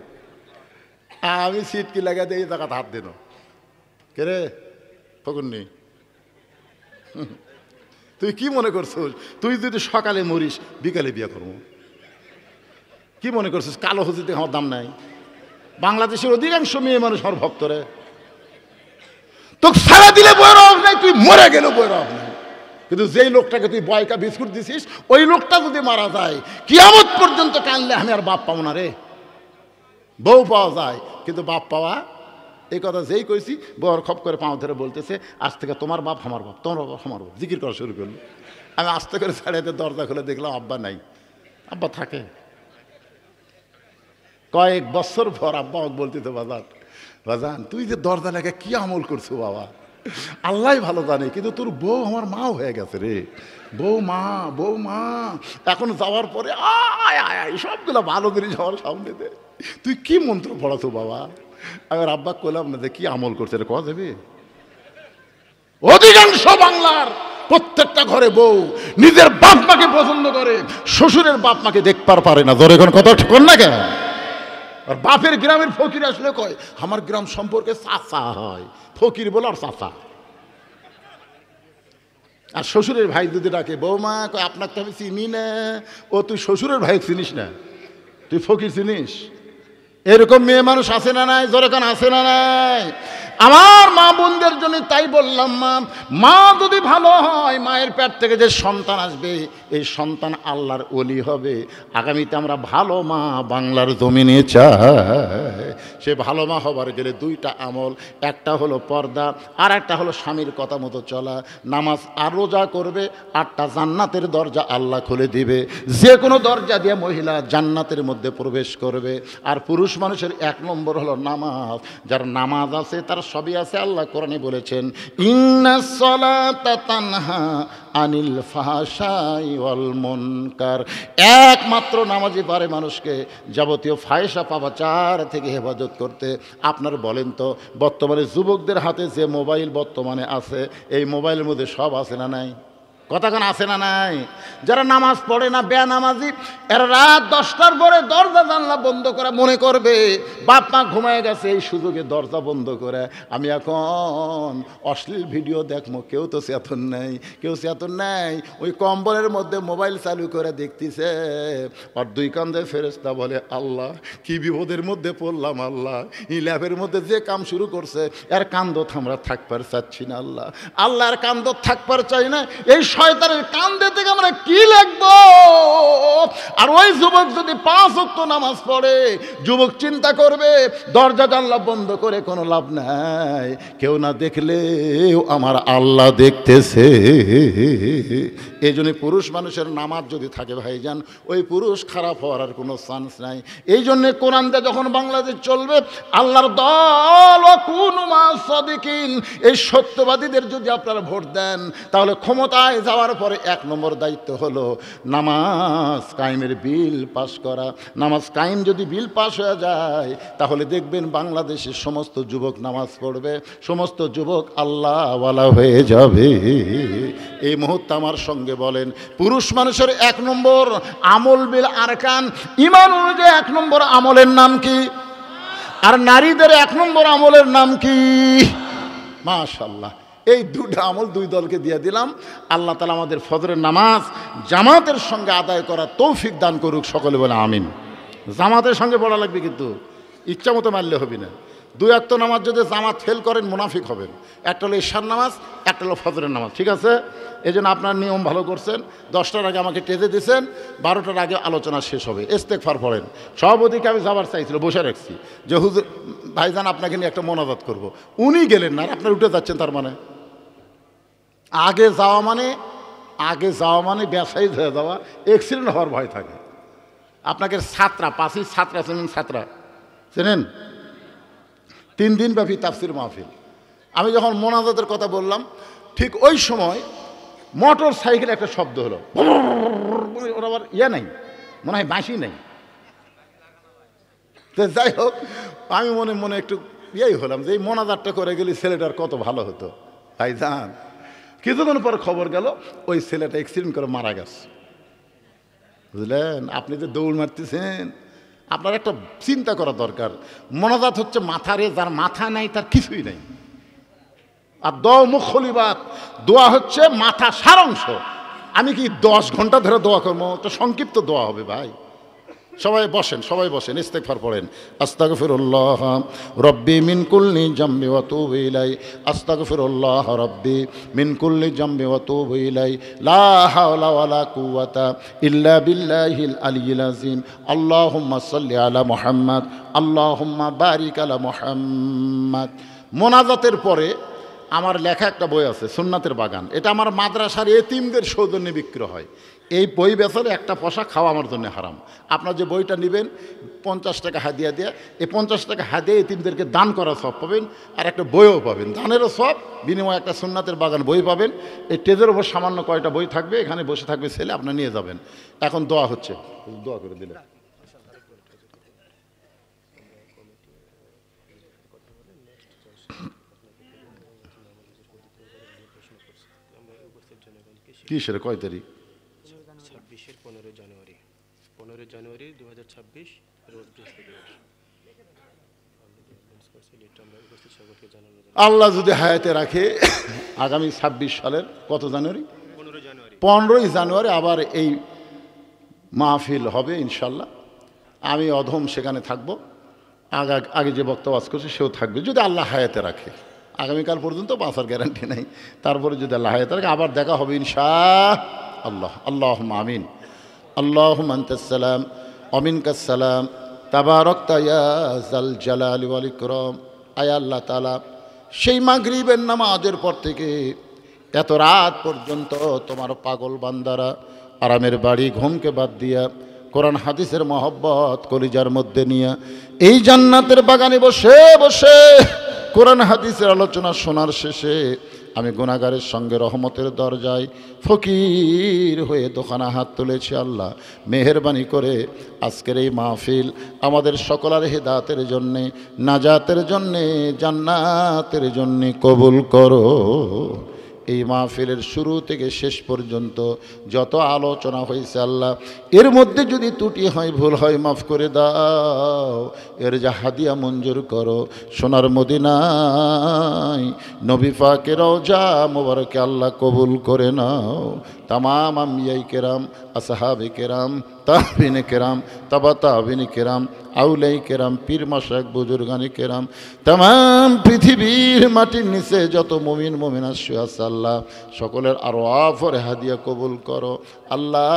আমি সিটকি লাগাতে এই জায়গাতে হাত দিন, কে রে ফকুন্নি, তুই কি মনে করছিস তুই যদি সকালে মরিস বিকালে বিয়ে করবো? কি মনে করছিস কালো হুজুরতে আমার দাম নাই? বাংলাদেশের অধিকাংশ মেয়ে মানুষ আমার ভক্তরে, তোকে সারা দিলে বইয়ের অভাব নাই, তুই মরে গেল বইয়ের অভাব নাই। কিন্তু যেই লোকটাকে তুই বয়কা বিস্কুট দিছিস, ওই লোকটা যদি মারা যায়, কিয়ামত পর্যন্ত কানলে আমি আর বাপ পাবো না রে। বউ পাওয়া যায় কিন্তু বাপ পাওয়া, এই কথা যেই কইছি বউর খপ করে পাঁও ধরে বলতেছে, আজ থেকে তোমার বাপ আমার বাপ, তোমার বাপ আমার বাপ, জিকির করা শুরু করলো। আমি আস্তে করে ছাড়িয়ে দরজা খুলে দেখলাম আব্বা নাই। আব্বা থাকে কয়েক বছর পর আব্বা বলতেছে, বাজান তুই যে দরজা লেগে কি আমল করছো বাবা, আল্লাহ ভালো জানে, কিন্তু তোর বউ আমার মাও হয়ে গেছে রে। বউ মা এখন যাওয়ার পরে আয় সবগুলো ভালো জিনিস আমার সামনে দে, তুই কি মন্ত্র পড়াছো বাবা? আমি আব্বা কইলাম না যে কি আমল করছে রে, কথা দেবে। অধিকাংশ বাংলার প্রত্যেকটা ঘরে বউ নিজের বাপ মাকে পছন্দ করে, শ্বশুরের বাপ মাকে দেখবার পারে না। ধরে এখন কথা ঠিক না কেন? আর বাপের গ্রামের ফকির আসলে কয় আমার গ্রাম সম্পর্কে চাচা হয়, ফকির বলে আর চাচা। আর শ্বশুরের ভাই যদি ডাকে, বৌমা কয় আপনাকে তো আমি চিনি না। ও তুই শ্বশুরের ভাই চিনিস না, তুই ফকির চিনিস? এরকম মেয়ে মানুষ আছে না নাই? জোরে কান আছে না নাই? আমার মা বোনদের জন্য তাই বললাম, মা যদি ভালো হয়, মায়ের পেট থেকে যে সন্তান আসবে এই সন্তান আল্লাহর ওলি হবে। আগামীতে আমরা ভালো মা বাংলার জমিনে চাই। সে ভালো মা হবার গেলে দুইটা আমল, একটা হলো পর্দা, আর একটা হলো স্বামীর কথা মতো চলা, নামাজ আর রোজা করবে। 8টা জান্নাতের দরজা আল্লাহ খুলে দিবে, যে কোনো দরজা দিয়ে মহিলা জান্নাতের মধ্যে প্রবেশ করবে। আর পুরুষ মানুষের 1 নম্বর হলো নামাজ। যার নামাজ আছে তার সবই আছে। আল্লাহ কোরআনে বলেছেন, ইন্নাস সালাতা তানহা আনিল ফাহশাই ওয়াল মুনকার। একমাত্র নামাজই পারে মানুষকে যাবতীয় ফাহিশা পাপাচার থেকে হেফাজত করতে। আপনার বলেন তো, বর্তমানে যুবকদের হাতে যে মোবাইল বর্তমানে আছে, এই মোবাইলের মধ্যে সব আছে না নাই? কথাখান আছে না নাই? যারা নামাজ পড়ে না, বেনামাজি, এরা রাত 10টার পরে দরজা জানলা বন্ধ করে মনে করবে বাপ মা ঘুমায় গেছে, এই সুযোগে দরজা বন্ধ করে আমি এখন অশ্লীল ভিডিও দেখবো। কেউ তো চেতন নেই, কেউ চেতন নেই। ওই কম্বলের মধ্যে মোবাইল চালু করে দেখতেছে, আর 2 কান্দে ফেরেশতা বলে, আল্লাহ কি বিপদের মধ্যে পড়লাম। আল্লাহ এই ল্যাবের মধ্যে যে কাম শুরু করছে, এর কান্দত আমরা থাকবার চাচ্ছি না। আল্লাহ আল্লাহ এর কান্দত থাকবার চাই না। এই শয়তানের কান্দে থেকে আমরা কি লিখবো? আর ওই যুবক যদি 5 ওয়াক্ত নামাজ পড়ে, যুবক চিন্তা করবে দরজা জানলা বন্ধ করে কোনো লাভ নাই, কেউ না দেখলেও আমার আল্লাহ দেখতেছে। এই জন্য পুরুষ মানুষের নামাজ যদি থাকে ভাইজান, ওই পুরুষ খারাপ হওয়ার আর কোনো চান্স নাই। এই জন্যে কোরআনটা যখন বাংলাদেশ চলবে, আল্লাহর দল কুনু মা'আস সাদিকিন, এই সত্যবাদীদের যদি আপনারা ভোট দেন, তাহলে ক্ষমতায় যাওয়ার পরে 1 নম্বর দায়িত্ব হলো নামাজ কায়েমের বিল পাস করা। নামাজ কায়েম যদি বিল পাস হয়ে যায়, তাহলে দেখবেন বাংলাদেশের সমস্ত যুবক নামাজ পড়বে, সমস্ত যুবক আল্লাহওয়ালা হয়ে যাবে। এই মুহূর্তে আমার সঙ্গে বলেন, পুরুষ মানুষের 1 নম্বর আমল বিল আরকান, ঈমান অনুযায়ী 1 নম্বর আমলের নাম কি? আর নারীদের 1 নম্বর আমলের নাম কি? মাশাআল্লাহ, এই 2টা আমল 2 দলকে দিয়ে দিলাম। আল্লাহ তাআলা আমাদের ফজরের নামাজ জামাতের সঙ্গে আদায় করার তৌফিক দান করুক। সকলে বলে আমিন। জামাতের সঙ্গে পড়া লাগবে, কিন্তু ইচ্ছা মতো মারলে হবে না। 2 ওয়াক্ত নামাজ যদি জামাত ফেল করেন মুনাফিক হবেন। একটা হলো ঈশার নামাজ, একটা হলো ফজরের নামাজ, ঠিক আছে? এই জন্য আপনার নিয়ম ভালো করছেন। 10টার আগে আমাকে টেজে দিয়েছেন, 12টার আগে আলোচনা শেষ হবে। ইস্তেগফার পড়েন। সভাপতিকে আমি যাবার চাইছিল, বসে রাখছি যে হুজুর ভাইজান আপনাকে নিয়ে একটা মোনাজাত করব। উনি গেলেন না, আর আপনার উঠে যাচ্ছেন। তার মানে আগে যাওয়া মানে ব্যবসায়ী হয়ে যাওয়া, অ্যাক্সিডেন্ট হওয়ার ভয় থাকে। আপনাকে ছাত্রা, 5ই ছাত্রা চেনেন? ছাত্রা চেনেন? 3 দিন ব্যাপী তাফসির মাহফিল। আমি যখন মোনাজাতের কথা বললাম, ঠিক ওই সময় মোটর সাইকেল একটা শব্দ হলো। ওর আবার নাই, মনে হয় বাঁশি নেই। তো যাই হোক, আমি মনে মনে একটু হলাম যে এই মোনাজাতটা করে গেলে ছেলেটার কত ভালো হতো। তাই জান, কিছুক্ষণ পর খবর গেল ওই ছেলেটা অ্যাক্সিডেন্ট করে মারা গেছে। বুঝলেন? আপনি যে দৌড় মারতেছেন, আপনার একটা চিন্তা করা দরকার। মোনাজাত হচ্ছে মাথারে, যার মাথা নাই তার কিছুই নাই। আর দোয়া মুখলিবাত, দোয়া হচ্ছে মাথা সারাংশ। আমি কি 10 ঘন্টা ধরে দোয়া করবো? একটা সংক্ষিপ্ত দোয়া হবে ভাই। সবাই বসেন, ইস্তেগফার পড়েন। আস্তাগফিরুল্লাহ রব্বি মিন কুল্লি জামবি ওয়া তুবু ইলাই, আস্তাগফিরুল্লাহ রব্বি মিন কুল্লি জামবি ওয়া তুবু ইলাই, লা হাওলা ওয়ালা কুওয়াতা ইল্লা বিল্লাহিল আলিয়্যিল আযীম। আল্লাহুম্মা সাল্লি আলা মুহাম্মাদ, আল্লাহুম্মা বারিক আলা মুহাম্মাদ। মোনাজাতের পরে আমার লেখা একটা বই আছে, সুন্নাতের বাগান। এটা আমার মাদ্রাসার এতিমদের সৌজন্যে বিক্রি হয়। এই বই বেচারে একটা পয়সা খাওয়া আমার জন্য হারাম। আপনার যে বইটা নেবেন 50 টাকা হাদিয়া দিয়ে, এই 50 টাকা হাদিয়া এতিমদেরকে দান করার সব পাবেন, আর একটা বইও পাবেন, দানেরও সব, বিনিময়ে একটা সুন্নাতের বাগান বই পাবেন। এই টেজের ওপর সামান্য কয়টা বই থাকবে, এখানে বসে থাকবে ছেলে, আপনার নিয়ে যাবেন। এখন দোয়া হচ্ছে, দোয়া করে দিলে। কিসের কয় তারিখ? 15 জানুয়ারি 2026 রোজ বৃহস্পতিবার। আল্লাহ যদি হায়াতে রাখে, আগামী 26 সালের কত জানুয়ারি? 15ই জানুয়ারি আবার এই মাহফিল হবে ইনশাল্লাহ। আমি অধম সেখানে থাকব, আগে যে বক্তা ওয়াজ করছে সেও থাকবে, যদি আল্লাহ হায়াতে রাখে। আগামীকাল পর্যন্ত বাঁচার গ্যারান্টি নেই, তারপরে যদি আল্লাহ হায়াতে রাখে আবার দেখা হবে ইনশাআল্লাহ। আল্লাহুম্মা আমিন। আল্লাহুম্মা আনতাস সালাম ওয়া মিনকাস সালাম তাবারাকতা ইয়া যাল জালালি ওয়াল ইকরাম। আয় আল্লাহ তাআলা, সেই মাগরিবের নামাজের পর থেকে এত রাত পর্যন্ত তোমার পাগল বান্দারা আরামের বাড়ি ঘুমকে বাদ দিয়া কোরআন হাদিসের মহব্বত কলিজার মধ্যে নিয়ে এই জান্নাতের বাগানে বসে বসে কোরআন হাদিসের আলোচনা শোনার শেষে আমি গুনাহগারের সঙ্গে রহমতের দরজায় ফকির হয়ে দোকানা হাত তুলেছি। আল্লাহ মেহেরবানি করে আজকের এই মাহফিল আমাদের সকলের হেদায়েতের জন্যে, নাজাতের জন্যে, জান্নাতের জন্যে কবুল করো। এই মাহফিলের শুরু থেকে শেষ পর্যন্ত যত আলোচনা হয়েছে আল্লাহ, এর মধ্যে যদি ত্রুটি হয়, ভুল হয়, মাফ করে দাও। এর যা হাদিয়া মঞ্জুর করো। সোনার মদিনায় নবী পাকের রওজা মোবারকে আল্লাহ কবুল করে নাও। তামাম আম্বিয়ায়ে কেরাম, আসহাবে কেরাম, তাবিনে কেরাম, তাবা তাবিনে কেরাম, আউলাই কেরাম, পীর মাশায়েখ, বুজুর্গানে কেরাম, তামাম পৃথিবীর মাটির নিচে যত মুমিন মুমিনাত শুয়ে আছে আল্লাহ, সকলের আরওয়াফের হাদিয়া কবুল করো। আল্লাহ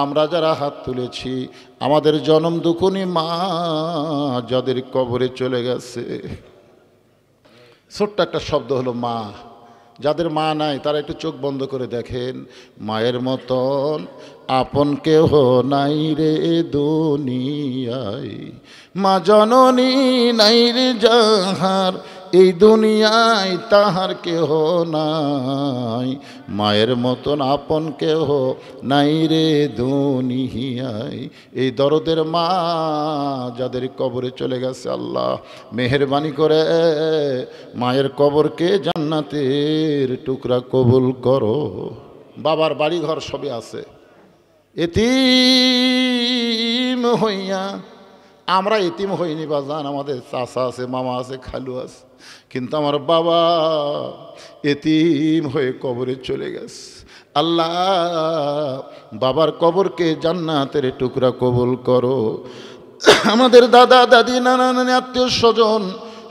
আমরা যারা হাত তুলেছি, আমাদের জনম দুঃখনী মা যাদের কবরে চলে গেছে, ছোট্ট একটা শব্দ হলো মা। যাদের মা নাই তারা একটু চোখ বন্ধ করে দেখেন, মায়ের মতন আপন কেহ নাই রে দুনিয়ায়, মা জননী নাই রে যাহার এই দুনিয়ায় তাহার কেহ নাই, মায়ের মতন আপন কেহ নাই রে দুনিয়ায়। এই দরদের মা যাদের কবরে চলে গেছে আল্লাহ মেহেরবানি করে মায়ের কবরকে জান্নাতের টুকরা কবুল করো। বাবার বাড়ি ঘর সবই আছে, এতিম হইয়া আমরা এতিম হইনি বাজান, আমাদের চাচা আছে, মামা আছে, খালু আছে, কিন্তু আমার বাবা এতিম হয়ে কবরে চলে গেছে। আল্লাহ বাবার কবরকে জান্নাতের টুকরা কবুল করো। আমাদের দাদা দাদি, নানা নানি, আত্মীয় স্বজন,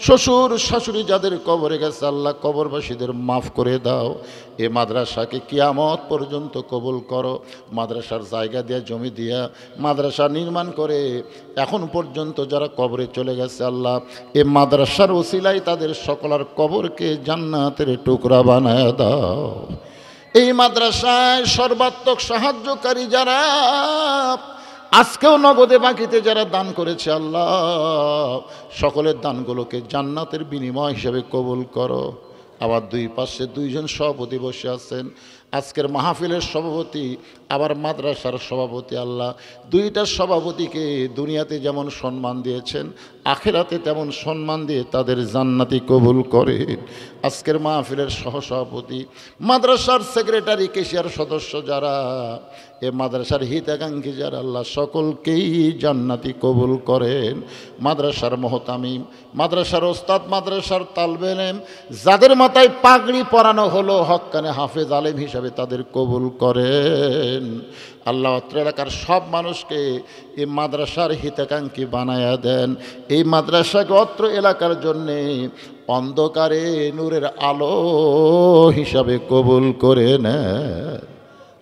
শ্বশুর শাশুড়ি যাদের কবরে গেছে আল্লাহ কবরবাসীদের মাফ করে দাও। এ মাদ্রাসাকে কিয়ামত পর্যন্ত কবুল করো। মাদ্রাসার জায়গা দিয়া, জমি দিয়া মাদ্রাসা নির্মাণ করে এখন পর্যন্ত যারা কবরে চলে গেছে আল্লাহ এ মাদ্রাসার ওসিলায় তাদের সকলের কবরকে জান্নাতের টুকরা বানায় দাও। এই মাদ্রাসায় সর্বাত্মক সাহায্যকারী যারা আজকেও নগদে বাকিতে যারা দান করেছে আল্লাহ সকলের দানগুলোকে জান্নাতের বিনিময় হিসেবে কবুল করো। আবার দুই পাশে দুইজন সভাপতি বসে আছেন, আজকের মাহফিলের সভাপতি আবার মাদ্রাসার সভাপতি। আল্লাহ দুইটা সভাপতিকে দুনিয়াতে যেমন সম্মান দিয়েছেন আখিরাতে তেমন সম্মান দিয়ে তাদের জান্নাতি কবুল করে। আজকের মাহফিলের সহসভাপতি, মাদ্রাসার সেক্রেটারি, কেশিয়ার সদস্য যারা, এ মাদ্রাসার হিতাকাঙ্ক্ষী যারা আল্লাহ সকলকেই জান্নাতি কবুল করেন। মাদ্রাসার মোহতামিম, মাদ্রাসার ওস্তাদ, মাদ্রাসার তালবে ইলম যাদের মাথায় পাগড়ি পরানো হলো হক্কানে হাফেজ আলেম হিসাবে তাদের কবুল করেন। আল্লাহ অত্র এলাকার সব মানুষকে এই মাদ্রাসার হিতাকাঙ্ক্ষী বানায়া দেন। এই মাদ্রাসাকে অত্র এলাকার জন্যে অন্ধকারে নূরের আলো হিসাবে কবুল করে নেন।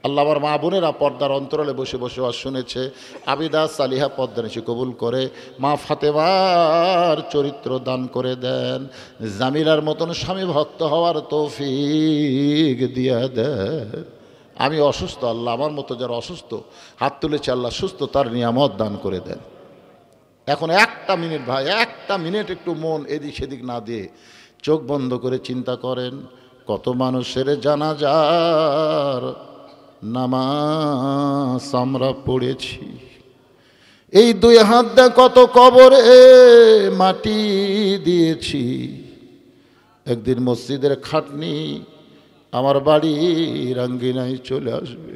আল্লাহ আমার মা বোনেরা পর্দার অন্তরালে বসে বসে ওয়াজ শুনেছে, আবিদা সালিহা পদ্মানিশি কবুল করে, মা ফাতেমার চরিত্র দান করে দেন, জামিলার মতন স্বামী ভক্ত হওয়ার তৌফিক দিয়া দেন। আমি অসুস্থ, আল্লাহ আমার মতো যারা অসুস্থ হাত তুলেছে আল্লাহ সুস্থতার নিয়ামত দান করে দেন। এখন একটা মিনিট ভাই, একটা মিনিট একটু মন এদিক সেদিক না দিয়ে চোখ বন্ধ করে চিন্তা করেন, কত মানুষের জানাজার নামাজ আমরা পড়েছি, এই দুই হাত দিয়ে কত কবরে মাটি দিয়েছি। একদিন মসজিদের খাটনি আমার বাড়ির আঙ্গিনায় চলে আসবে,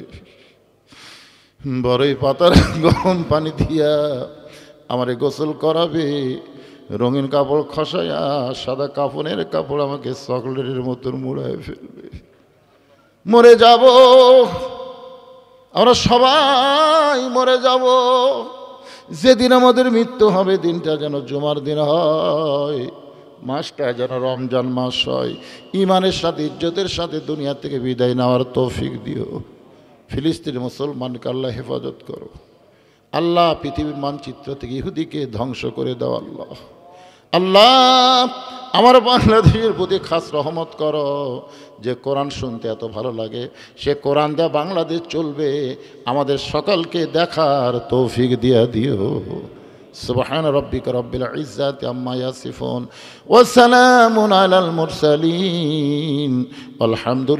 বড়ই পাতার গরম পানি দিয়া আমারে গোসল করাবে, রঙিন কাপড় খসাইয়া সাদা কাফনের কাপড় আমাকে চকলেটের মতন মুড়ায় ফেলবে, মরে যাব, আমরা সবাই মরে যাব। যেদিন আমাদের মৃত্যু হবে দিনটা যেন জুমার দিন হয়, মাসটা যেন রমজান মাস হয়। ইমানের সাথে ইজ্জতের সাথে দুনিয়া থেকে বিদায় নেওয়ার তৌফিক দিও। ফিলিস্তিনের মুসলমানকে আল্লাহ হেফাজত করো আল্লাহ। পৃথিবীর মানচিত্র থেকে ইহুদিকে ধ্বংস করে দাও আল্লাহ। আল্লাহ আমার বাংলাদেশের প্রতি খাস রহমত করো। যে কোরআন শুনতে এত ভালো লাগে, সে কোরআন দেয়া বাংলাদেশ চলবে, আমাদের সকলকে দেখার তৌফিক দিয়া দিও। সুবহান রাব্বিকা রাব্বিল ইজ্জাতি আম্মা ইয়াসিফুন ওয়া সালামুন আলাল মুরসালিন আলহামদুলিল্লাহ।